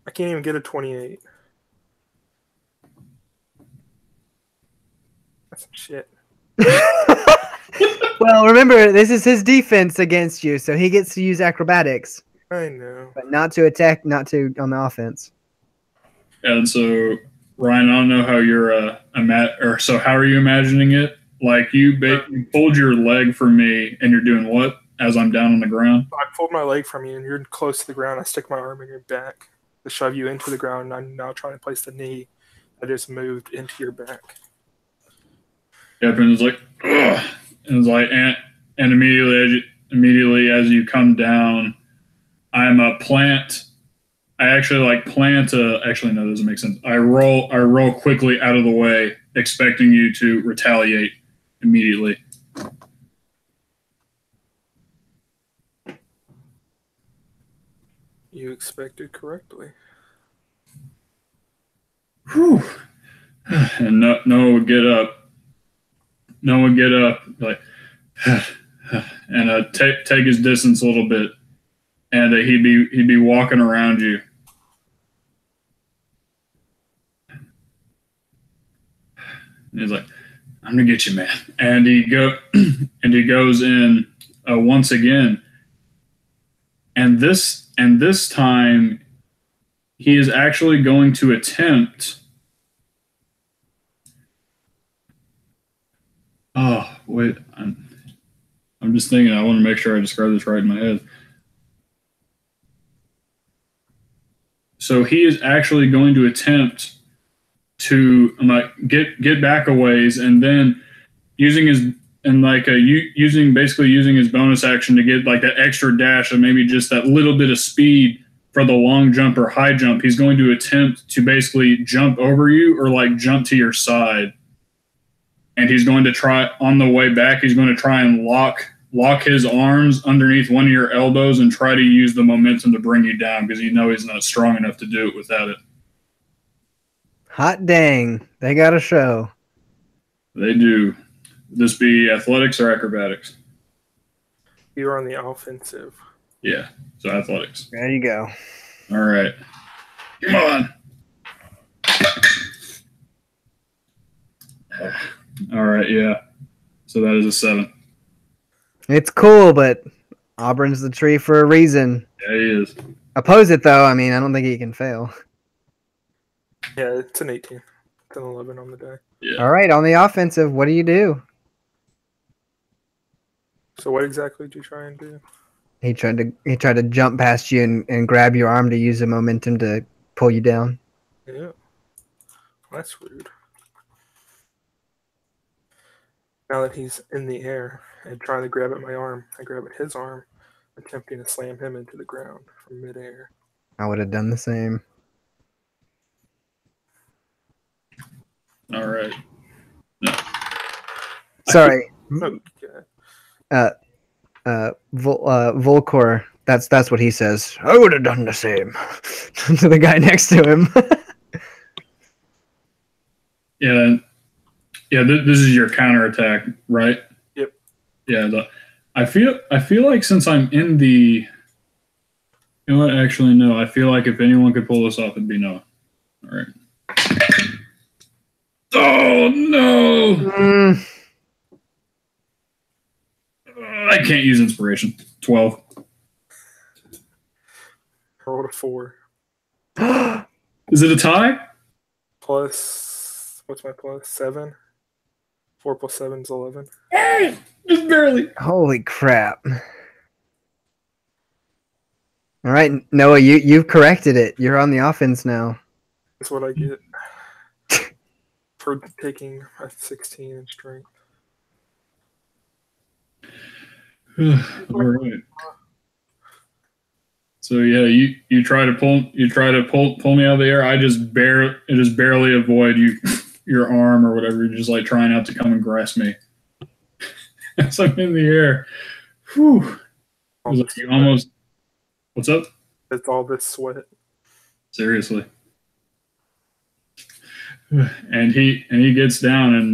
I can't even get a 28. That's some shit. Well, remember, this is his defense against you, so he gets to use acrobatics. I know. But not to attack, not to on the offense. And so, Ryan, I don't know how you're so how are you imagining it? Like you pulled your leg from me, and you're doing what as I'm down on the ground? I pulled my leg from you, and you're close to the ground. I stick my arm in your back to shove you into the ground, and I'm now trying to place the knee that just moved into your back. Yep, and it's like, ugh. And it's like, and immediately as you come down, I'm a plant. I actually plant actually no, that doesn't make sense. I roll quickly out of the way, expecting you to retaliate immediately. You expected correctly. Whew. And Noah would get up. Like, and take his distance a little bit, and he'd be walking around you. And he's like, "I'm gonna get you, man." And he goes in once again, and this time he is actually going to attempt. Oh, wait. I'm just thinking. I want to make sure I describe this right in my head. So he is actually going to attempt to get back a ways, and then using like basically using his bonus action to get like that extra dash and maybe just that little bit of speed for the long jump or high jump, he's going to attempt to basically jump over you or like jump to your side. And he's going to try on the way back, he's going to try and lock his arms underneath one of your elbows and try to use the momentum to bring you down because you know he's not strong enough to do it without it. Hot dang. They got a show. They do. This be athletics or acrobatics? You're on the offensive. Yeah, so athletics. There you go. All right. Come on. All right, yeah. So that is a 7. It's cool, but Auburn's the tree for a reason. Yeah, he is. Oppose it, though. I mean, I don't think he can fail. Yeah, it's an 18. It's an 11 on the die. Yeah. All right, on the offensive, what do you do? So what exactly did you try and do? He tried to jump past you and grab your arm to use the momentum to pull you down. Yeah. Well, that's rude. Now that he's in the air and trying to grab at my arm, I grab at his arm, attempting to slam him into the ground from midair. I would have done the same. All right. No. Sorry. Okay. Volcor. That's what he says. I would have done the same to the guy next to him. Yeah. Yeah, this is your counterattack, right? Yep. Yeah, I feel like since I'm in the, you know what? Actually, no. I feel like if anyone could pull this off, it'd be Noah. All right. Oh no! I can't use inspiration. 12. I rolled a 4. Is it a tie? Plus, what's my plus? 7. 4 plus 7 is 11. Hey, just barely. Holy crap! All right, Noah, you've corrected it. You're on the offense now. That's what I get for taking a 16 in strength. All right. So yeah, you try to pull me out of the air. I just barely avoid your arm or whatever. You're just like trying not to come and grasp me as I'm in the air. Whew. It was like you almost. What's up? It's all this sweat. Seriously. And he gets down, and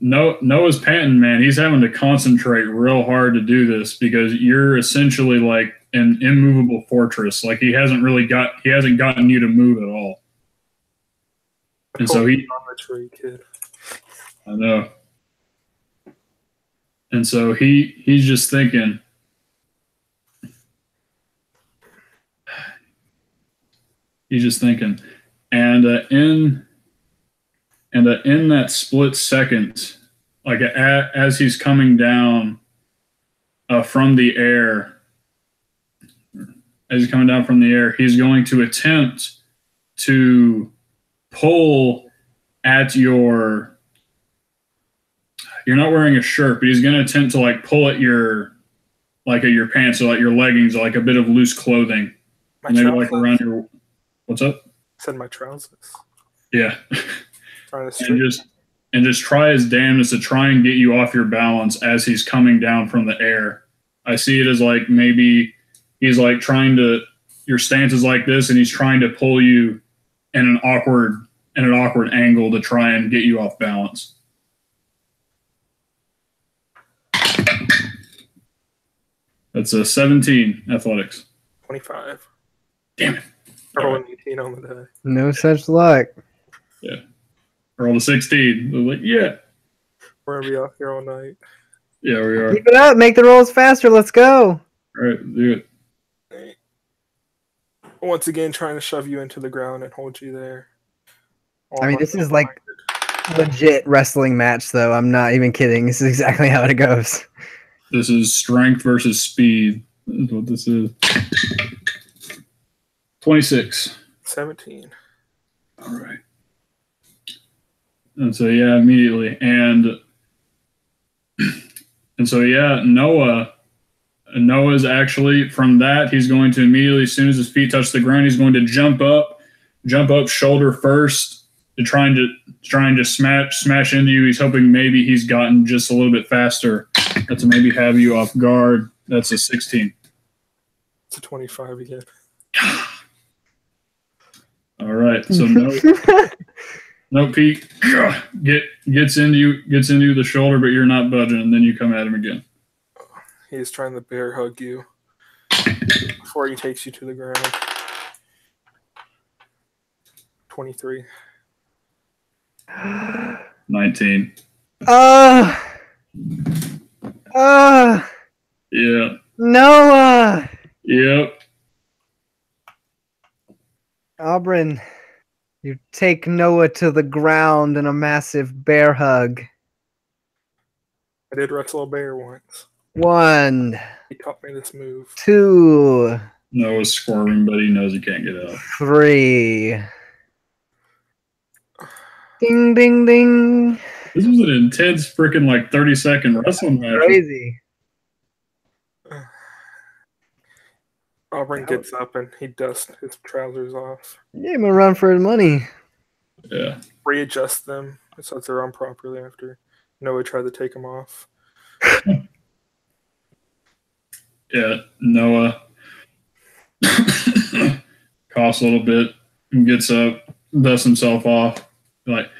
Noah's panting, man. He's having to concentrate real hard to do this because you're essentially like an immovable fortress. Like he hasn't gotten you to move at all. And so he on the tree, kid. I know. And so he's just thinking. He's just thinking. And in that split second, like as he's coming down from the air, he's going to attempt to pull at your. You're not wearing a shirt, but he's going to attempt to like pull at your pants or like your leggings, or like a bit of loose clothing, maybe like around your. What's up? Said my trousers. Yeah. And just try his damnedest to try and get you off your balance as he's coming down from the air. I see it as like maybe he's like trying to. Your stance is like this, and he's trying to pull you in an awkward angle to try and get you off balance. That's a 17 athletics. 25. Damn it. I rolled an 18 on the die. No such luck. Yeah. I rolled a 16. I was like, yeah. We're going to be out here all night. Yeah, we are. Keep it up. Make the rolls faster. Let's go. All right, do it. Right. Once again, trying to shove you into the ground and hold you there. I mean, this is like legit wrestling match, though. I'm not even kidding. This is exactly how it goes. This is strength versus speed. This is what this is. 26. 17. All right. And so, yeah, immediately. And And so, yeah, Noah's actually, from that, he's going to immediately, as soon as his feet touch the ground, he's going to jump up shoulder first, trying to smash into you. He's hoping maybe he's gotten just a little bit faster, to maybe have you off guard. That's a 16. It's a 25 again. All right, so no peek gets into the shoulder, but you're not budging, and then you come at him again. He's trying to bear hug you before he takes you to the ground. 23. 19. Yeah. Noah! Yep. Oberyn, you take Noah to the ground in a massive bear hug. I did wrestle a bear once. 1. He taught me this move. 2. Noah's squirming, but he knows he can't get up. 3. Ding, ding, ding. This was an intense freaking 30-second wrestling match. Crazy. Auburn gets up and he dusts his trousers off. Gave him a run for his money. Yeah. Readjust them so that they're on properly after Noah tried to take them off. Yeah, Noah coughs a little bit and gets up, dusts himself off. Like,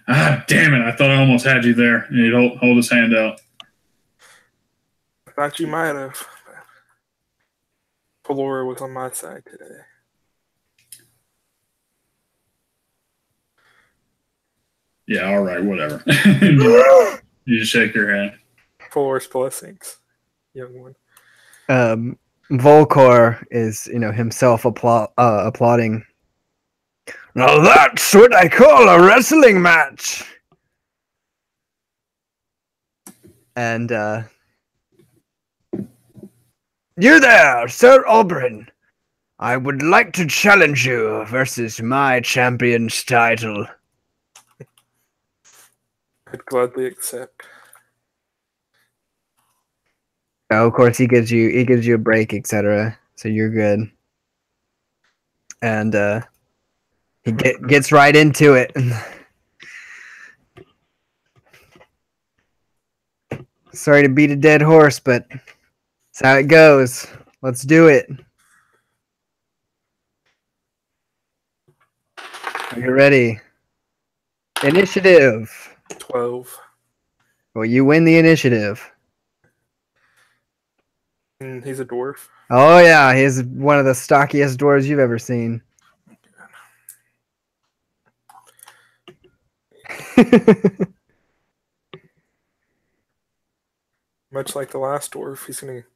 damn it, I thought I almost had you there. And he'd hold his hand out. I thought you might have. Pelora was on my side today. Yeah, all right, whatever. You just shake your hand. Pelora's blessings, young one. Volcor is, himself applauding. Now that's what I call a wrestling match. And you there, Sir Oberyn. I would like to challenge you versus my champion's title. I'd gladly accept. Oh, of course, he gives you a break, etc. So you're good. And he gets right into it. Sorry to beat a dead horse, but that's how it goes. Let's do it. Are you ready? Initiative. 12. Well, you win the initiative. And he's a dwarf. Oh, yeah. He's one of the stockiest dwarves you've ever seen. Much like the last dwarf, he's going to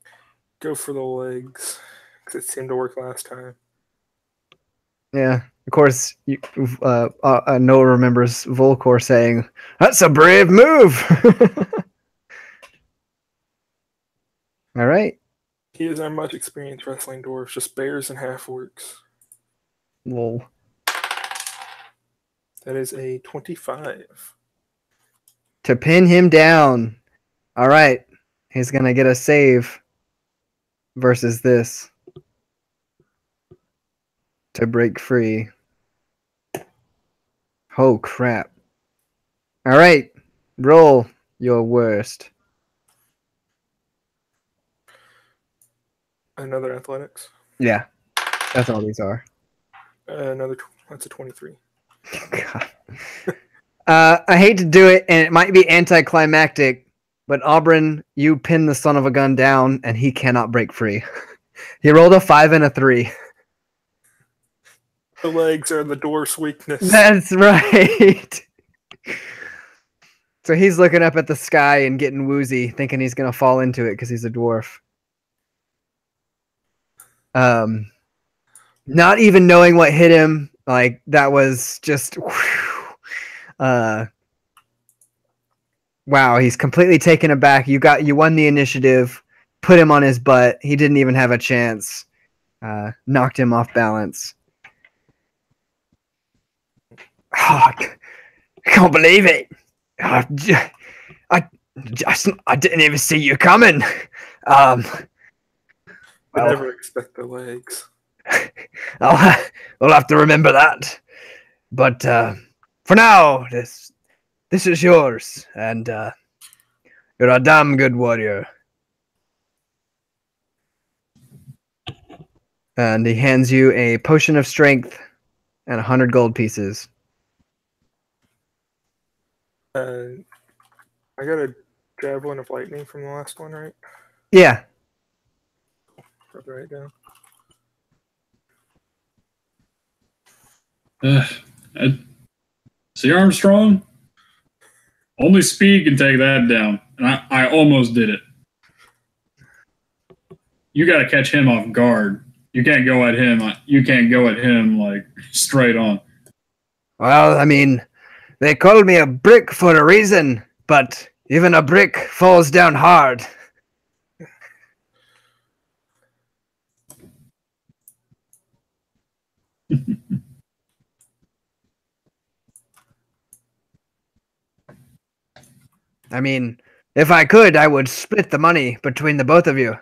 go for the legs because it seemed to work last time. Yeah. Of course, Noah remembers Volcor saying, "That's a brave move." All right. He doesn't have much experience wrestling dwarves, just bears and half-orcs. Lol. That is a 25. To pin him down. All right. He's going to get a save versus this to break free. Oh, crap. All right. Roll your worst. Another athletics. Yeah. That's all these are. That's a 23. God. I hate to do it, and it might be anticlimactic, but Oberyn, you pin the son of a gun down, and he cannot break free. He rolled a 5 and a 3. The legs are the dwarf's weakness. That's right. So he's looking up at the sky and getting woozy, thinking he's going to fall into it because he's a dwarf. Not even knowing what hit him, like that was just wow, he's completely taken aback. You won the initiative, put him on his butt. He didn't even have a chance. Knocked him off balance. Oh, I can't believe it. I didn't even see you coming. I Well, never expect the legs. we'll have to remember that. But for now, this is yours, and you're a damn good warrior. And he hands you a potion of strength and 100 gold pieces. I got a javelin of lightning from the last one, right? Yeah. Write it down. See, Armstrong? Only speed can take that down. And I almost did it. You got to catch him off guard. You can't go at him. You can't go at him like straight on. Well, I mean, they called me a brick for a reason, but even a brick falls down hard. I mean, if I could, I would split the money between the both of you,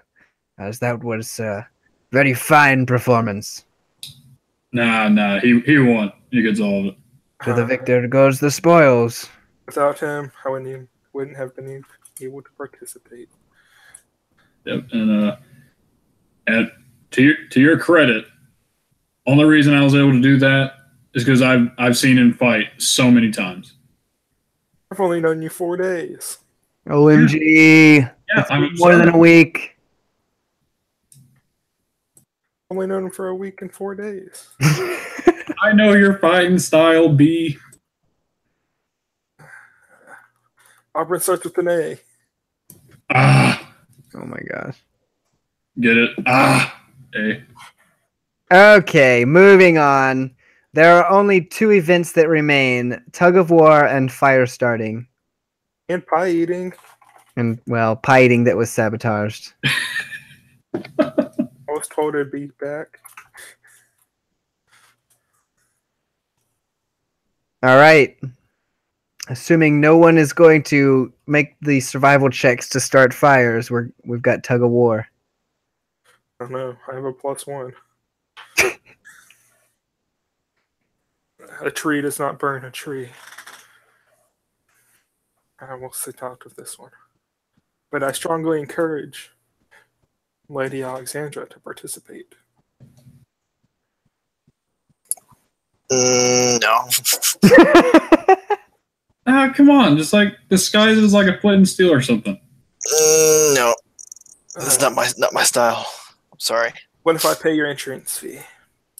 as that was a very fine performance. Nah, he won. He gets all of it. To the victor goes the spoils. Without him, I wouldn't have been able to participate. Yep, and to your credit, only reason I was able to do that is because I've seen him fight so many times. I've only known you 4 days. OMG. Yeah, I'm more than a week. Only known him for a week and 4 days. I know your fighting style, B. Opera starts with an A. Ah. Oh my gosh. Get it? Ah. A. Okay, moving on. There are only 2 events that remain: tug of war and fire starting. And pie eating. And, well, pie eating that was sabotaged. I was told it'd be back. All right. Assuming no one is going to make the survival checks to start fires, we've got tug of war. I don't know. I have a +1. A tree does not burn a tree. I will sit out of this one. But I strongly encourage Lady Alexandra to participate. No. Come on, just like disguise it as like a flint and steel or something. No. This is not my style. I'm sorry. What if I pay your entrance fee?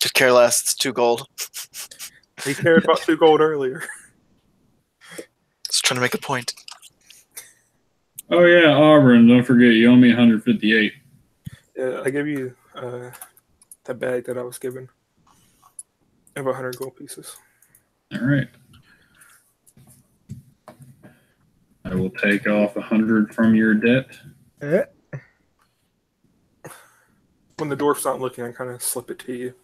Could care less. It's 2 gold. He cared about 2 gold earlier. Just trying to make a point. Oh yeah, Auburn, don't forget you owe me 158. Yeah, I gave you that bag that I was given of 100 gold pieces. All right. I will take off 100 from your debt. When the dwarf's not looking, I kind of slip it to you.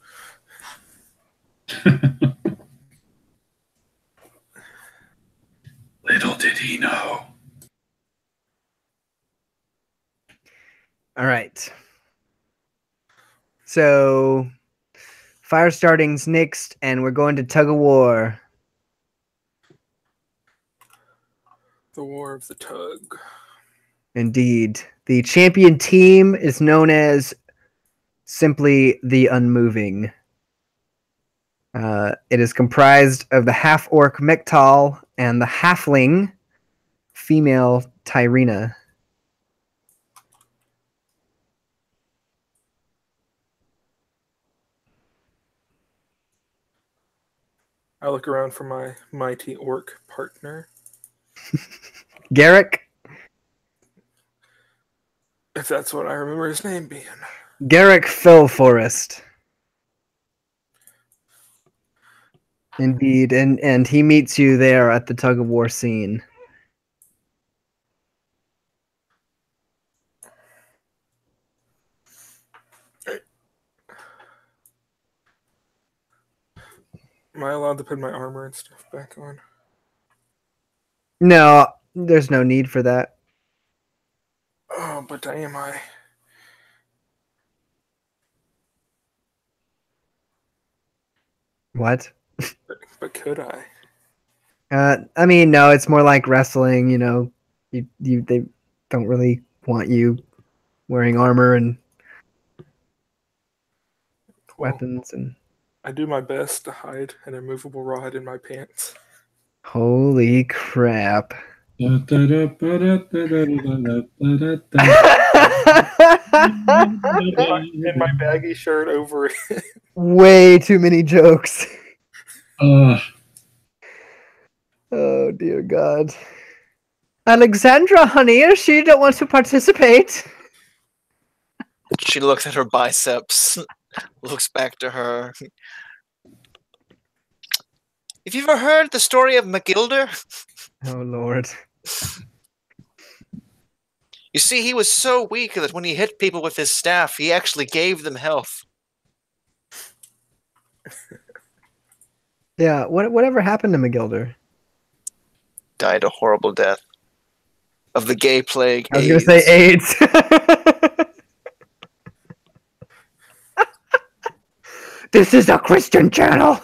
Little did he know. All right. So, fire starting's next, and we're going to tug of war. The War of the Tug. Indeed. The champion team is known as simply the Unmoving. It is comprised of the half-orc Mektal and the halfling female Tyranny. I look around for my mighty orc partner. Garrick? If that's what I remember his name being. Garrick Fellforest. Indeed, and he meets you there at the tug of war scene. Am I allowed to put my armor and stuff back on? No, there's no need for that. Oh, but am I? What? But could I? I mean, no, it's more like wrestling, you know. They don't really want you wearing armor and Well, weapons and I do my best to hide an immovable rod in my pants. holy crap. In my baggy shirt over it. Way too many jokes. Oh dear God. Alexandra, honey, she don't want to participate. She looks at her biceps, looks back to her. Have you ever heard the story of McGilder? Oh Lord. You see, he was so weak that when he hit people with his staff, he actually gave them health. Yeah, whatever happened to McGilder? Died a horrible death. Of the gay plague. I was going to say AIDS. This is a Christian channel.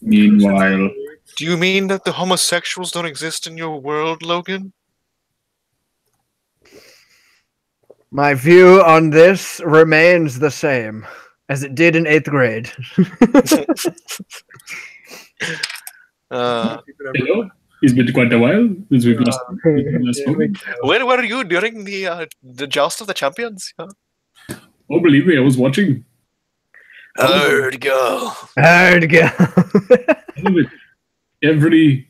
Meanwhile, Do you mean that the homosexuals don't exist in your world, Logan? My view on this remains the same as it did in 8th grade. hello? It's been quite a while since we've last spoken. Where were you during the joust of the champions? Oh, believe me, I was watching. Hard go. Hard go. All of it. Every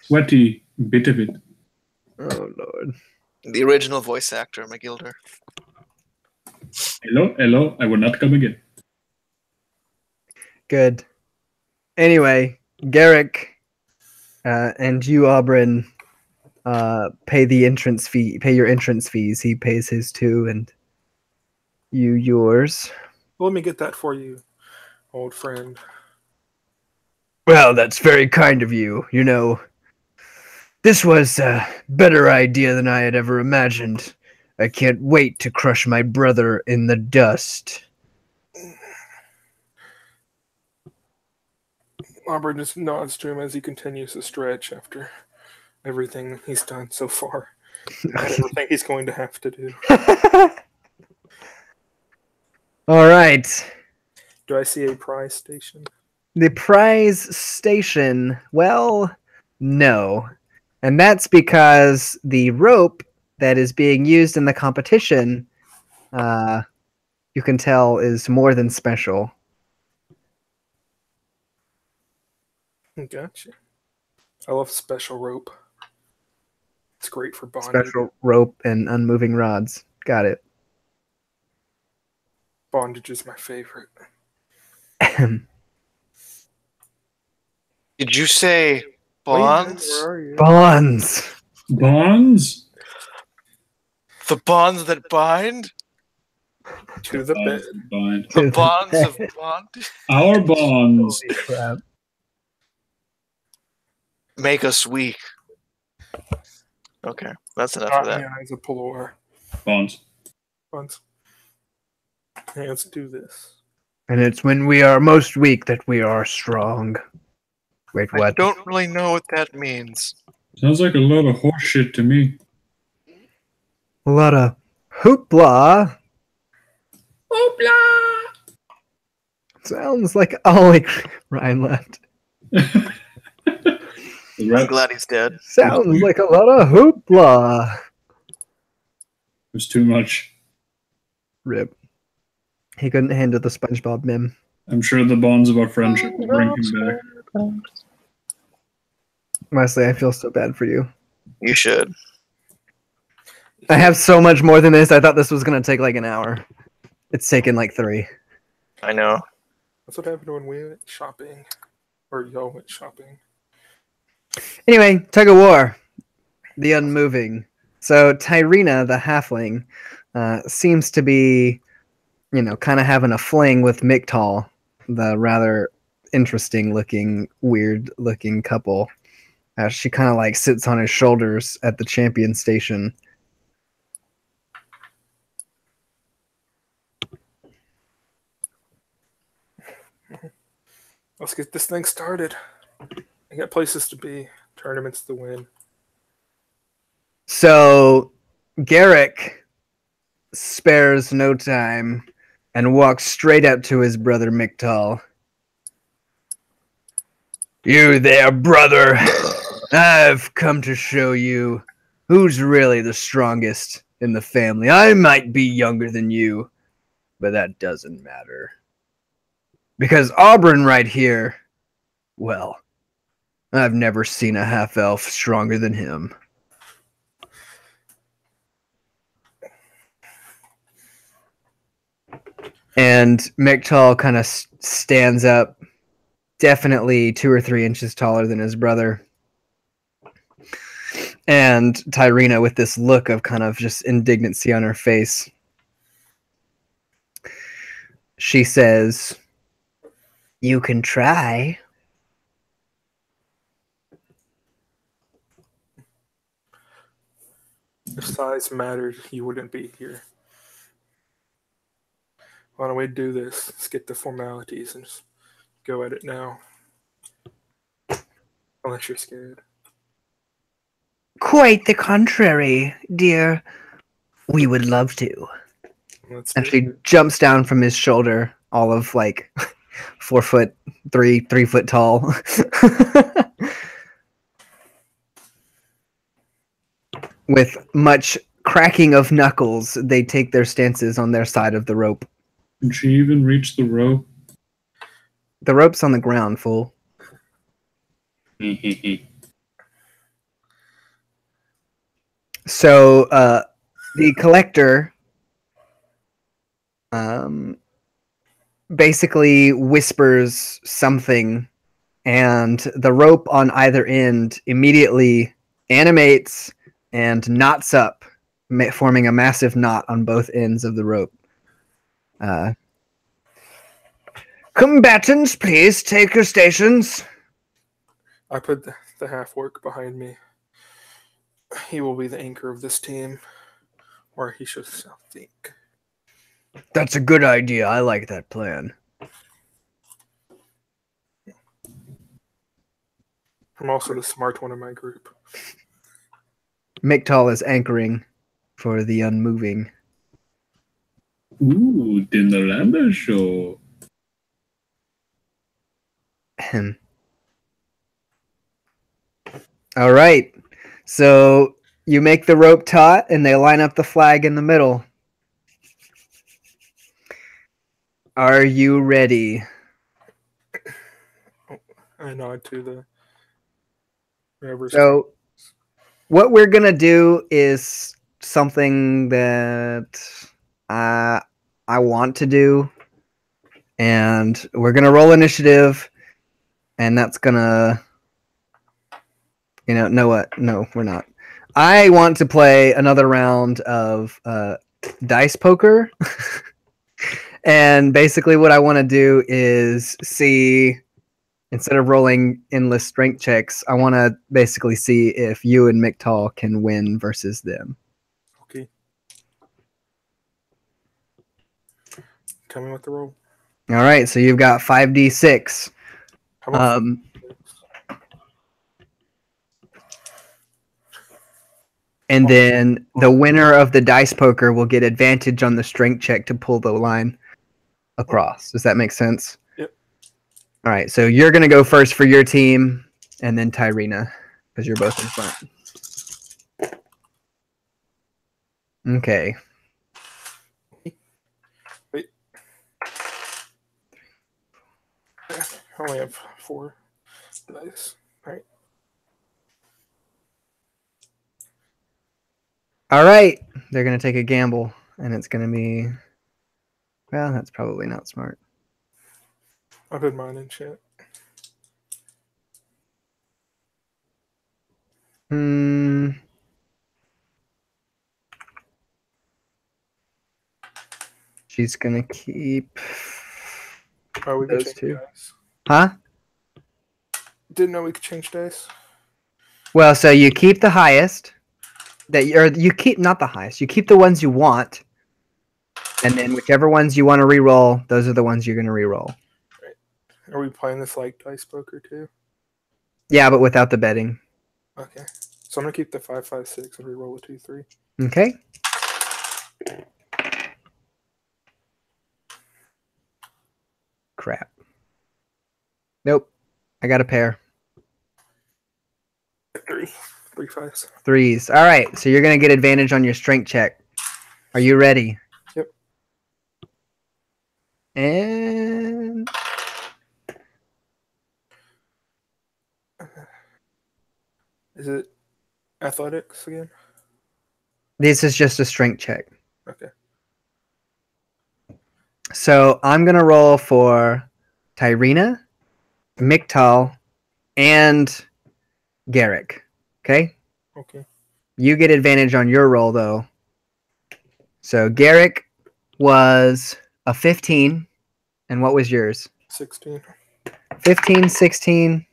sweaty bit of it. Oh Lord. The original voice actor, McGilder. Hello, I will not come again. Good. Anyway, Garrick and you, Aubryn, pay the entrance fee. Pay your entrance fees. He pays his too, and you yours. Let me get that for you, old friend. Well, that's very kind of you. You know, this was a better idea than I had ever imagined. I can't wait to crush my brother in the dust. Aubryn just nods to him as he continues to stretch after everything he's done so far. And everything he's going to have to do. All right. Do I see a prize station? The prize station, well, no. And that's because the rope that is being used in the competition, you can tell, is more than special. Gotcha. I love special rope. It's great for bonding. Special rope and unmoving rods. Got it. Bondage is my favorite. Did you say bonds? Where are you? Bonds. Bonds? The bonds that bind? To the bed. Bind. The bonds of bond? Our bonds. Holy crap. Make us weak. Okay, that's enough of that. Yeah, it's a pullover. Bonds. Bonds. Hey, let's do this. And it's when we are most weak that we are strong. Wait, I what? don't really know what that means. Sounds like a lot of horse shit to me. A lot of hoopla. Hoopla! Sounds like only Ryan left. I'm glad he's dead. Sounds like a lot of hoopla. There's too much. Rip. He couldn't handle the SpongeBob meme. I'm sure the bonds of our friendship will bring him back. Wesley, I feel so bad for you. You should. I have so much more than this. I thought this was going to take like an hour. It's taken like 3. I know. That's what happened when we went shopping. Or y'all went shopping. Anyway, tug of war. The unmoving. So Tyrena, the halfling, seems to be, you know, kind of having a fling with Miktal, the rather interesting looking, weird looking couple. as she kind of like sits on his shoulders at the champion station. Let's get this thing started. I got places to be, tournaments to win. So Garrick spares no time and walks straight up to his brother Miktal. You there, brother. I've come to show you who's really the strongest in the family. I might be younger than you, but that doesn't matter. Because Auburn right here, well, I've never seen a half-elf stronger than him. And Miktal kind of stands up, definitely 2 or 3 inches taller than his brother. And Tyranny with this look of kind of just indignancy on her face. She says, "You can try." If size mattered, you wouldn't be here. Why don't we do this? Skip the formalities and just go at it now. Unless you're scared. Quite the contrary, dear. We would love to. And she jumps down from his shoulder, all of like 4'3", 3 foot tall. With much cracking of knuckles, they take their stances on their side of the rope. Did she even reach the rope? The rope's on the ground, fool. So, the collector basically whispers something, and the rope on either end immediately animates and knots up, forming a massive knot on both ends of the rope. Combatants, please take your stations. I put the half-orc behind me. He will be the anchor of this team, or he should think. That's a good idea. I like that plan. I'm also the smart one in my group. Miktal is anchoring for the unmoving. Ooh, Dinnerlander show. All right. So you make the rope taut, and they line up the flag in the middle. Are you ready? I nod to the whoever's. So what we're going to do is something that I want to do. And we're going to roll initiative. And that's going to... know what? No, we're not. I want to play another round of dice poker. And basically what I want to do is see, instead of rolling endless strength checks, I want to basically see if you and Miktal can win versus them. Okay. Tell me what the roll. All right, so you've got 5d6. How about And then the winner of the dice poker will get advantage on the strength check to pull the line across. Does that make sense? Yep. All right, so you're going to go first for your team, and then Tyranny, because you're both in front. Okay. Wait. I only have 4 dice. All right. All right, they're going to take a gamble, and it's going to be... Well, that's probably not smart. I put mine in chat. She's going to keep Oh, we can those change two. dice. Huh? Didn't know we could change dice. Well, so you keep the highest. You keep not the highest. You keep the ones you want, and then whichever ones you want to re-roll, those are the ones you're going to re-roll. Right. Are we playing this like dice poker too? Yeah, but without the betting. Okay. So I'm gonna keep the 5, 5, 6 and re-roll a 2, 3. Okay. Crap. Nope. I got a pair. 3. 3 5s. Threes. All right. So you're going to get advantage on your strength check. Are you ready? Yep. And Is it athletics again? this is just a strength check. Okay. So I'm going to roll for Tyranny, Miktal, and Garrick. Okay? Okay. You get advantage on your roll, though. So Garrick was a 15. And what was yours? 16. 15, 16.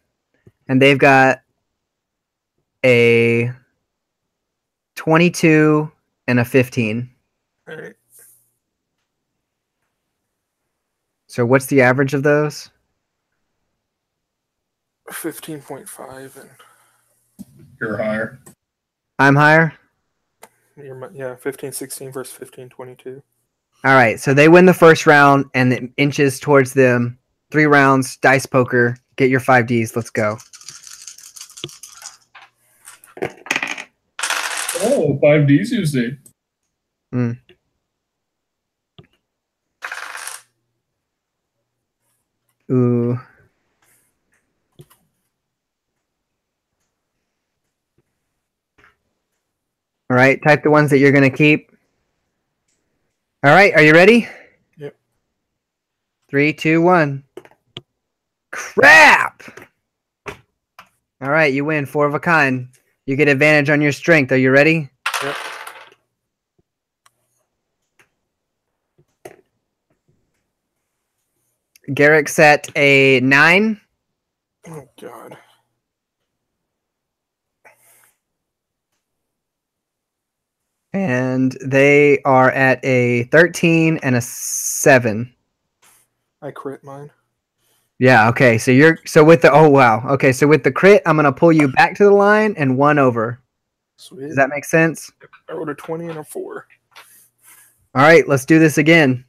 And they've got a 22 and a 15. All right. So what's the average of those? 15.5 and You're higher. I'm higher? yeah, 15, 16 versus 15, 22. All right, so they win the first round, and it inches towards them. 3 rounds, dice poker. Get your 5Ds. Let's go. Oh, 5Ds you say. Ooh. All right, type the ones that you're going to keep. All right, are you ready? Yep. 3, 2, 1. Crap! All right, you win. 4 of a kind. You get advantage on your strength. Are you ready? Yep. Garrick set a 9. Oh, God. And they are at a 13 and a 7. I crit mine. Yeah, okay. So with the oh wow. Okay, so with the crit, I'm gonna pull you back to the line and 1 over. Sweet. Does that make sense? I rolled a 20 and a 4. All right, let's do this again.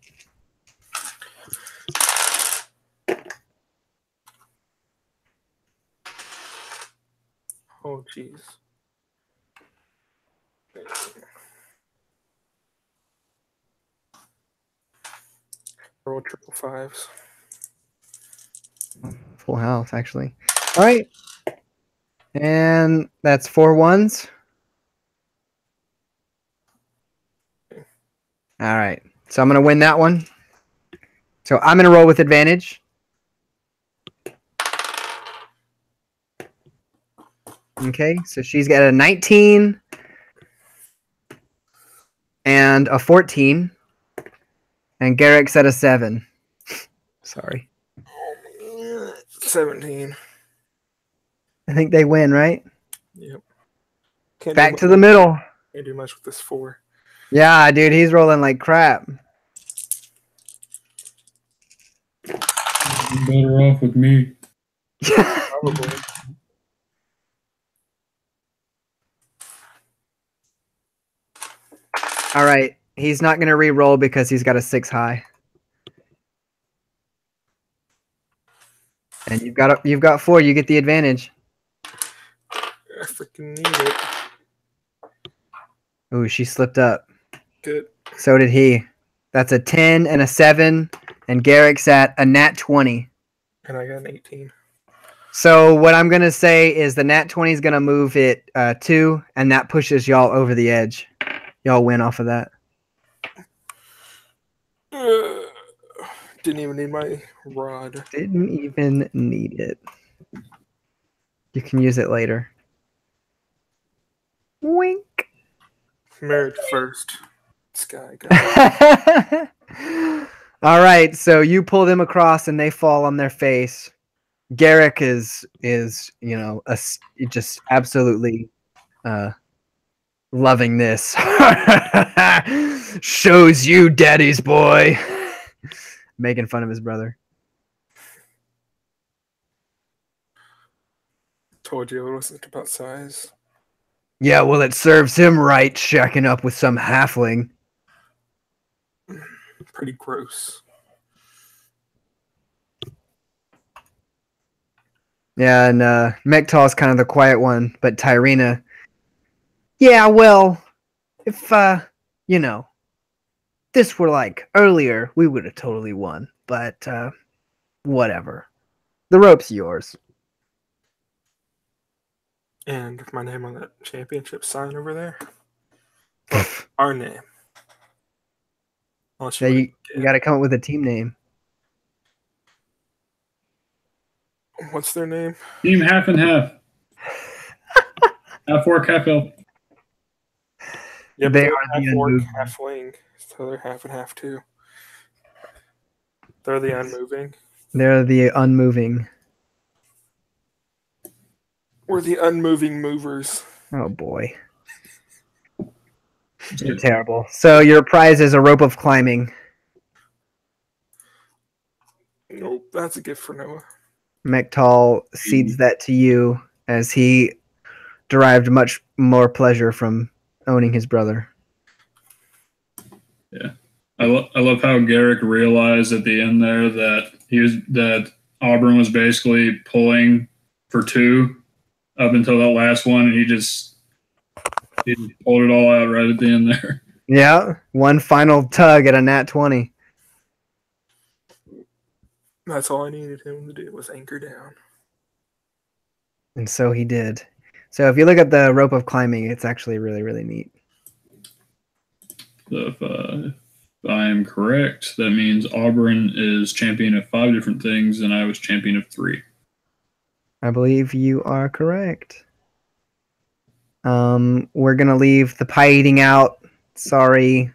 Oh, jeez. I rolled triple 5s. Full house, actually. All right. And that's 4 1s. All right. So I'm going to win that one. So I'm going to roll with advantage. Okay. So she's got a 19 and a 14. And Garrick's at a 7. Sorry. 17. I think they win, right? Yep. Can't Back to the middle. Can't do much with this 4. Yeah, dude, he's rolling like crap. You're better off with me. Probably. All right. He's not going to re-roll because he's got a 6 high. And you've got 4. You get the advantage. I freaking need it. Ooh, she slipped up. Good. So did he. That's a 10 and a 7. And Garrick's at a nat 20. And I got an 18. So what I'm going to say is the nat 20 is going to move it 2. And that pushes y'all over the edge. Y'all win off of that. Didn't even need my rod. Didn't even need it. You can use it later. Wink. Marriage first. Sky guy. All right, so you pull them across and they fall on their face. Garrick is just absolutely loving this. Shows you daddy's boy. Making fun of his brother. Told you it wasn't about size. Yeah, well, it serves him right, shacking up with some halfling. Pretty gross. Yeah, and Mektal's kind of the quiet one, but Tyranny. Yeah, well, if this were like earlier, we would have totally won. But whatever. The rope's yours. And my name on that championship sign over there. Well, our name. Yeah, you got to come up with a team name. What's their name? Team half and half. Half orc, half elf. Yeah, They they're are the half orc, unmoving. half wing. So they're half and half too. They're the unmoving. They're the unmoving. We're the unmoving movers. Oh boy. You're terrible. So your prize is a rope of climbing. Nope, that's a gift for Noah. Mektal cedes that to you as he derived much more pleasure from owning his brother. Yeah, I love how Garrick realized at the end there that Auburn was basically pulling for two up until that last one, and he pulled it all out right at the end there. Yeah, one final tug at a nat 20. That's all I needed him to do was anchor down. And so he did. So if you look at the rope of climbing, it's actually really, really neat. So if I am correct, that means Auburn is champion of 5 different things, and I was champion of 3. I believe you are correct. We're gonna leave the pie eating out. Sorry.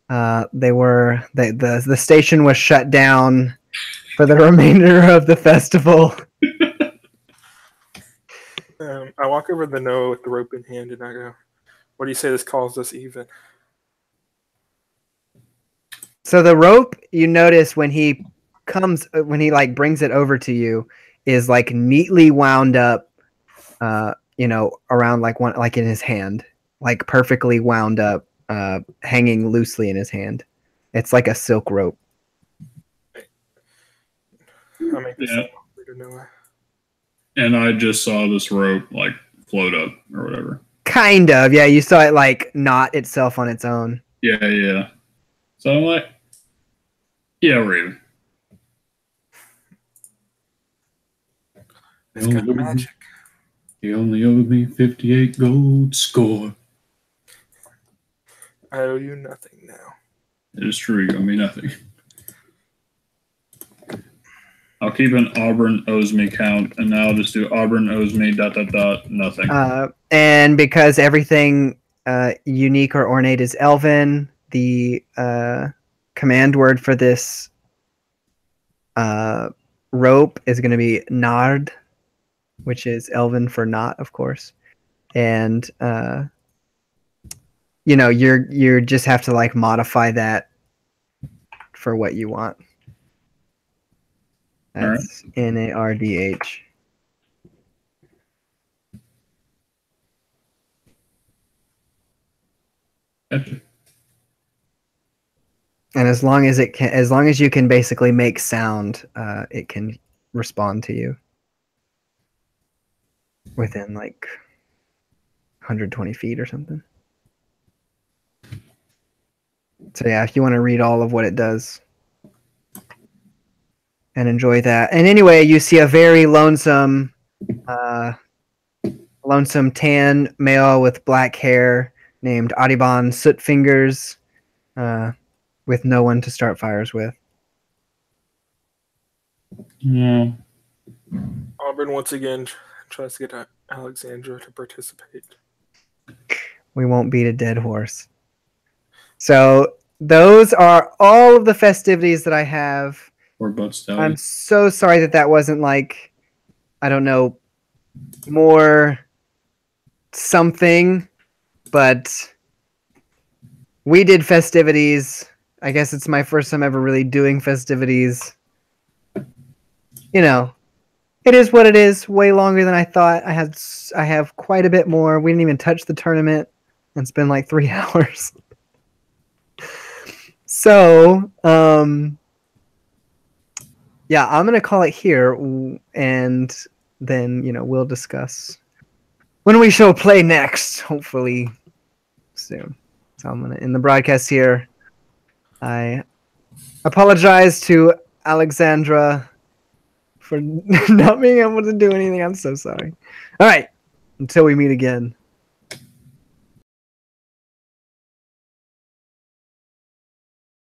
The station was shut down for the remainder of the festival. I walk over to Noah with the rope in hand and I go, "What do you say this calls us even?" So the rope, you notice when he brings it over to you, is like neatly wound up, around like in his hand, like perfectly wound up, hanging loosely in his hand. It's like a silk rope. I make this to Noah. And I just saw this rope like float up or whatever. Kind of, yeah. You saw it like knot itself on its own. Yeah. So I'm like, yeah, we're even. It's got magic. He only owed me 58 gold score. I owe you nothing now. It is true, you owe me nothing. I'll keep an Auburn owes me count, and now I'll just do Auburn owes me ... nothing. And because everything unique or ornate is Elven, the command word for this rope is going to be Nard, which is Elven for knot, of course. And you just have to like modify that for what you want. That's Nardh. Gotcha. And as long as you can basically make sound, it can respond to you within like 120 feet or something. So yeah, if you want to read all of what it does and enjoy that. And anyway, you see a very lonesome tan male with black hair named Adiban Sootfingers, with no one to start fires with. Yeah. Auburn once again tries to get Alexandra to participate. We won't beat a dead horse. So those are all of the festivities that I have. Poor butt stallion. I'm so sorry that wasn't like, I don't know, more something, but we did festivities. I guess it's my first time ever really doing festivities. You know, it is what it is. Way longer than I thought. I have quite a bit more. We didn't even touch the tournament, and it's been like 3 hours. So, yeah, I'm gonna call it here, and then we'll discuss when we shall play next. Hopefully soon. So I'm gonna end the broadcast here. I apologize to Alexandra for not being able to do anything. I'm so sorry. All right, until we meet again.